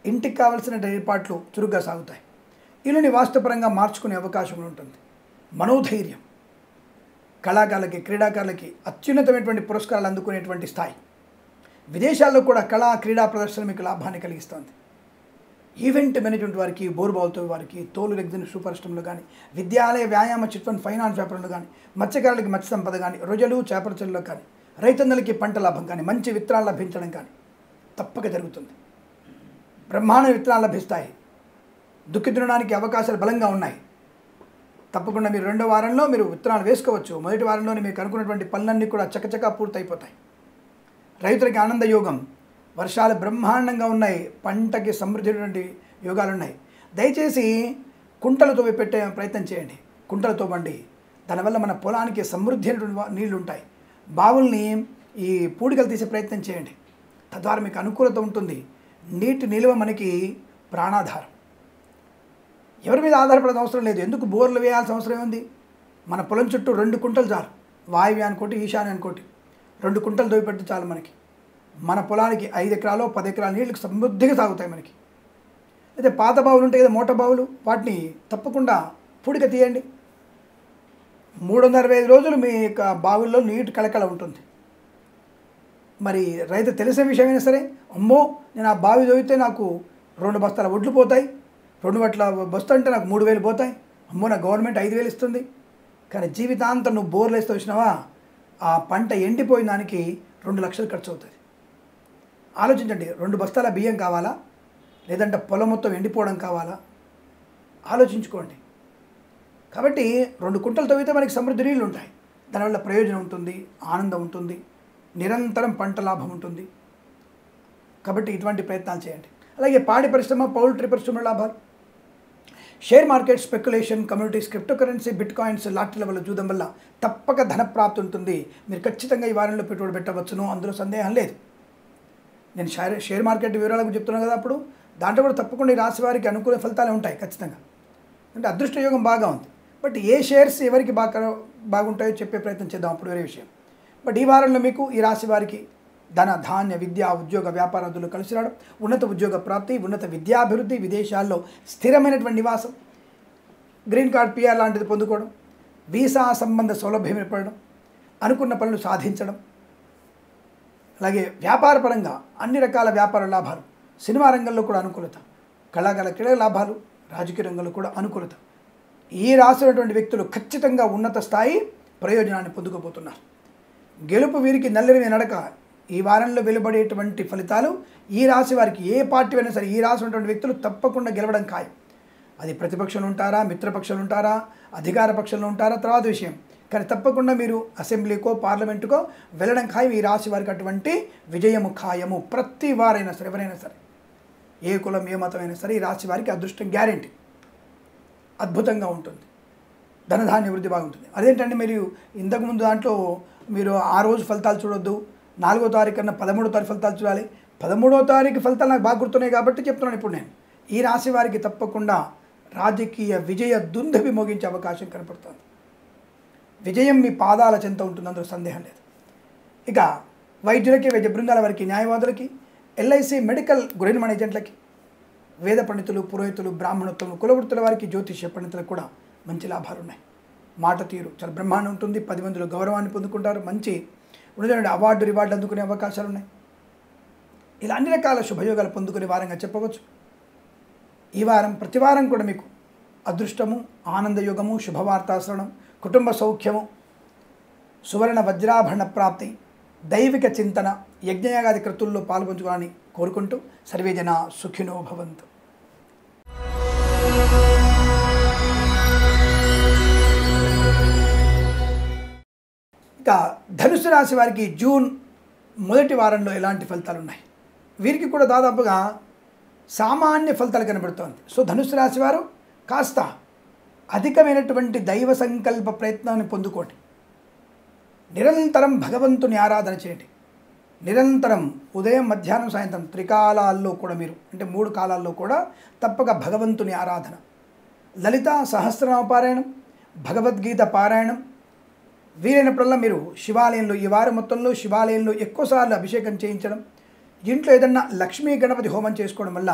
ఇంటికి కావాల్సిన ఏర్పాట్లు చురుగ్గా సాగుతాయి. ఇల్లుని వాస్తుపరంగా మార్చుకునే అవకాశం ఉంటుంది. మనోధైర్యం. కళాకారులకి, క్రీడాకారులకి అత్యున్నతమైనటువంటి పురస్కారాలు అందుకునేటువంటి స్థాయి. విదేశాల్లో కూడా కళా క్రీడా ప్రదర్శన మీకు లాభాన్ని కలిగిస్తుంది. ఈవెంట్ మేనేజ్మెంట్ వారికి, బోర్బావులతో వారికి, తోలు రెగ్జిన్ సూపర్ కానీ, విద్యాలయ, వ్యాయామ, చిట్ ఫండ్, ఫైనాన్స్ వ్యాపారంలో కానీ, మత్స్యకారులకి మత్స్య సంపద కానీ, రొయ్యలు, చేపల చెరువులో కానీ, రైతన్నలకి పంట లాభం కానీ, మంచి విత్తనాలు లభించడం కానీ తప్పక జరుగుతుంది. బ్రహ్మాండ విత్తనాలు లభిస్తాయి. దుక్కి దున్నడానికి అవకాశాలు బలంగా ఉన్నాయి. తప్పకుండా మీరు 2వ వారంలో మీరు విత్తనాలు వేసుకోవచ్చు. మొదటి వారంలోనే మీకు అనుకున్నటువంటి పనులన్నీ కూడా చకచకా పూర్తయిపోతాయి. రైతులకి ఆనంద యోగం. వర్షాలు బ్రహ్మాండంగా ఉన్నాయి. పంటకి సమృద్ధి యోగాలు ఉన్నాయి. దయచేసి కుంటలతో పెట్టే ప్రయత్నం చేయండి. కుంటలతో బండి, దానివల్ల మన పొలానికి సమృద్ధి అయినటువంటి నీళ్లు ఉంటాయి. బావుల్ని ఈ పూడికలు తీసే ప్రయత్నం చేయండి. తద్వారా మీకు అనుకూలత ఉంటుంది. నీటి నిల్వ మనకి ప్రాణాధారం. ఎవరి మీద ఆధారపడే అవసరం లేదు. ఎందుకు బోర్లు వేయాల్సిన అవసరం ఉంది? మన పొలం చుట్టూ 2 కుంటలు చాలు. వాయువ్య అనుకోటి, ఈశాన్య అనుకోటి, 2 కుంటలు తోవిపెట్టి చాలు మనకి. మన పొలానికి 5 ఎకరాలు 10 ఎకరాల నీళ్ళకి సమృద్ధిగా సాగుతాయి మనకి. అయితే పాత బావులు ఉంటాయి కదా, మోటార్ బావులు, వాటిని తప్పకుండా పూడిక తీయండి. 365 రోజులు మీ యొక్క బావుల్లో నీటి కళకళ ఉంటుంది. మరి రైతు తెలిసిన విషయమైనా సరే, అమ్మో నేను ఆ బావి తవ్వితే నాకు 2 బస్తాల ఒడ్లు పోతాయి, 2 బస్తా అంటే నాకు 3,000 పోతాయి, అమ్మో నా గవర్నమెంట్ 5,000 ఇస్తుంది. కానీ జీవితాంతం నువ్వు బోర్లు వేస్తే వచ్చినావా, ఆ పంట ఎండిపోయిన దానికి 2 లక్షలు ఖర్చు అవుతుంది. ఆలోచించండి. 2 బస్తాల బియ్యం కావాలా, లేదంటే పొలం మొత్తం ఎండిపోవడం కావాలా? ఆలోచించుకోండి. కాబట్టి 2 కుంటలు తవ్వితే మనకి సమృద్ధి నీళ్ళు ఉంటాయి. దానివల్ల ప్రయోజనం ఉంటుంది, ఆనందం ఉంటుంది, నిరంతరం పంట లాభం ఉంటుంది. కాబట్టి ఇటువంటి ప్రయత్నాలు చేయండి. అలాగే పాడి పరిశ్రమ, పౌల్ట్రీ పరిశ్రమ లాభాలు, share market, speculation, communities, cryptocurrency, bitcoins, లాటరీల వల్ల చూడడం వల్ల తప్పక ధనప్రాప్తి ఉంటుంది. మీరు ఖచ్చితంగా ఈ వారంలో పెట్టుబడి పెట్టవచ్చును, అందులో సందేహం లేదు. నేను షేర్ మార్కెట్ వివరాలకు చెప్తున్నాను కదా, అప్పుడు దాంట్లో కూడా తప్పకుండా ఈ రాశి వారికి అనుకూల ఫలితాలు ఉంటాయి ఖచ్చితంగా. అంటే అదృష్ట యోగం బాగా ఉంది. బట్ ఏ షేర్స్ ఎవరికి బాగుంటాయో చెప్పే ప్రయత్నం చేద్దాం, అప్పుడు వేరే విషయం. బట్ ఈ వారంలో మీకు ఈ రాశి వారికి ధన, ధాన్య, విద్య, ఉద్యోగ, వ్యాపారాదులు కలిసి రావడం, ఉన్నత ఉద్యోగ ప్రాప్తి, ఉన్నత విద్యాభివృద్ధి, విదేశాల్లో స్థిరమైనటువంటి నివాసం, గ్రీన్ కార్డ్, పిఆర్ లాంటిది పొందుకోవడం, వీసా సంబంధ సౌలభ్యం ఏర్పడడం, అనుకున్న పనులు సాధించడం, అలాగే వ్యాపార పరంగా అన్ని రకాల వ్యాపార లాభాలు, సినిమా రంగంలో కూడా అనుకూలత, కళాకారుల క్రీడా లాభాలు, రాజకీయ రంగంలో కూడా అనుకూలత. ఈ రాసినటువంటి వ్యక్తులు ఖచ్చితంగా ఉన్నత స్థాయి ప్రయోజనాన్ని పొందుకోబోతున్నారు. గెలుపు వీరికి నల్లిరిమే నడక, ఈ వారంలో వెలువడేటువంటి ఫలితాలు ఈ రాశి వారికి ఏ పార్టీ అయినా సరే ఈ రాశి ఉన్నటువంటి వ్యక్తులు తప్పకుండా గెలవడం ఖాయం. అది ప్రతిపక్షంలో ఉంటారా, మిత్రపక్షంలో ఉంటారా, అధికార పక్షంలో ఉంటారా తర్వాత విషయం. కానీ తప్పకుండా మీరు అసెంబ్లీకో పార్లమెంటుకో వెళ్ళడం ఖాయం. ఈ రాశి వారికి అటువంటి విజయము ఖాయము. ప్రతి వారైనా సరే ఎవరైనా సరే ఏ కులం ఏ మతమైనా సరే ఈ రాశి వారికి అదృష్టం గ్యారెంటీ. అద్భుతంగా ఉంటుంది. ధనధాన్య వృద్ధి బాగుంటుంది. అదేంటంటే మీరు ఇంతకుముందు దాంట్లో మీరు ఆ రోజు ఫలితాలు చూడొద్దు, 4వ తారీఖు కన్నా 13వ తారీఖు ఫలితాలు చూడాలి. 13వ తారీఖు ఫలితాలు నాకు బాగా గుర్తున్నాయి కాబట్టి చెప్తున్నాను ఇప్పుడు నేను. ఈ రాశి వారికి తప్పకుండా రాజకీయ విజయ దుందుభి మోగించే అవకాశం కనపడుతుంది. విజయం మీ పాదాల చెంత ఉంటుంది, అందులో సందేహం లేదు. ఇక వైద్యులకి, వైద్య బృందాల వారికి, న్యాయవాదులకి, ఎల్ఐసి మెడికల్ గృహనిర్మాణ ఏజెంట్లకి, వేద పండితులు, పురోహితులు, బ్రాహ్మణోత్తములు, కులవృత్తుల వారికి, జ్యోతిష్య పండితులకు కూడా మంచి లాభాలు ఉన్నాయి. మాట తీరు చాలా బ్రహ్మాండం ఉంటుంది. 10 మందిలో గౌరవాన్ని పొందుకుంటారు. మంచి ఉన్నటువంటి అవార్డు రివార్డు అందుకునే అవకాశాలు ఉన్నాయి. ఇలా అన్ని రకాల శుభయోగాలు పొందుకునే వారంగా చెప్పవచ్చు. ఈ వారం ప్రతి వారం కూడా మీకు అదృష్టము, ఆనందయోగము, శుభవార్తాశ్రవణం, కుటుంబ సౌఖ్యము, సువర్ణ వజ్రాభరణ ప్రాప్తి, దైవిక చింతన, యజ్ఞయాగాది కృతుల్లో పాల్పంచుకోవాలని కోరుకుంటూ సర్వే జనా సుఖినో భవంతు. ఇక ధనుసు రాశి వారికి జూన్ మొదటి వారంలో ఎలాంటి ఫలితాలు ఉన్నాయి? వీరికి కూడా దాదాపుగా సామాన్య ఫలితాలు కనబడుతోంది. సో ధనుసు రాశి వారు కాస్త అధికమైనటువంటి దైవ సంకల్ప ప్రయత్నాన్ని పొందుకోండి. నిరంతరం భగవంతుని ఆరాధన చేయండి. నిరంతరం ఉదయం, మధ్యాహ్నం, సాయంత్రం త్రికాలాల్లో కూడా మీరు అంటే 3 కాలాల్లో కూడా తప్పక భగవంతుని ఆరాధన, లలిత సహస్రనామ పారాయణం, భగవద్గీత పారాయణం, వీలైనప్పుడల్లా మీరు శివాలయంలో ఈ వారం మొత్తంలో శివాలయంలో ఎక్కువసార్లు అభిషేకం చేయించడం, ఇంట్లో ఏదన్నా లక్ష్మీ గణపతి హోమం చేసుకోవడం వల్ల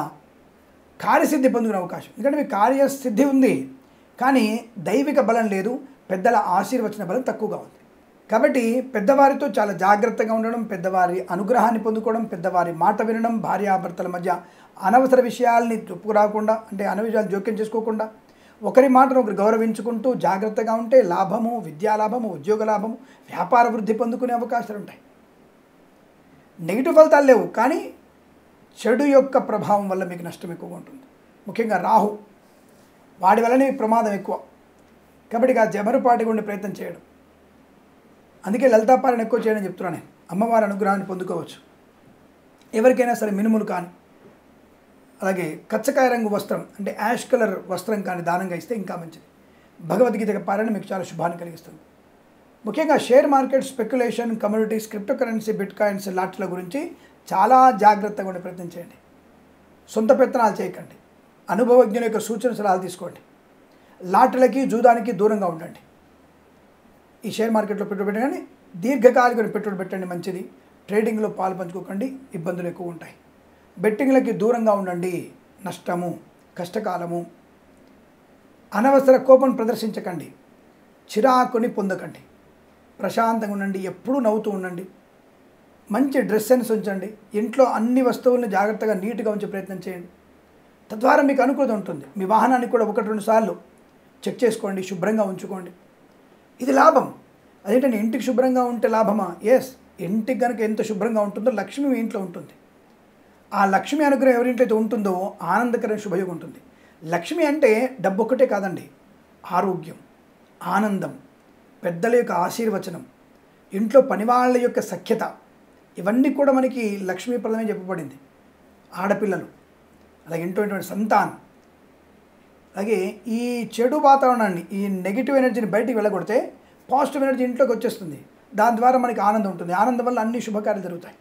కార్యసిద్ధి పొందుకునే అవకాశం. ఎందుకంటే మీకు కార్యసిద్ధి ఉంది కానీ దైవిక బలం లేదు, పెద్దల ఆశీర్వచన బలం తక్కువగా ఉంది. కాబట్టి పెద్దవారితో చాలా జాగ్రత్తగా ఉండడం, పెద్దవారి అనుగ్రహాన్ని పొందుకోవడం, పెద్దవారి మాట వినడం, భార్యాభర్తల మధ్య అనవసర విషయాల్ని చెప్పుకురాకుండా అంటే అనవసరాలు జోక్యం చేసుకోకుండా ఒకరి మాటను ఒకరు గౌరవించుకుంటూ జాగ్రత్తగా ఉంటే లాభము, విద్యాలాభము, ఉద్యోగ లాభము, వ్యాపార వృద్ధి పొందుకునే అవకాశాలు ఉంటాయి. నెగిటివ్ ఫలితాలు లేవు కానీ చెడు యొక్క ప్రభావం వల్ల మీకు నష్టం ఎక్కువగా ఉంటుంది. ముఖ్యంగా రాహు, వాడి వల్లనే ప్రమాదం ఎక్కువ. కాబట్టి ఆ జమరుపాటిగా ఉండే ప్రయత్నం చేయడం. అందుకే లలితాపారాయణ ఎక్కువ చేయడం చెప్తున్నాను నేను. అమ్మవారి అనుగ్రహాన్ని పొందుకోవచ్చు. ఎవరికైనా సరే మినుములు కానీ అలాగే కచ్చకాయ రంగు వస్త్రం అంటే యాష్ కలర్ వస్త్రం కానీ దానంగా ఇస్తే ఇంకా మంచిది. భగవద్గీత పారాయణ మీకు చాలా శుభాన్ని కలిగిస్తుంది. ముఖ్యంగా share market, speculation, communities, crypto currency, bitcoins, లాట్ల గురించి చాలా జాగ్రత్తగా ఉండే ప్రయత్నం చేయండి. సొంత పెత్తనాలు చేయకండి. అనుభవజ్ఞుల యొక్క సూచన సలహాలు తీసుకోండి. లాటరీలకి, జూదానికి దూరంగా ఉండండి. ఈ షేర్ మార్కెట్లో పెట్టుబడి కానీ దీర్ఘకాలిక పెట్టుబడి పెట్టండి, మంచిది. ట్రేడింగ్లో పాలు పంచుకోకండి, ఇబ్బందులు ఎక్కువ ఉంటాయి. బెట్టింగ్లకి దూరంగా ఉండండి, నష్టము, కష్టకాలము. అనవసర కోపం ప్రదర్శించకండి, చిరాకుని పొందకండి, ప్రశాంతంగా ఉండండి, ఎప్పుడూ నవ్వుతూ ఉండండి. మంచి డ్రెస్ సెన్స్ ఉంచండి. ఇంట్లో అన్ని వస్తువులను జాగ్రత్తగా నీట్గా ఉంచే ప్రయత్నం చేయండి. తద్వారా మీకు అనుకూలత ఉంటుంది. మీ వాహనాన్ని కూడా 1-2 సార్లు చెక్ చేసుకోండి, శుభ్రంగా ఉంచుకోండి. ఇది లాభం. అదేంటంటే ఇంటికి శుభ్రంగా ఉంటే లాభమా? ఎస్, ఇంటికి కనుక ఎంత శుభ్రంగా ఉంటుందో లక్ష్మి మీ ఇంట్లో ఉంటుంది. ఆ లక్ష్మి అనుగ్రహం ఎవరింట్లో అయితే ఉంటుందో ఆనందకరమైన శుభయోగం ఉంటుంది. లక్ష్మి అంటే డబ్బు ఒక్కటే కాదండి, ఆరోగ్యం, ఆనందం, పెద్దల యొక్క ఆశీర్వచనం, ఇంట్లో పనివాళ్ళ యొక్క సఖ్యత, ఇవన్నీ కూడా మనకి లక్ష్మీప్రదమే చెప్పబడింది. ఆడపిల్లలు, అలాగే ఇంట్లో సంతానం, అలాగే ఈ చెడు వాతావరణాన్ని, ఈ నెగిటివ్ ఎనర్జీని బయటికి వెళ్ళగొడితే పాజిటివ్ ఎనర్జీ ఇంట్లోకి వచ్చేస్తుంది. దాని ద్వారా మనకి ఆనందం ఉంటుంది. ఆనందం వల్ల అన్ని శుభకార్యాలు జరుగుతాయి.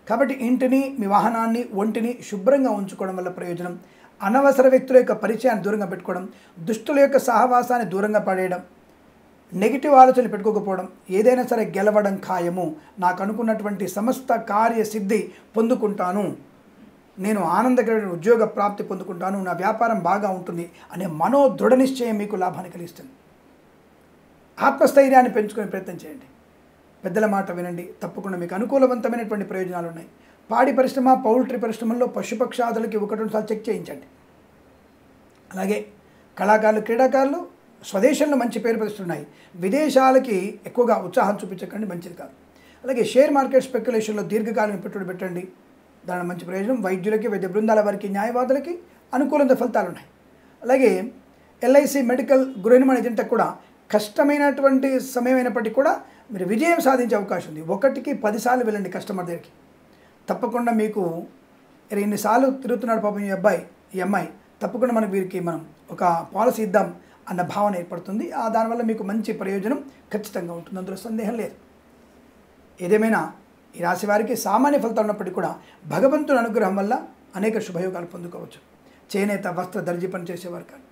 కాబట్టి ఇంటిని, మీ వాహనాన్ని, ఒంటిని శుభ్రంగా ఉంచుకోవడం వల్ల ప్రయోజనం. అనవసర వ్యక్తుల యొక్క పరిచయాన్ని దూరంగా పెట్టుకోవడం, దుష్టుల యొక్క సహవాసాన్ని దూరంగా పడేయడం, నెగిటివ్ ఆలోచనలు పెట్టుకోకపోవడం, ఏదైనా సరే గెలవడం ఖాయము. నాకు అనుకున్నటువంటి సమస్త కార్యసిద్ధి పొందుకుంటాను, నేను ఆనందకరమైన ఉద్యోగ ప్రాప్తి పొందుకుంటాను, నా వ్యాపారం బాగా ఉంటుంది అనే మనోదృఢ నిశ్చయం మీకు లాభాన్ని కలిగిస్తుంది. ఆత్మస్థైర్యాన్ని పెంచుకునే ప్రయత్నం చేయండి. పెద్దల మాట వినండి, తప్పకుండా మీకు అనుకూలవంతమైనటువంటి ప్రయోజనాలు ఉన్నాయి. పాడి పరిశ్రమ, పౌల్ట్రీ పరిశ్రమల్లో పశుపక్షాదులకి 1-2 సార్లు చెక్ చేయించండి. అలాగే కళాకారులు, క్రీడాకారులు స్వదేశంలో మంచి పేరు ప్రతిష్టలున్నాయి. విదేశాలకి ఎక్కువగా ఉత్సాహం చూపించకండి, మంచిది కాదు. అలాగే షేర్ మార్కెట్ స్పెక్యులేషన్లో దీర్ఘకాలం పెట్టుబడి పెట్టండి, దాని మంచి ప్రయోజనం. వైద్యులకి, వైద్య బృందాల వారికి, న్యాయవాదులకి అనుకూలంగా ఫలితాలు ఉన్నాయి. అలాగే ఎల్ఐసి, మెడికల్, గృహ నిర్మాణ ఏజెంట్లకు కూడా కష్టమైనటువంటి సమయం అయినప్పటికీ కూడా మీరు విజయం సాధించే అవకాశం ఉంది. 1కి 10 సార్లు వెళ్ళండి కస్టమర్ దగ్గరికి, తప్పకుండా మీకు ఎన్నిసార్లు తిరుగుతున్నాడు పాపం ఈ అబ్బాయి ఈ అమ్మాయి, తప్పకుండా మనకు వీరికి మనం ఒక పాలసీ ఇద్దాం అన్న భావన ఏర్పడుతుంది. దానివల్ల మీకు మంచి ప్రయోజనం ఖచ్చితంగా ఉంటుంది, అందులో సందేహం లేదు. ఏదేమైనా ఈ రాశి వారికి సామాన్య ఫలితాలు ఉన్నప్పటికీ కూడా భగవంతుని అనుగ్రహం వల్ల అనేక శుభయోగాలు పొందుకోవచ్చు. చేనేత, వస్త్ర, దర్జీ పని చేసేవారు కానీ,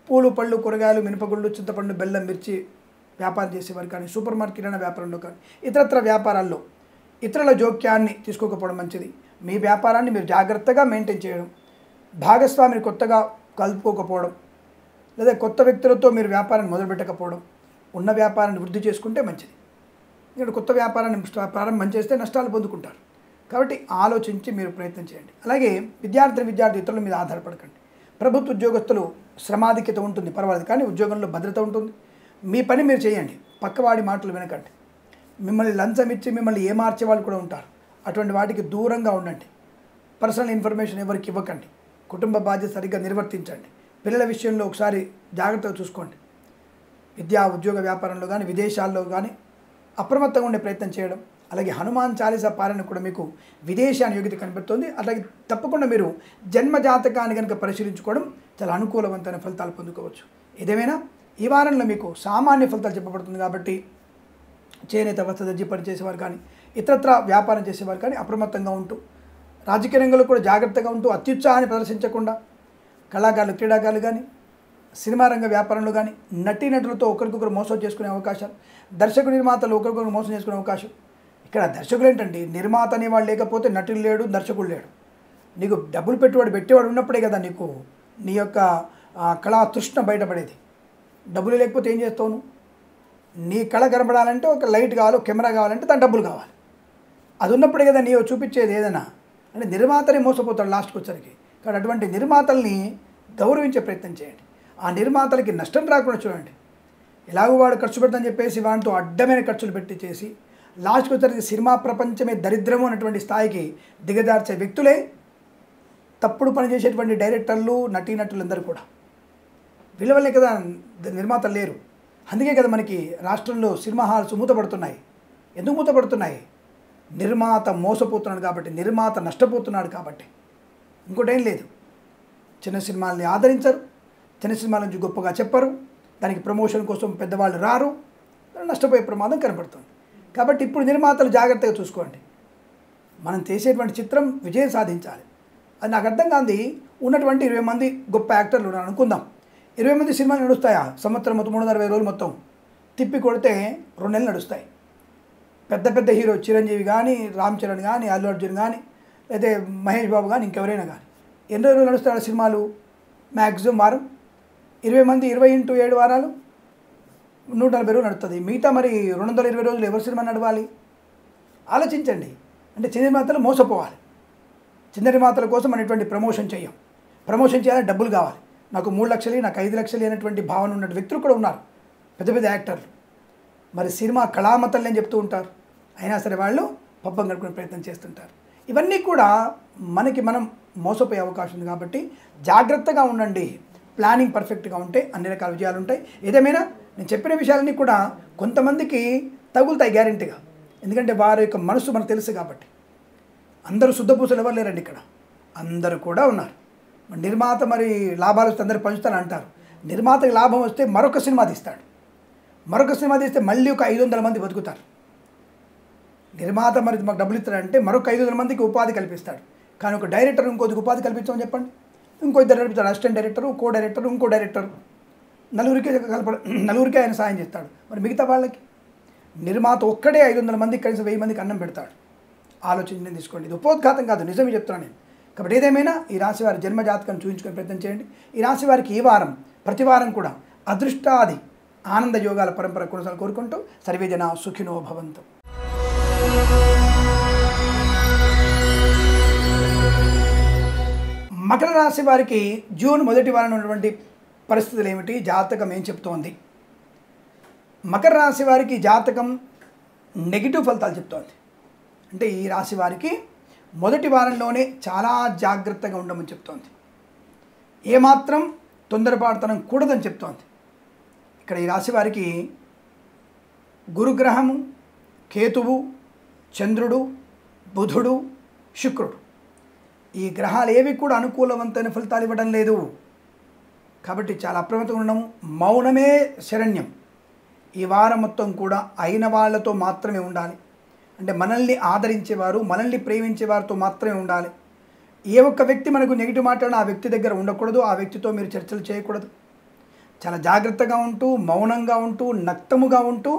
పూలు, పళ్ళు, కూరగాయలు, మినపగుళ్ళు, చింతపండు, బెల్లం, మిర్చి వ్యాపారం చేసేవారు కానీ, సూపర్ మార్కెట్ కిరాణా వ్యాపారంలో కానీ, ఇతరత్ర వ్యాపారాల్లో ఇతరుల జోక్యాన్ని తీసుకోకపోవడం మంచిది. మీ వ్యాపారాన్ని మీరు జాగ్రత్తగా మెయింటైన్ చేయడం, భాగస్వామిని కొత్తగా కలుపుకోకపోవడం, లేదా కొత్త వ్యక్తులతో మీరు వ్యాపారాన్ని మొదలుపెట్టకపోవడం, ఉన్న వ్యాపారాన్ని వృద్ధి చేసుకుంటే మంచిది. ఇక్కడ కొత్త వ్యాపారాన్ని ప్రారంభం చేస్తే నష్టాలు పొందుకుంటారు. కాబట్టి ఆలోచించి మీరు ప్రయత్నం చేయండి. అలాగే విద్యార్థి ఇతరుల మీద ఆధారపడకండి. ప్రభుత్వ ఉద్యోగస్తులు శ్రమాధిక్యత ఉంటుంది, పర్వాలేదు, కానీ ఉద్యోగంలో భద్రత ఉంటుంది. మీ పని మీరు చేయండి, పక్కవాడి మాటలు వినకండి. మిమ్మల్ని లంచం ఇచ్చి మిమ్మల్ని ఏమార్చే వాళ్ళు కూడా ఉంటారు, అటువంటి వాటికి దూరంగా ఉండండి. పర్సనల్ ఇన్ఫర్మేషన్ ఎవరికి ఇవ్వకండి. కుటుంబ బాధ్యత సరిగ్గా నిర్వర్తించండి. పిల్లల విషయంలో ఒకసారి జాగ్రత్తగా చూసుకోండి. విద్యా, ఉద్యోగ, వ్యాపారంలో కానీ, విదేశాల్లో కానీ అప్రమత్తంగా ఉండే ప్రయత్నం చేయడం. అలాగే హనుమాన్ చాలీసా పారాయణ కూడా మీకు విదేశాన్ని యోగ్యత కనిపెడుతుంది. అలాగే తప్పకుండా మీరు జన్మ జాతకాన్ని కనుక పరిశీలించుకోవడం చాలా అనుకూలవంతమైన ఫలితాలు పొందుకోవచ్చు. ఏదేమైనా ఈ వారంలో మీకు సామాన్య ఫలితాలు చెప్పబడుతుంది కాబట్టి చేనేత, వస్త్ర, దర్జీ పని చేసేవారు కానీ, ఇతరత్ర వ్యాపారం చేసేవారు కానీ అప్రమత్తంగా ఉంటూ, రాజకీయ రంగంలో కూడా జాగ్రత్తగా ఉంటూ, అత్యుత్సాహాన్ని ప్రదర్శించకుండా, కళాకారులు, క్రీడాకారులు కానీ, సినిమా రంగ వ్యాపారంలో కానీ, నటీనటులతో ఒకరికొకరు మోసం చేసుకునే అవకాశాలు, దర్శకుడు, నిర్మాతలు ఒకరికొకరు మోసం చేసుకునే అవకాశం. ఇక్కడ దర్శకులు ఏంటండి, నిర్మాత అనేవాడు లేకపోతే నటుడు లేడు, దర్శకుడు లేడు. నీకు డబ్బులు పెట్టేవాడు ఉన్నప్పుడే కదా నీకు నీ యొక్క కళా తృష్ణ బయటపడేది. డబ్బులు లేకపోతే ఏం చేస్తావు? నీ కళ కనపడాలంటే ఒక లైట్ కావాలి, కెమెరా కావాలంటే దాని డబ్బులు కావాలి. అది ఉన్నప్పుడే కదా నీవు చూపించేది ఏదైనా. అంటే నిర్మాతనే మోసపోతాడు లాస్ట్కి వచ్చరికి. కాబట్టి అటువంటి నిర్మాతల్ని గౌరవించే ప్రయత్నం చేయండి. ఆ నిర్మాతలకి నష్టం రాకుండా చూడండి. ఎలాగో వాడు ఖర్చు పెడతాని చెప్పేసి వాటితో అడ్డమైన ఖర్చులు పెట్టి చేసి లాస్ట్కి వచ్చరికి సినిమా ప్రపంచమే దరిద్రము అన్నటువంటి స్థాయికి దిగజార్చే వ్యక్తులే తప్పుడు పనిచేసేటువంటి డైరెక్టర్లు, నటీనటులందరూ కూడా. వీళ్ళ వల్లే కదా నిర్మాతలు లేరు. అందుకే కదా మనకి రాష్ట్రంలో సినిమా హాల్స్ మూతపడుతున్నాయి. ఎందుకు మూతపడుతున్నాయి? నిర్మాత మోసపోతున్నాడు కాబట్టి, నిర్మాత నష్టపోతున్నాడు కాబట్టి. ఇంకోటేం లేదు. చిన్న సినిమాల్ని ఆదరించరు, చిన్న సినిమాల నుంచి గొప్పగా చెప్పరు, దానికి ప్రమోషన్ కోసం పెద్దవాళ్ళు రారు, నష్టపోయే ప్రమాదం కనబడుతుంది. కాబట్టి ఇప్పుడు నిర్మాతలు జాగ్రత్తగా చూసుకోండి. మనం చేసేటువంటి చిత్రం విజయం సాధించాలి. అది నాకు అర్థం కాదు. ఉన్నటువంటి 20 మంది గొప్ప యాక్టర్లు ఉన్నారు అనుకుందాం. 20 మంది సినిమాలు నడుస్తాయా? సంవత్సరం మొత్తం 360 రోజులు మొత్తం తిప్పి కొడితే 2 నెలలు నడుస్తాయి. పెద్ద పెద్ద హీరో చిరంజీవి కానీ, రామ్ చరణ్ కానీ, అల్లు అర్జున్ కానీ, లేదా మహేష్ బాబు కానీ, ఇంకెవరైనా కానీ ఎన్ని రోజులు నడుస్తాడు సినిమాలు? మ్యాక్సిమం వారం. 20 మంది 20 × 7 వారాలు 140 రోజులు నడుస్తుంది. మిగతా మరి 220 రోజులు ఎవరి సినిమా నడవాలి? ఆలోచించండి. అంటే చిన్న నిర్మాతలు మోసపోవాలి. చిన్న నిర్మాతల కోసం అనేటువంటి ప్రమోషన్ చేయం. ప్రమోషన్ చేయాలంటే డబ్బులు కావాలి. నాకు 3 లక్షలు, నాకు 5 లక్షలు అనేటువంటి భావన ఉన్న వ్యక్తులు కూడా ఉన్నారు, పెద్ద పెద్ద యాక్టర్లు. మరి సినిమా కళామతల్ని అని చెప్తూ ఉంటారు, అయినా సరే వాళ్ళు పబ్బం గడుపుకునే ప్రయత్నం చేస్తుంటారు. ఇవన్నీ కూడా మనం మోసపోయే అవకాశం ఉంది. కాబట్టి జాగ్రత్తగా ఉండండి. ప్లానింగ్ పర్ఫెక్ట్గా ఉంటే అన్ని రకాల విజయాలు ఉంటాయి. ఏదేమైనా నేను చెప్పిన విషయాలన్నీ కూడా కొంతమందికి తగులుతాయి గ్యారెంటీగా. ఎందుకంటే వారి యొక్క మనసు మనకు తెలుసు కాబట్టి. అందరూ శుద్ధపూసలు ఎవరు లేరండి ఇక్కడ, అందరూ కూడా ఉన్నారు. నిర్మాత మరి లాభాలు వస్తే అందరూ పంచుతాను అంటారు. నిర్మాతకి లాభం వస్తే మరొక సినిమా తీస్తాడు. మరొక సినిమా తీస్తే మళ్ళీ ఒక 500 మంది బతుకుతారు. నిర్మాత మరి మాకు డబ్బులు ఇస్తాడంటే మరొక 500 మందికి ఉపాధి కల్పిస్తాడు. కానీ ఒక డైరెక్టర్ ఇంకొకరికి ఉపాధి కల్పించమని చెప్పండి, ఇంకో ఇద్దరు నడుపుతాడు. అసిస్టెంట్ డైరెక్టర్, ఇంకో డైరెక్టర్, నలుగురికి ఆయన సాయం చేస్తాడు. మరి మిగతా వాళ్ళకి నిర్మాత ఒక్కడే 500 మందికి కలిసి 1000 మందికి అన్నం పెడతాడు. ఆలోచన తీసుకోండి. ఇది ఉపోద్ఘాతం కాదు, నిజమే చెప్తున్నాను నేను. కాబట్టి ఏదేమైనా ఈ రాశి వారి జన్మజాతకాన్ని చూపించుకునే ప్రయత్నం చేయండి. ఈ రాశి వారికి ఈ వారం ప్రతి వారం కూడా అదృష్టాది ఆనంద యోగాల పరంపర కొనసాలు కోరుకుంటూ సర్వేజన సుఖినో భవంతు. మకర రాశి వారికి జూన్ మొదటి వారంలో ఉన్నటువంటి పరిస్థితులు ఏమిటి, జాతకం ఏం చెప్తోంది? మకర రాశి వారికి జాతకం నెగిటివ్ ఫలితాలు చెప్తోంది. అంటే ఈ రాశి వారికి మొదటి వారంలోనే చాలా జాగ్రత్తగా ఉండమని చెప్తోంది. ఏమాత్రం తొందరపాటుతనం కూడదని చెప్తోంది. ఇక్కడ ఈ రాశి వారికి గురుగ్రహము, కేతువు, చంద్రుడు, బుధుడు, శుక్రుడు ఈ గ్రహాలు ఏవి కూడా అనుకూలవంతమైన ఫలితాలు ఇవ్వడం లేదు. కాబట్టి చాలా అప్రమత్తంగా ఉండము. మౌనమే శరణ్యం. ఈ వారం మొత్తం కూడా అయిన వాళ్ళతో మాత్రమే ఉండాలి. అంటే మనల్ని ఆదరించేవారు, మనల్ని ప్రేమించేవారితో మాత్రమే ఉండాలి. ఏ ఒక్క వ్యక్తి మనకు నెగిటివ్ మాట్లాడినా ఆ వ్యక్తి దగ్గర ఉండకూడదు. ఆ వ్యక్తితో మీరు చర్చలు చేయకూడదు. చాలా జాగ్రత్తగా ఉంటూ, మౌనంగా ఉంటూ, నక్తముగా ఉంటూ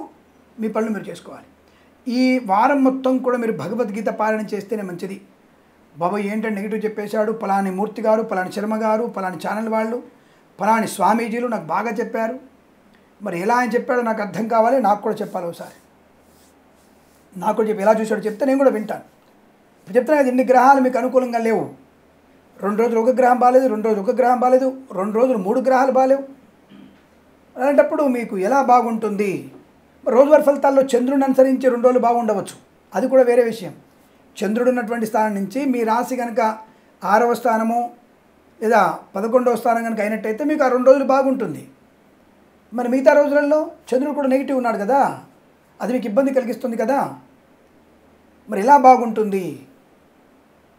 మీ పనులు మీరు చేసుకోవాలి. ఈ వారం మొత్తం కూడా మీరు భగవద్గీత పారాయణ చేస్తేనే మంచిది. బాబా ఏంటంటే నెగిటివ్ చెప్పేశాడు, పలాని మూర్తి గారు, పలాని శర్మ గారు, పలాని ఛానల్ వాళ్ళు, పలాని స్వామీజీలు నాకు బాగా చెప్పారు, మరి ఎలా ఆయన చెప్పాడో నాకు అర్థం కావాలి, నాకు కూడా చెప్పాలి ఒకసారి, నాకు కూడా చెప్పి ఎలా చూశాడో చెప్తే నేను కూడా వింటాను. ఇప్పుడు చెప్తున్నా కదా, ఇన్ని గ్రహాలు మీకు అనుకూలంగా లేవు. 2 రోజులు ఒక గ్రహం బాగాలేదు, 2 రోజులు ఒక గ్రహం బాగాలేదు, 2 రోజులు 3 గ్రహాలు బాగాలేవు. అలాంటప్పుడు మీకు ఎలా బాగుంటుంది? రోజువారీ ఫలితాల్లో చంద్రుడిని అనుసరించి 2 రోజులు బాగుండవచ్చు, అది కూడా వేరే విషయం. చంద్రుడు ఉన్నటువంటి స్థానం నుంచి మీ రాశి కనుక 6వ స్థానము లేదా 11వ స్థానం కనుక అయినట్టయితే మీకు ఆ 2 రోజులు బాగుంటుంది. మరి మిగతా రోజులలో చంద్రుడు కూడా నెగిటివ్ ఉన్నాడు కదా, అది మీకు ఇబ్బంది కలిగిస్తుంది కదా. మరి ఎలా బాగుంటుంది?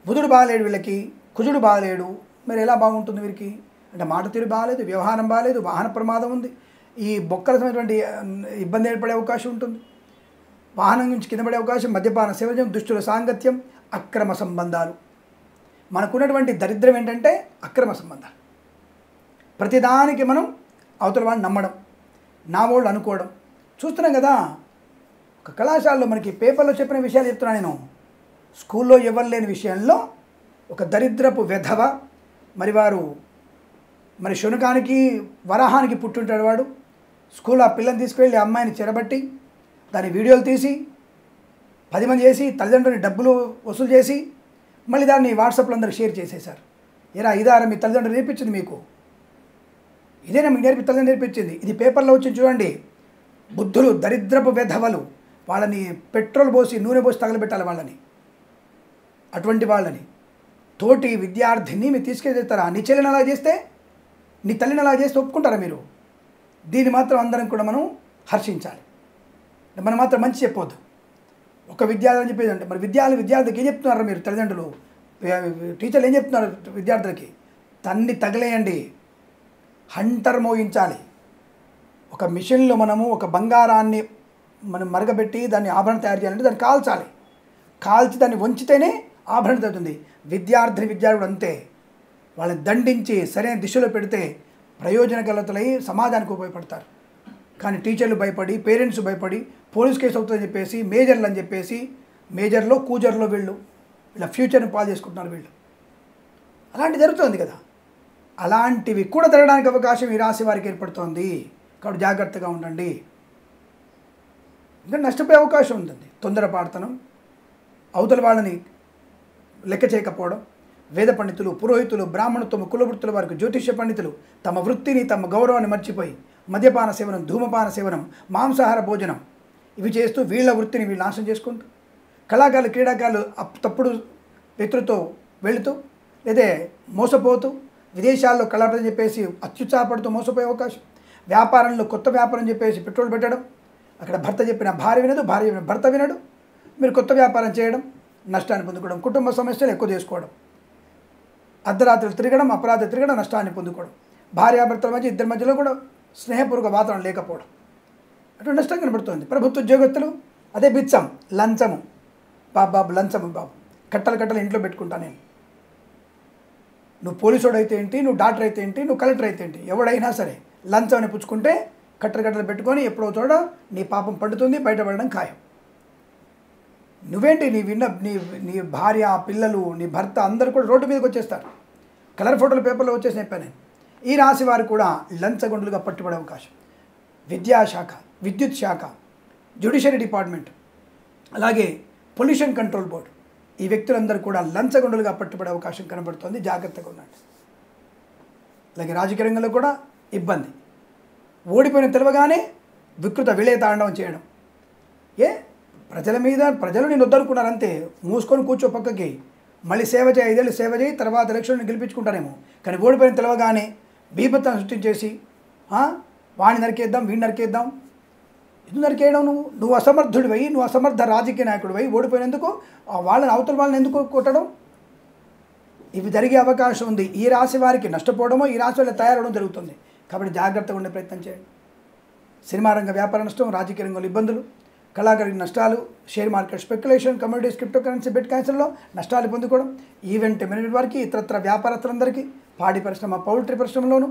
బుధుడు బాగలేడు వీళ్ళకి, కుజుడు బాగలేడు, మరి ఎలా బాగుంటుంది వీరికి? అంటే మాట తీరు బాగలేదు, వ్యవహారం బాగలేదు, వాహన ప్రమాదం ఉంది, ఈ బొక్కలమైనటువంటి ఇబ్బంది ఏర్పడే అవకాశం ఉంటుంది, వాహనం నుంచి కింద పడే అవకాశం, మద్యపాన సేవనం, దుష్టుల సాంగత్యం, అక్రమ సంబంధాలు. మనకున్నటువంటి దరిద్రం ఏంటంటే అక్రమ సంబంధాలు. ప్రతిదానికి మనం అవతల వాడిని నమ్మడం, నా వాళ్ళు అనుకోవడం చూస్తున్నాం కదా. ఒక కళాశాలలో మనకి పేపర్లో చెప్పిన విషయాలు చెప్తున్నా నేను. స్కూల్లో ఎవరు లేని విషయంలో ఒక దరిద్రపు వెధవ, మరి శునకానికి వరాహానికి పుట్టుంటాడు వాడు. స్కూల్ ఆ పిల్లని తీసుకువెళ్ళి అమ్మాయిని చెరబట్టి దాని వీడియోలు తీసి 10 మంది చేసి తల్లిదండ్రులని డబ్బులు వసూలు చేసి మళ్ళీ దాన్ని వాట్సాప్లో అందరికి షేర్ చేసేశారు. ఇదారా మీ తల్లిదండ్రులు నేర్పించింది మీకు? ఇదేనా మీకు తల్లిదండ్రులు నేర్పించింది? ఇది పేపర్లో వచ్చి చూడండి. బుద్ధులు, దరిద్రపు వెధవలు, వాళ్ళని పెట్రోల్ పోసి నూనె పోసి తగలబెట్టాలి వాళ్ళని. అటువంటి వాళ్ళని తోటి విద్యార్థిని మీరు తీసుకెళ్తారా? నీ చెల్లిని అలా చేస్తే, నీ తల్లిని అలా చేస్తే ఒప్పుకుంటారా మీరు? దీన్ని మాత్రం అందరం కూడా మనం హర్షించాలి. మనం మాత్రం మంచి చెప్పొద్దు. ఒక విద్యార్థి అని చెప్పేది అంటే మరి విద్యార్థికి ఏం చెప్తున్నారా మీరు? తల్లిదండ్రులు, టీచర్లు ఏం చెప్తున్నారు విద్యార్థులకి? తన్ని తగలేయండి, హంటర్ మోగించాలి. ఒక మిషన్లో మనము ఒక బంగారాన్ని మనం మరగబెట్టి దాన్ని ఆభరణ తయారు చేయాలంటే దాన్ని కాల్చాలి. కాల్చి దాన్ని వంచితేనే ఆభరణ అవుతుంది. విద్యార్థుడు అంతే. వాళ్ళని దండించి సరైన దిశలో పెడితే ప్రయోజనకలతలై సమాజానికి ఉపయోగపడతారు. కానీ టీచర్లు భయపడి, పేరెంట్స్ భయపడి, పోలీస్ కేసు అవుతుందని చెప్పేసి, మేజర్లు అని చెప్పేసి, మేజర్లో కూజర్లో వీళ్ళ ఫ్యూచర్ని పాలు చేసుకుంటున్నారు వీళ్ళు. అలాంటివి జరుగుతుంది కదా. అలాంటివి కూడా జరగడానికి అవకాశం ఈ రాశి వారికి ఏర్పడుతోంది. కాబట్టి జాగ్రత్తగా ఉండండి. ఇంకా నష్టపోయే అవకాశం ఉంటుంది. తొందరపాటుతనం, అవతల వాళ్ళని లెక్క చేయకపోవడం, వేద పండితులు, పురోహితులు, బ్రాహ్మణత్వము, కులవృత్తుల వారికి, జ్యోతిష్య పండితులు తమ వృత్తిని, తమ గౌరవాన్ని మర్చిపోయి మద్యపాన సేవనం, ధూమపాన సేవనం, మాంసాహార భోజనం ఇవి చేస్తూ వీళ్ళ వృత్తిని వీళ్ళు నాశనం చేసుకుంటూ, కళాకారులు, క్రీడాకారులు తప్పుడు వ్యక్తులతో వెళుతూ లేదా మోసపోతూ, విదేశాల్లో కళాపని చెప్పేసి అత్యుత్సాహపడుతూ మోసపోయే అవకాశం, వ్యాపారంలో కొత్త వ్యాపారం చెప్పేసి పెట్రోల్ పెట్టడం, అక్కడ భర్త చెప్పిన భార్య వినదు, భార్య చెప్పిన భర్త వినడు, మీరు కొత్త వ్యాపారం చేయడం, నష్టాన్ని పొందుకోవడం, కుటుంబ సమస్యలు ఎక్కువ చేసుకోవడం, అర్ధరాత్రులు తిరగడం, అపరాధ తిరగడం, నష్టాన్ని పొందుకోవడం, భార్యాభర్తల మధ్య ఇద్దరి మధ్యలో కూడా స్నేహపూర్వక వాతావరణం లేకపోవడం, అటువంటి నష్టం కనబడుతుంది. ప్రభుత్వ ఉద్యోగస్తులు అదే బిచ్చం, లంచము, బాబు లంచము, బాబు కట్టలు ఇంట్లో పెట్టుకుంటా నేను. నువ్వు పోలీసుడు అయితే ఏంటి, నువ్వు డాక్టర్ అయితే ఏంటి, నువ్వు కలెక్టర్ అయితే ఏంటి, ఎవడైనా సరే లంచం అని పుచ్చుకుంటే కట్టలు పెట్టుకొని ఎప్పుడో చోట నీ పాపం పండుతుంది, బయటపడడం ఖాయం. నువ్వేంటి నీ భార్య, పిల్లలు, నీ భర్త అందరూ కూడా రోడ్డు మీదకి వచ్చేస్తారు. కలర్ ఫోటోలు పేపర్లో వచ్చేసి చెప్పాను నేను. ఈ రాశి వారు కూడా లంచగొండులుగా పట్టుబడే అవకాశం. విద్యాశాఖ, విద్యుత్ శాఖ, జ్యుడిషియరీ డిపార్ట్మెంట్, అలాగే పొల్యూషన్ కంట్రోల్ బోర్డు, ఈ వ్యక్తులందరూ కూడా లంచగొండులుగా పట్టుబడే అవకాశం కనబడుతోంది. జాగ్రత్తగా ఉండండి. అలాగే రాజకీయ రంగంలో కూడా ఇబ్బంది. ఓడిపోయిన తెలవగానే వికృత విలయ తాండవం చేయడం. ప్రజలు నేను వద్దనుకున్నారంతే, మూసుకొని కూర్చో పక్కకి, మళ్ళీ సేవ చేయి, 5 ఏళ్ళు సేవ చేయి, తర్వాత ఎలక్షన్లు గెలిపించుకుంటారేమో. కానీ ఓడిపోయిన తెలవగానే బీభత్సం సృష్టించేసి వాడిని నరికేద్దాం, వీడిని నరికేద్దాం. ఎందుకు నరికేయడం? నువ్వు అసమర్థుడివై, నువ్వు అసమర్థ రాజకీయ నాయకుడివై ఓడిపోయినందుకు వాళ్ళని అవతల వాళ్ళని ఎందుకు కొట్టడం? ఇవి జరిగే అవకాశం ఉంది. ఈ రాశి వారికి నష్టపోవడమో, ఈ రాశి వాళ్ళ తయారవడం జరుగుతుంది. కాబట్టి జాగ్రత్తగా ఉండే ప్రయత్నం చేయండి. సినిమా రంగ వ్యాపార నష్టం, రాజకీయ రంగంలో ఇబ్బందులు, కళాకారుల నష్టాలు, share market speculation, communities, crypto currency, బిట్ కాయిన్స్లో నష్టాలు పొందుకోవడం, ఈవెంట్ మేనేజ్మెంట్ వారికి, ఇతరత్ర వ్యాపారస్తులందరికీ, పాడి పరిశ్రమ, పౌల్ట్రీ పరిశ్రమలోను,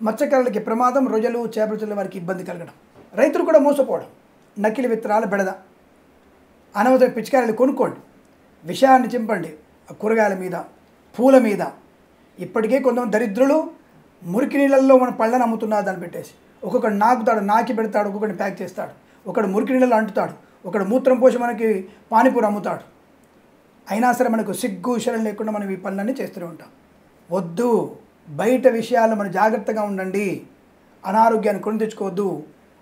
మత్స్యకారులకి ప్రమాదం, రొయ్యలు, చేపల వారికి ఇబ్బంది కలగడం, రైతులు కూడా మోసపోవడం, నకిలీ విత్తనాల బెడద, అనవసర పిచికారీలు కొనుక్కోండి, విషయాన్ని చింపండి, కూరగాయల మీద, పూల మీద. ఇప్పటికే కొంతమంది దరిద్రులు మురికి నీళ్ళల్లో మన పళ్ళని అమ్ముతున్నారు దాన్ని పెట్టేసి. ఒక్కొక్కడు నాకుతాడు, నాకి పెడతాడు, ఒక్కొక్కడిని ప్యాక్ చేస్తాడు, ఒకడు మురికి నీళ్ళలో అంటుతాడు, ఒకడు మూత్రం పోసి మనకి పానీపూరి అమ్ముతాడు. అయినా సరే మనకు సిగ్గు శరం లేకుండా మనం ఈ పనులన్నీ చేస్తూనే ఉంటాం. వద్దు, బయట విషయాలు మనం జాగ్రత్తగా ఉండండి, అనారోగ్యాన్ని కొని తెచ్చుకోవద్దు.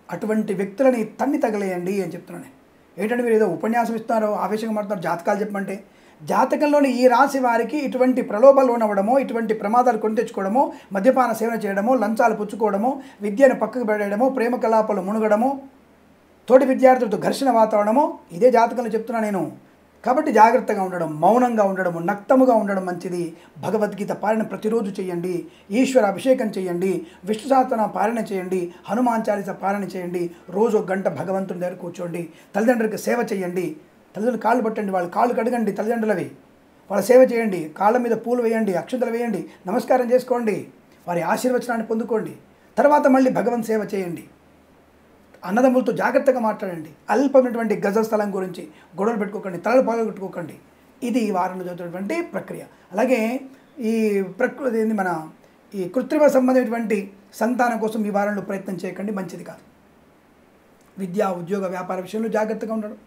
అటువంటి వ్యక్తులని తన్ని తగలేయండి అని చెప్తున్నాను. ఏంటంటే మీరు ఏదో ఉపన్యాసం ఇస్తున్నారో, ఆవేశంగా మాట్లాడుతున్నారు, జాతకాలు చెప్పమంటే, జాతకంలోని ఈ రాశి వారికి ఇటువంటి ప్రలోభాలు లోనవ్వడమో, ఇటువంటి ప్రమాదాలు కొని తెచ్చుకోవడమో, మద్యపాన సేవన చేయడమో, లంచాలు పుచ్చుకోవడమో, విద్యను పక్కకు పెట్టడమో, ప్రేమ కలాపాలు మునగడమో, తోటి విద్యార్థులతో ఘర్షణ వాతావరణమో ఇదే జాతకంలో చెప్తున్నా నేను. కాబట్టి జాగ్రత్తగా ఉండడం, మౌనంగా ఉండడం, నక్తముగా ఉండడం మంచిది. భగవద్గీత పాలన ప్రతిరోజు చేయండి, ఈశ్వర అభిషేకం చేయండి, విష్ణు సహస్రనామ పాలన చేయండి, హనుమాన్ చాలీస పాలన చేయండి, రోజు 1 గంట భగవంతుని దగ్గర కూర్చోండి, తల్లిదండ్రులకు సేవ చేయండి, తల్లిదండ్రులు కాళ్ళు పట్టండి, వాళ్ళ కాళ్ళు కడగండి, తల్లిదండ్రులవి వాళ్ళ సేవ చేయండి, కాళ్ళ మీద పూలు వేయండి, అక్షంతలు వేయండి, నమస్కారం చేసుకోండి, వారి ఆశీర్వచనాన్ని పొందుకోండి. తర్వాత మళ్ళీ భగవంత్ సేవ చేయండి. అన్నదమ్ములతో జాగ్రత్తగా మాట్లాడండి. అల్పమైనటువంటి గజ స్థలం గురించి గొడవలు పెట్టుకోకండి, తలలు పెట్టుకోకండి. ఇది ఈ వారంలో జరుగుతున్నటువంటి ప్రక్రియ. అలాగే ఈ ప్రకృతి మన ఈ కృత్రిమ సంబంధమైనటువంటి సంతానం కోసం ఈ వారంలో ప్రయత్నం చేయకండి, మంచిది కాదు. విద్యా, ఉద్యోగ, వ్యాపార విషయంలో జాగ్రత్తగా ఉండడం,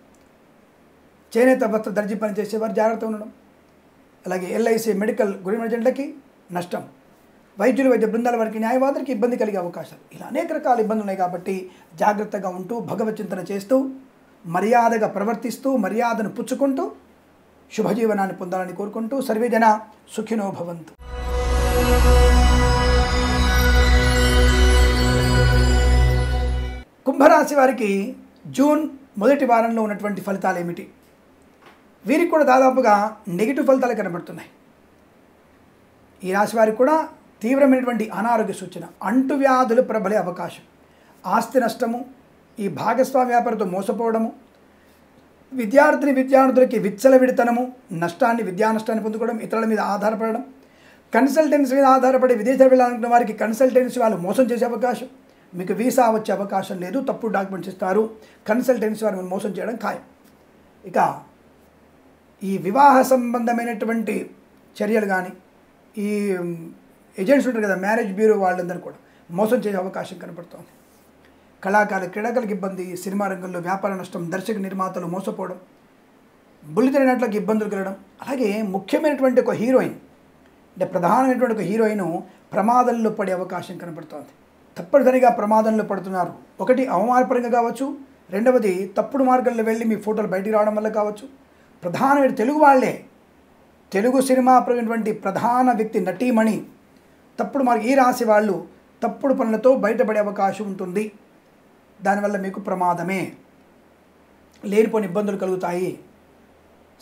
చేనేత వస్త్ర దర్జీ పని చేసేవారు జాగ్రత్తగా ఉండడం, అలాగే ఎల్ఐసి, మెడికల్, గృహ ఏజెంట్లకి నష్టం, వైద్యులు, వైద్య బృందాల వారికి, న్యాయవాదులకి ఇబ్బంది కలిగే అవకాశాలు, ఇలా అనేక రకాల ఇబ్బందులు ఉన్నాయి. కాబట్టి జాగ్రత్తగా ఉంటూ, భగవచ్చింతన చేస్తూ, మర్యాదగా ప్రవర్తిస్తూ, మర్యాదను పుచ్చుకుంటూ శుభజీవనాన్ని పొందాలని కోరుకుంటూ సర్వేజన సుఖినో భవంతు. కుంభరాశి వారికి జూన్ మొదటి వారంలో ఉన్నటువంటి ఫలితాలు ఏమిటి? వీరికి కూడా దాదాపుగా నెగిటివ్ ఫలితాలు కనబడుతున్నాయి. ఈ రాశి వారికి కూడా తీవ్రమైనటువంటి అనారోగ్య సూచన, అంటువ్యాధులు ప్రబలే అవకాశం, ఆస్తి నష్టము, ఈ భాగస్వామ్య వ్యాపారంతో మోసపోవడము, విద్యార్థులకి విచ్చలవిడితనము, నష్టాన్ని, విద్యా నష్టాన్ని పొందుకోవడం, ఇతరుల మీద ఆధారపడడం, కన్సల్టెన్సీ మీద ఆధారపడి విదేశాలు వెళ్ళాలనుకున్న వారికి కన్సల్టెన్సీ వాళ్ళు మోసం చేసే అవకాశం, మీకు వీసా వచ్చే అవకాశం లేదు, తప్పుడు డాక్యుమెంట్స్ ఇస్తారు, కన్సల్టెన్సీ వారిని మోసం చేయడం ఖాయం. ఇక ఈ వివాహ సంబంధమైనటువంటి చర్యలు కానీ, ఈ ఏజెంట్స్ ఉంటారు కదా, మ్యారేజ్ బ్యూరో వాళ్ళందరూ కూడా మోసం చేసే అవకాశం కనపడుతోంది. క్రీడాకారులకు ఇబ్బంది, సినిమా రంగంలో వ్యాపార నష్టం, దర్శక నిర్మాతలు మోసపోవడం, బుల్లితెర నటులకు ఇబ్బందులు కలగడం, అలాగే ముఖ్యమైనటువంటి ఒక హీరోయిన్, అంటే ప్రధానమైనటువంటి ఒక హీరోయిన్ ప్రమాదంలో పడే అవకాశం కనపడుతోంది. తప్పనిసరిగా ప్రమాదంలో పడుతున్నారు. ఒకటి అవమానపరంగా కావచ్చు, రెండవది తప్పుడు మార్గంలో వెళ్ళి మీ ఫోటోలు బయటికి రావడం వల్ల కావచ్చు. ప్రధానమైన తెలుగు వాళ్ళే, తెలుగు సినిమా ప్రటువంటి ప్రధాన వ్యక్తి, నటీమణి తప్పుడు మార్గం, ఈ రాశి వాళ్ళు తప్పుడు పనులతో బయటపడే అవకాశం ఉంటుంది. దానివల్ల మీకు ప్రమాదమే, లేనిపోని ఇబ్బందులు కలుగుతాయి.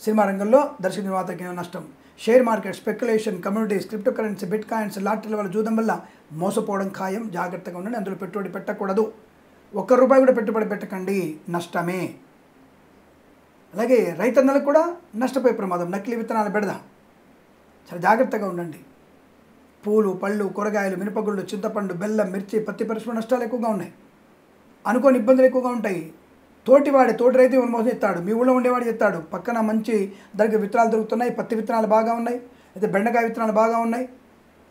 సినిమా రంగంలో దర్శక నిర్మాతకి నష్టం, share market, speculation, communities, crypto currency, bitcoins, లాటరీల వల్ల జూదం వల్ల మోసపోవడం ఖాయం. జాగ్రత్తగా ఉండండి, అందులో పెట్టుబడి పెట్టకూడదు. ₹1 కూడా పెట్టుబడి పెట్టకండి, నష్టమే. అలాగే రైతన్నలకు కూడా నష్టపోయే ప్రమాదం, నకిలీ విత్తనాలు బెడద, చాలా జాగ్రత్తగా ఉండండి. పూలు, పళ్ళు, కూరగాయలు, మినపగుళ్ళు, చింతపండు, బెల్లం, మిర్చి, పత్తి పరిశ్రమ నష్టాలు ఎక్కువగా ఉన్నాయి. అనుకోని ఇబ్బందులు ఎక్కువగా ఉంటాయి. తోటి రైతు ఇవ్వని మోసం చేస్తాడు, మీ ఊళ్ళో ఉండేవాడు చెప్తాడు, పక్కన మంచి ధరకు విత్తనాలు దొరుకుతున్నాయి, పత్తి విత్తనాలు బాగా ఉన్నాయి, లేదా బెండకాయ విత్తనాలు బాగా ఉన్నాయి,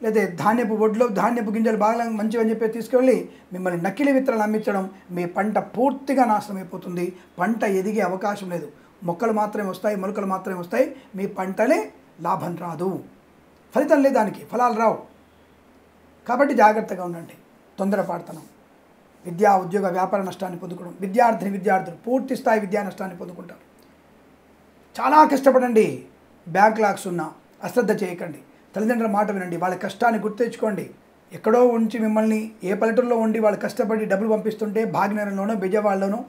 లేదా ధాన్యపు వడ్లు, ధాన్యపు గింజలు బాగా మంచివి అని చెప్పి తీసుకెళ్ళి మిమ్మల్ని నకిలీ విత్తనాలు అమ్మించడం, మీ పంట పూర్తిగా నాశనం అయిపోతుంది. పంట ఎదిగే అవకాశం లేదు, మొక్కలు మాత్రమే వస్తాయి, మొలకలు మాత్రమే వస్తాయి, మీ పంటలే లాభం రాదు, ఫలితం లేదు, దానికి ఫలాలు రావు. కాబట్టి జాగ్రత్తగా ఉండండి. తొందరపాటుతనం, విద్యా ఉద్యోగ వ్యాపార నష్టాన్ని పొందుకోవడం, విద్యార్థులు పూర్తి స్థాయి విద్యా నష్టాన్ని పొందుకుంటారు. చాలా కష్టపడండి. బ్యాక్లాగ్స్ ఉన్నా అశ్రద్ధ చేయకండి. తల్లిదండ్రుల మాట వినండి. వాళ్ళ కష్టాన్ని గుర్తెచ్చుకోండి. ఎక్కడో ఉంచి మిమ్మల్ని ఏ పల్లెటూరులో ఉండి వాళ్ళు కష్టపడి డబ్బులు పంపిస్తుంటే భాగ్యనగరంలోనో, బెజవాడలోనో,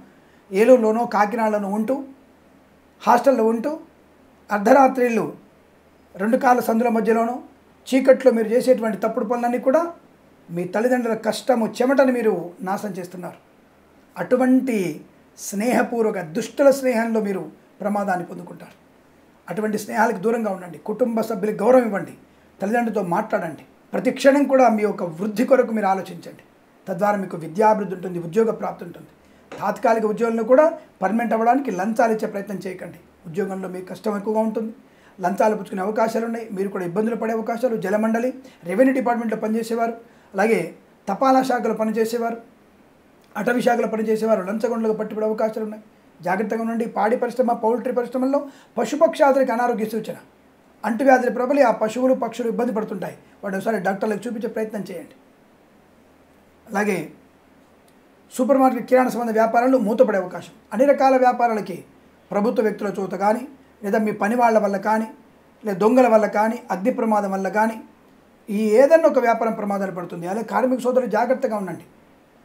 ఏలూరులోనో, కాకినాడలోనో ఉంటూ హాస్టల్లో ఉంటూ అర్ధరాత్రిళ్ళు 2 కాళ్ళ సందుల మధ్యలోనో చీకట్లో మీరు చేసేటువంటి తప్పుడు పనులన్నీ కూడా మీ తల్లిదండ్రుల కష్టము చెమటను మీరు నాశనం చేస్తున్నారు. అటువంటి స్నేహపూర్వక దుష్టుల స్నేహంలో మీరు ప్రమాదాన్ని పొందుకుంటారు. అటువంటి స్నేహాలకు దూరంగా ఉండండి. కుటుంబ సభ్యులకు గౌరవం ఇవ్వండి. తల్లిదండ్రులతో మాట్లాడండి. ప్రతి క్షణం కూడా మీ యొక్క వృద్ధి కొరకు మీరు ఆలోచించండి. తద్వారా మీకు విద్యాభివృద్ధి ఉంటుంది, ఉద్యోగ ప్రాప్తి ఉంటుంది. తాత్కాలిక ఉద్యోగంలో కూడా పర్మనెంట్ అవ్వడానికి లంచాలు ఇచ్చే ప్రయత్నం చేయకండి. ఉద్యోగంలో మీకు కష్టం ఎక్కువగా ఉంటుంది. లంచాలు పుచ్చుకునే అవకాశాలు ఉన్నాయి. మీరు కూడా ఇబ్బందులు పడే అవకాశాలు. జలమండలి, రెవెన్యూ డిపార్ట్మెంట్లో పనిచేసేవారు, అలాగే తపాలా శాఖలో పనిచేసేవారు, అటవీ శాఖలో పనిచేసేవారు లంచగొండలకు పట్టుబడే అవకాశాలు ఉన్నాయి. జాగ్రత్తగా ఉండండి. పాడి పరిశ్రమ, పౌల్ట్రీ పరిశ్రమల్లో పశుపక్షాదులకు అనారోగ్య సూచన, అంటువ్యాధుల ప్రబలి ఆ పశువులు పక్షులు ఇబ్బంది పడుతుంటాయి. వాటి ఒకసారి డాక్టర్లకు చూపించే ప్రయత్నం చేయండి. అలాగే సూపర్ మార్కెట్, కిరాణా సంబంధ వ్యాపారాలు మూతపడే అవకాశం. అన్ని రకాల వ్యాపారాలకి ప్రభుత్వ వ్యక్తుల చూత కానీ, లేదా మీ పని వాళ్ళ వల్ల కానీ, లేదా దొంగల వల్ల కానీ, అగ్ని ప్రమాదం వల్ల కానీ, ఈ ఏదైనా ఒక వ్యాపారం ప్రమాదాలు పడుతుంది. అలాగే కార్మిక సోదరులు జాగ్రత్తగా ఉండండి.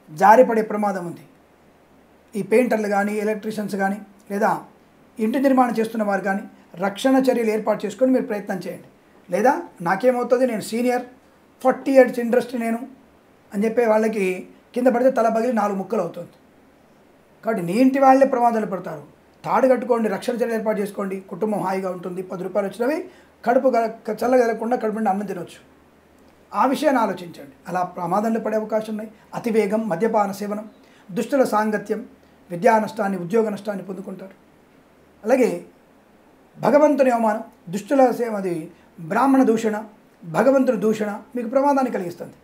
జారిపడే ప్రమాదం ఉంది. ఈ పెయింటర్లు కానీ, ఎలక్ట్రీషియన్స్ కానీ, లేదా ఇంటి నిర్మాణం చేస్తున్న వారు కానీ రక్షణ చర్యలు ఏర్పాటు చేసుకొని మీరు ప్రయత్నం చేయండి. లేదా నాకేమవుతుంది, నేను సీనియర్ 40 years ఇండస్ట్రీ నేను అని చెప్పే వాళ్ళకి కింద పడితే తల పగిలి 4 ముక్కలు అవుతుంది. కాబట్టి నీ ఇంటి వాళ్ళే ప్రమాదాలు పడతారు. తాడు కట్టుకోండి, రక్షణ చర్యలు ఏర్పాటు చేసుకోండి. కుటుంబం హాయిగా ఉంటుంది. 10 రూపాయలు వచ్చినవి కడుపు చల్లగలకుండా కడుపు నుండి అన్నం తినవచ్చు. ఆ విషయాన్ని ఆలోచించండి. అలా ప్రమాదంలో పడే అవకాశం ఉన్నాయి. అతివేగం, మద్యపాన సేవనం, దుష్టుల సాంగత్యం విద్యా నష్టాన్ని, ఉద్యోగ నష్టాన్ని పొందుకుంటారు. అలాగే భగవంతుని అవమానం, దుష్టుల అది బ్రాహ్మణ దూషణ, భగవంతుని దూషణ మీకు ప్రమాదాన్ని కలిగిస్తుంది.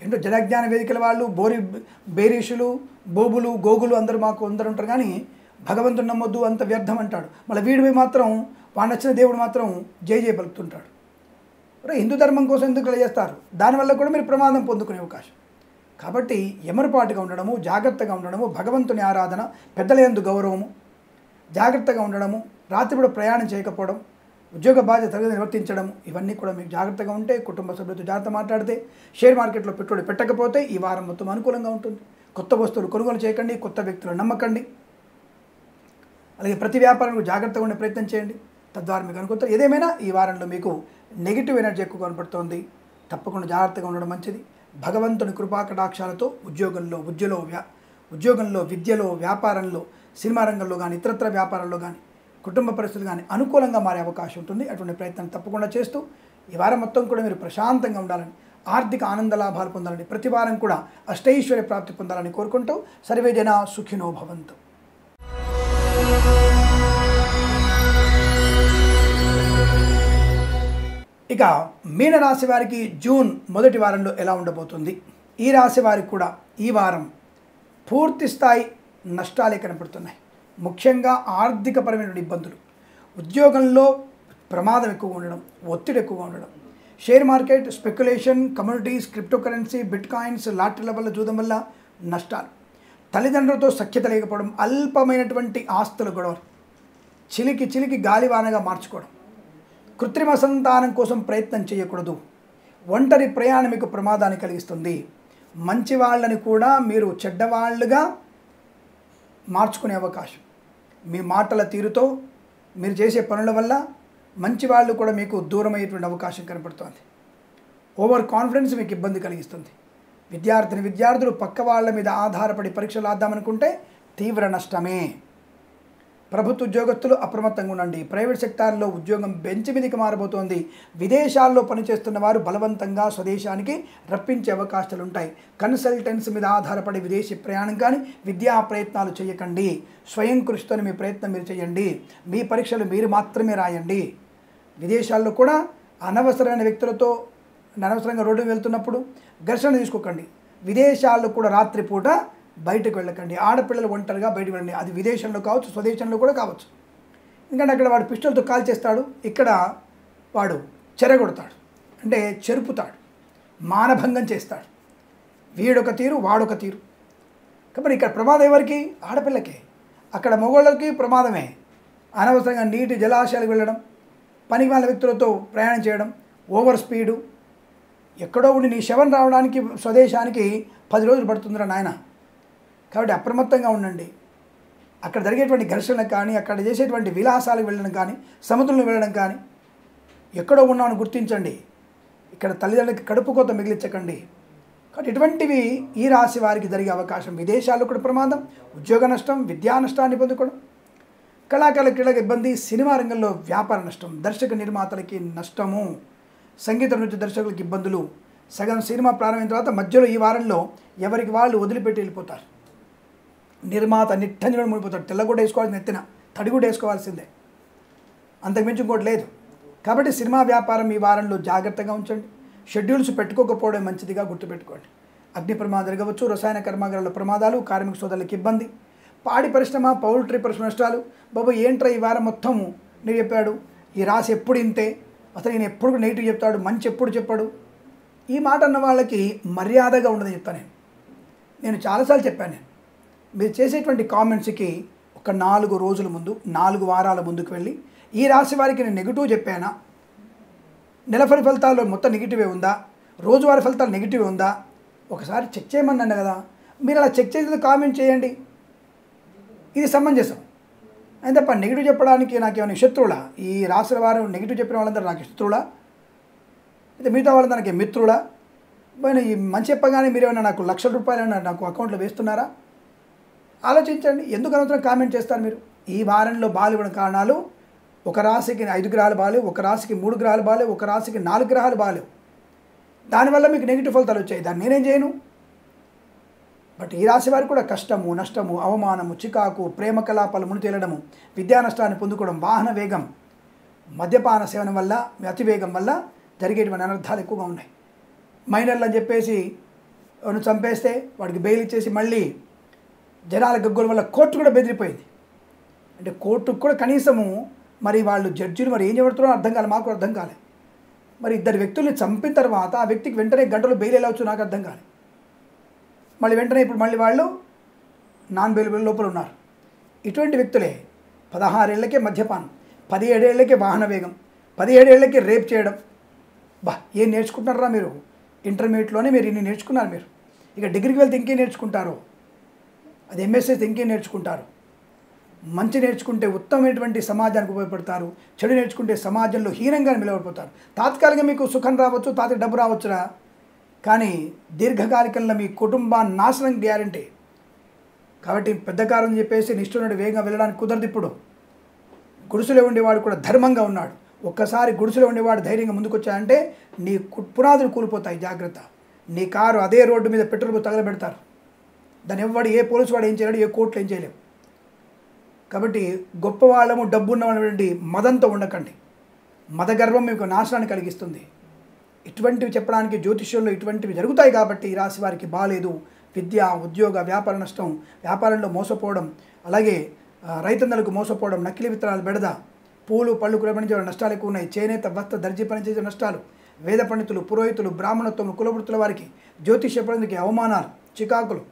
ఏంటో జనజ్ఞాన వేదికల వాళ్ళు బేరీషులు, బోబులు, గోగులు అందరూ ఉంటారు. కానీ భగవంతుని నమ్మొద్దు, అంత వ్యర్థం అంటాడు. మళ్ళీ వీడివి మాత్రం వాడు నచ్చిన దేవుడు మాత్రం జై జై పలుకుతుంటాడు. హిందూ ధర్మం కోసం ఎందుకు చేస్తారు? దానివల్ల కూడా మీరు ప్రమాదం పొందుకునే అవకాశం. కాబట్టి ఎమరుపాటుగా ఉండడము, జాగ్రత్తగా ఉండడము, భగవంతుని ఆరాధన, పెద్దల యందు గౌరవము, జాగ్రత్తగా ఉండడము, రాత్రిపూట ప్రయాణం చేయకపోవడం, ఉద్యోగ బాధ్యత నిర్వర్తించడం, ఇవన్నీ కూడా మీకు జాగ్రత్తగా ఉంటే, కుటుంబ సభ్యులతో జాగ్రత్త మాట్లాడితే, షేర్ మార్కెట్లో పెట్టుబడి పెట్టకపోతే ఈ వారం మొత్తం అనుకూలంగా ఉంటుంది. కొత్త వస్తువులు కొనుగోలు చేయకండి, కొత్త వ్యక్తులు నమ్మకండి. అలాగే ప్రతి వ్యాపారంలో జాగ్రత్తగా ఉండే ప్రయత్నం చేయండి. తద్వారా మీకు అనుకుంటారు. ఏదేమైనా ఈ వారంలో మీకు నెగిటివ్ ఎనర్జీ ఎక్కువ కనపడుతోంది. తప్పకుండా జాగ్రత్తగా ఉండడం మంచిది. భగవంతుని కృపాకటాక్షాలతో ఉద్యోగంలో, విద్యలో, వ్యాపారంలో, సినిమా రంగంలో కానీ, ఇతరత్ర వ్యాపారాల్లో కానీ, కుటుంబ పరిస్థితులు కానీ అనుకూలంగా మారే అవకాశం ఉంటుంది. అటువంటి ప్రయత్నం తప్పకుండా చేస్తూ ఈ వారం మొత్తం కూడా మీరు ప్రశాంతంగా ఉండాలని, ఆర్థిక ఆనంద లాభాలు పొందాలని, ప్రతి వారం కూడా అష్టైశ్వర్య ప్రాప్తి పొందాలని కోరుకుంటూ సర్వే జనా సుఖినో భవంతు. ఇక మీనరాశి వారికి జూన్ మొదటి వారంలో ఎలా ఉండబోతుంది? ఈ రాశి వారికి కూడా ఈ వారం పూర్తి స్థాయి నష్టాలే కనపడుతున్నాయి. ముఖ్యంగా ఆర్థికపరమైన ఇబ్బందులు, ఉద్యోగంలో ప్రమాదం ఎక్కువగా ఉండడం, ఒత్తిడి ఎక్కువగా ఉండడం, share market, speculation, communities, cryptocurrency, bitcoins, లాటరీల వల్ల, జూదం వల్ల నష్టాలు, తల్లిదండ్రులతో సఖ్యత లేకపోవడం, అల్పమైనటువంటి ఆస్తుల గొడవలు, చిలికి గాలివానగా మార్చుకోవడం, కృత్రిమ సంతానం కోసం ప్రయత్నం చేయకూడదు, ఒంటరి ప్రయాణం మీకు ప్రమాదాన్ని కలిగిస్తుంది, మంచి వాళ్ళని కూడా మీరు చెడ్డవాళ్ళుగా మార్చుకునే అవకాశం, మీ మాటల తీరుతో మీరు చేసే పనుల వల్ల మంచి వాళ్ళు కూడా మీకు దూరం అయ్యేటువంటి అవకాశం కనపడుతుంది. ఓవర్ కాన్ఫిడెన్స్ మీకు ఇబ్బంది కలిగిస్తుంది. విద్యార్థులు పక్క వాళ్ళ మీద ఆధారపడి పరీక్షలు రాద్దామనుకుంటే తీవ్ర నష్టమే. ప్రభుత్వ ఉద్యోగస్తులు అప్రమత్తంగా ఉండండి. ప్రైవేట్ సెక్టార్లో ఉద్యోగం బెంచ్ మీదకి మారబోతోంది. విదేశాల్లో పనిచేస్తున్న వారు బలవంతంగా స్వదేశానికి రప్పించే అవకాశాలు ఉంటాయి. కన్సల్టెన్స్ మీద ఆధారపడి విదేశీ ప్రయాణం కానీ, విద్యా ప్రయత్నాలు చేయకండి. స్వయం కృషితో మీ ప్రయత్నం మీరు చేయండి. మీ పరీక్షలు మీరు మాత్రమే రాయండి. విదేశాల్లో కూడా అనవసరమైన వ్యక్తులతో అనవసరంగా రోడ్డు వెళ్తున్నప్పుడు ఘర్షణ తీసుకోకండి. విదేశాల్లో కూడా రాత్రిపూట బయటకు వెళ్ళకండి. ఆడపిల్లలు ఒంటరిగా బయటకు వెళ్ళండి. అది విదేశంలో కావచ్చు, స్వదేశంలో కూడా కావచ్చు. ఎందుకంటే అక్కడ వాడు పిస్టల్తో కాల్ చేస్తాడు, ఇక్కడ వాడు చెరగొడతాడు, అంటే చెరుపుతాడు, మానభంగం చేస్తాడు. వీడొక తీరు, వాడొక తీరు. కాబట్టి ఇక్కడ ప్రమాదం ఎవరికి? ఆడపిల్లకే. అక్కడ మగవాళ్ళకి ప్రమాదమే. అనవసరంగా నీటి జలాశయాలకు వెళ్ళడం, పనికి వాళ్ళ వ్యక్తులతో ప్రయాణం చేయడం, ఓవర్ స్పీడు, ఎక్కడో ఉండి నీ శవం రావడానికి స్వదేశానికి 10 రోజులు పడుతుందిరా నాయన. కాబట్టి అప్రమత్తంగా ఉండండి. అక్కడ జరిగేటువంటి ఘర్షణలకు కానీ, అక్కడ చేసేటువంటి విలాసాలకు వెళ్ళడం కానీ, సముద్రంలో వెళ్ళడం కానీ, ఎక్కడో ఉన్నామని గుర్తించండి. ఇక్కడ తల్లిదండ్రులకి కడుపు కోత మిగిలించకండి. కాబట్టి ఇటువంటివి ఈ రాశి వారికి జరిగే అవకాశం. విదేశాల్లో కూడా ప్రమాదం, ఉద్యోగ నష్టం, విద్యా నష్టాన్ని పొందుకోవడం, కళాకారుల క్రీడలకు ఇబ్బంది, సినిమా రంగంలో వ్యాపార నష్టం, దర్శక నిర్మాతలకి నష్టము, సంగీత నృత్య దర్శకులకు ఇబ్బందులు. సగం సినిమా ప్రారంభమైన తర్వాత మధ్యలో ఈ వారంలో ఎవరికి వాళ్ళు వదిలిపెట్టి వెళ్ళిపోతారు. నిర్మాత నిట్టంజన ముడిపోతాడు. తెల్లగూడ వేసుకోవాల్సిన ఎత్తిన తడిగుడ్డ వేసుకోవాల్సిందే, అంతకుమించి ఇంకోటి లేదు. కాబట్టి సినిమా వ్యాపారం ఈ వారంలో జాగ్రత్తగా ఉంచండి. షెడ్యూల్స్ పెట్టుకోకపోవడం మంచిదిగా గుర్తుపెట్టుకోండి. అగ్ని ప్రమాదం జరగవచ్చు, రసాయన కర్మాగారాల ప్రమాదాలు, కార్మిక సోదరులకు ఇబ్బంది, పాడి పరిశ్రమ, పౌల్ట్రీ పరిశ్రమ నష్టాలు. బాబు ఏంట్రా ఈ వారం మొత్తము నేను చెప్పాడు, ఈ రాశి ఎప్పుడు ఇంతే, అసలు నేను ఎప్పుడు నెగిటివ్ చెప్తాడు, మంచి ఎప్పుడు చెప్పాడు. ఈ మాట అన్న వాళ్ళకి మర్యాదగా ఉండదని చెప్తాను నేను చాలాసార్లు చెప్పాను. మీరు చేసేటువంటి కామెంట్స్కి ఒక 4 రోజుల ముందు, 4 వారాల ముందుకు వెళ్ళి ఈ రాశి వారికి నేను నెగిటివ్ చెప్పానా, నెలఫలి ఫలితాల్లో మొత్తం నెగిటివే ఉందా, రోజువారీ ఫలితాలు నెగిటివే ఉందా, ఒకసారి చెక్ చేయమన్నాను కదా. మీరు అలా చెక్ చేసి కామెంట్ చేయండి, ఇది సమంజసం. అని తప్ప నెగిటివ్ చెప్పడానికి నాకేమైనా శత్రువులా? ఈ రాశుల వారు నెగిటివ్ చెప్పిన వాళ్ళందరూ నాకు శత్రువులా? అయితే మిగతా వాళ్ళందరూ నాకు మిత్రులా? పోయిన ఈ మంచి చెప్పగానే మీరేమైనా నాకు లక్షల రూపాయలు నాకు అకౌంట్లో వేస్తున్నారా? ఆలోచించండి. ఎందుకు అనవసరం కామెంట్ చేస్తారు మీరు? ఈ వారంలో బాలివ్వడం కారణాలు, ఒక రాశికి 5 గ్రహాలు బాలేవు, ఒక రాశికి 3 గ్రహాలు బాలేవు, ఒక రాశికి 4 గ్రహాలు బాలేవు. దానివల్ల మీకు నెగిటివ్ ఫలితాలు వచ్చాయి. దాన్ని నేనేం చేయను. బట్ ఈ రాశి వారికి కూడా కష్టము, నష్టము, అవమానము, చికాకు, ప్రేమ కలాపాలు ముని తేలడము, విద్యా నష్టాన్ని పొందుకోవడం, వాహన వేగం, మద్యపాన సేవనం వల్ల, అతివేగం వల్ల జరిగేటువంటి అనర్థాలు ఎక్కువగా ఉన్నాయి. మైనర్లు అని చెప్పేసి చంపేస్తే వాడికి బెయిల్ ఇచ్చేసి మళ్ళీ జనాల గగ్గోల వల్ల కోర్టు కూడా బెదిరిపోయింది. అంటే కోర్టుకు కూడా కనీసము మరి వాళ్ళు జడ్జిలు మరి ఏం చెబుతున్నారో అర్థం కాలే, మాకు అర్థం కాలే. మరి 2 వ్యక్తుల్ని చంపిన తర్వాత ఆ వ్యక్తికి వెంటనే గంటలో బెయిల్ ఎలా వచ్చు నాకు అర్థం కాలే. మళ్ళీ వెంటనే ఇప్పుడు మళ్ళీ వాళ్ళు నాన్ బెయిలబుల్ లోపల ఉన్నారు. ఇటువంటి వ్యక్తులే 16 ఏళ్లకే మద్యపానం, 17 ఏళ్లకే వాహన వేగం, 17 ఏళ్లకే రేప్ చేయడం. ఏం నేర్చుకుంటున్నారా మీరు? ఇంటర్మీడియట్లోనే మీరు ఇన్ని నేర్చుకున్నారు. మీరు ఇక డిగ్రీకి వెళ్తే ఇంకేం నేర్చుకుంటారు? అది ఎంఎస్సీ ఇంకేం నేర్చుకుంటారు? మంచి నేర్చుకుంటే ఉత్తమమైనటువంటి సమాజానికి ఉపయోగపడతారు, చెడు నేర్చుకుంటే సమాజంలో హీనంగా నిలబడిపోతారు. తాత్కాలికంగా మీకు సుఖం రావచ్చు, తాత్కాలిక డబ్బు రావచ్చురా, కానీ దీర్ఘకాలికంలో మీ కుటుంబాన్ని నాశనం గ్యారంటీ. కాబట్టి పెద్ద కారం చెప్పేసి నిష్ఠునుడు వేగంగా వెళ్ళడానికి కుదరదు. ఇప్పుడు గుడిసెలో ఉండేవాడు కూడా ధర్మంగా ఉన్నాడు. ఒక్కసారి గుడిసెలో ఉండేవాడు ధైర్యంగా ముందుకొచ్చాడంటే నీ పునాదులు కూలిపోతాయి. జాగ్రత్త. నీ కారు అదే రోడ్డు మీద పెట్రోల్ తగలబెడతారు. దాన్ని ఎవ్వడు, ఏ పోలీసు వాడు ఏం చేయలేడు, ఏ కోర్టులు ఏం చేయలేవు. కాబట్టి గొప్పవాళ్ళము, డబ్బున్న వాళ్ళటువంటి మదంతో ఉండకండి. మదగర్వం మీకు నాశనాన్ని కలిగిస్తుంది. ఇటువంటివి చెప్పడానికి జ్యోతిష్యంలో ఇటువంటివి జరుగుతాయి. కాబట్టి ఈ రాశి వారికి బాలేదు. విద్య, ఉద్యోగ, వ్యాపార నష్టం, వ్యాపారంలో మోసపోవడం, అలాగే రైతన్నలకు మోసపోవడం, నకిలీ విత్తనాలు బెడద, పూలు పళ్ళు కులపడించే నష్టాలు ఎక్కువ ఉన్నాయి. చేనేత, వస్త్ర, దర్జీ పనిచేసే నష్టాలు, వేద పండితులు, పురోహితులు, బ్రాహ్మణత్వం, కులవృత్తుల వారికి, జ్యోతిష్య పండితులకి అవమానాలు, చికాకులు,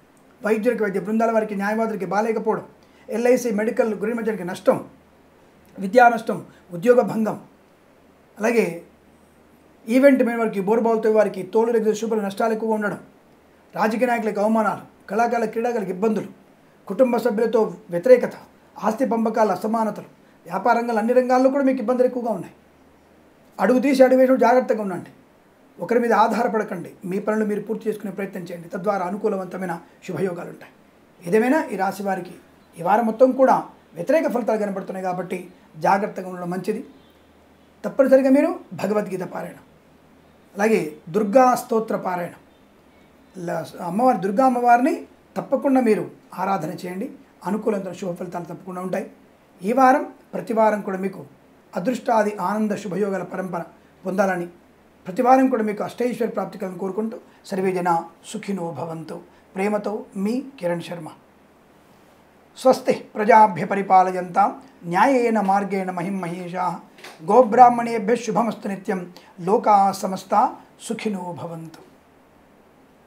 వైద్యులకి, వైద్య బృందాల వారికి, న్యాయవాదులకి బాలేకపోవడం, ఎల్ఐసి, మెడికల్ గురించి నష్టం, విద్యా నష్టం, ఉద్యోగ భంగం, అలాగే ఈవెంట్ మీద వారికి, బోర్బాల్తో వారికి, తోలు రెగ్జ శుభ్ర నష్టాలు ఎక్కువగా ఉండడం, రాజకీయ నాయకులకు అవమానాలు, కళాకారుల క్రీడాకారులకు ఇబ్బందులు, కుటుంబ సభ్యులతో వ్యతిరేకత, ఆస్తి పంపకాల అసమానతలు, వ్యాపార రంగాలు, అన్ని రంగాల్లో కూడా మీకు ఇబ్బందులు ఎక్కువగా ఉన్నాయి. అడుగు తీసి అడుగు వేసి జాగ్రత్తగా ఉండండి. ఒకరి మీద ఆధారపడకండి. మీ పనులు మీరు పూర్తి చేసుకునే ప్రయత్నం చేయండి. తద్వారా అనుకూలవంతమైన శుభయోగాలు ఉంటాయి. ఏదేమైనా ఈ రాశి వారికి ఈ వారం మొత్తం కూడా వ్యతిరేక ఫలితాలు కనబడుతున్నాయి. కాబట్టి జాగ్రత్తగా ఉండడం మంచిది. తప్పనిసరిగా మీరు భగవద్గీత పారాయణం, అలాగే దుర్గా స్తోత్ర పారాయణం, అమ్మవారి దుర్గా అమ్మవారిని తప్పకుండా మీరు ఆరాధన చేయండి. అనుకూలమైన శుభ ఫలితాలు తప్పకుండా ఉంటాయి. ఈ వారం ప్రతి వారం కూడా మీకు అదృష్టాది ఆనంద శుభయోగాల పరంపర పొందాలని, ప్రతి వారం కూడా మీకు అష్టైశ్వర్య ప్రాప్తి కలను కోరుకుంటూ సర్వే జన సుఖినో భవంతు. ప్రేమతో మీ కిరణ్ శర్మ. స్వస్తి ప్రజాభ్య పరిపాలయంతాం న్యాయేన మార్గేణ మహిం మహేషాః. గోబ్రాహ్మణేభ్యः శుభమస్తు నిత్యం. లోకాः సమస్తాः సుఖినో భవంతు.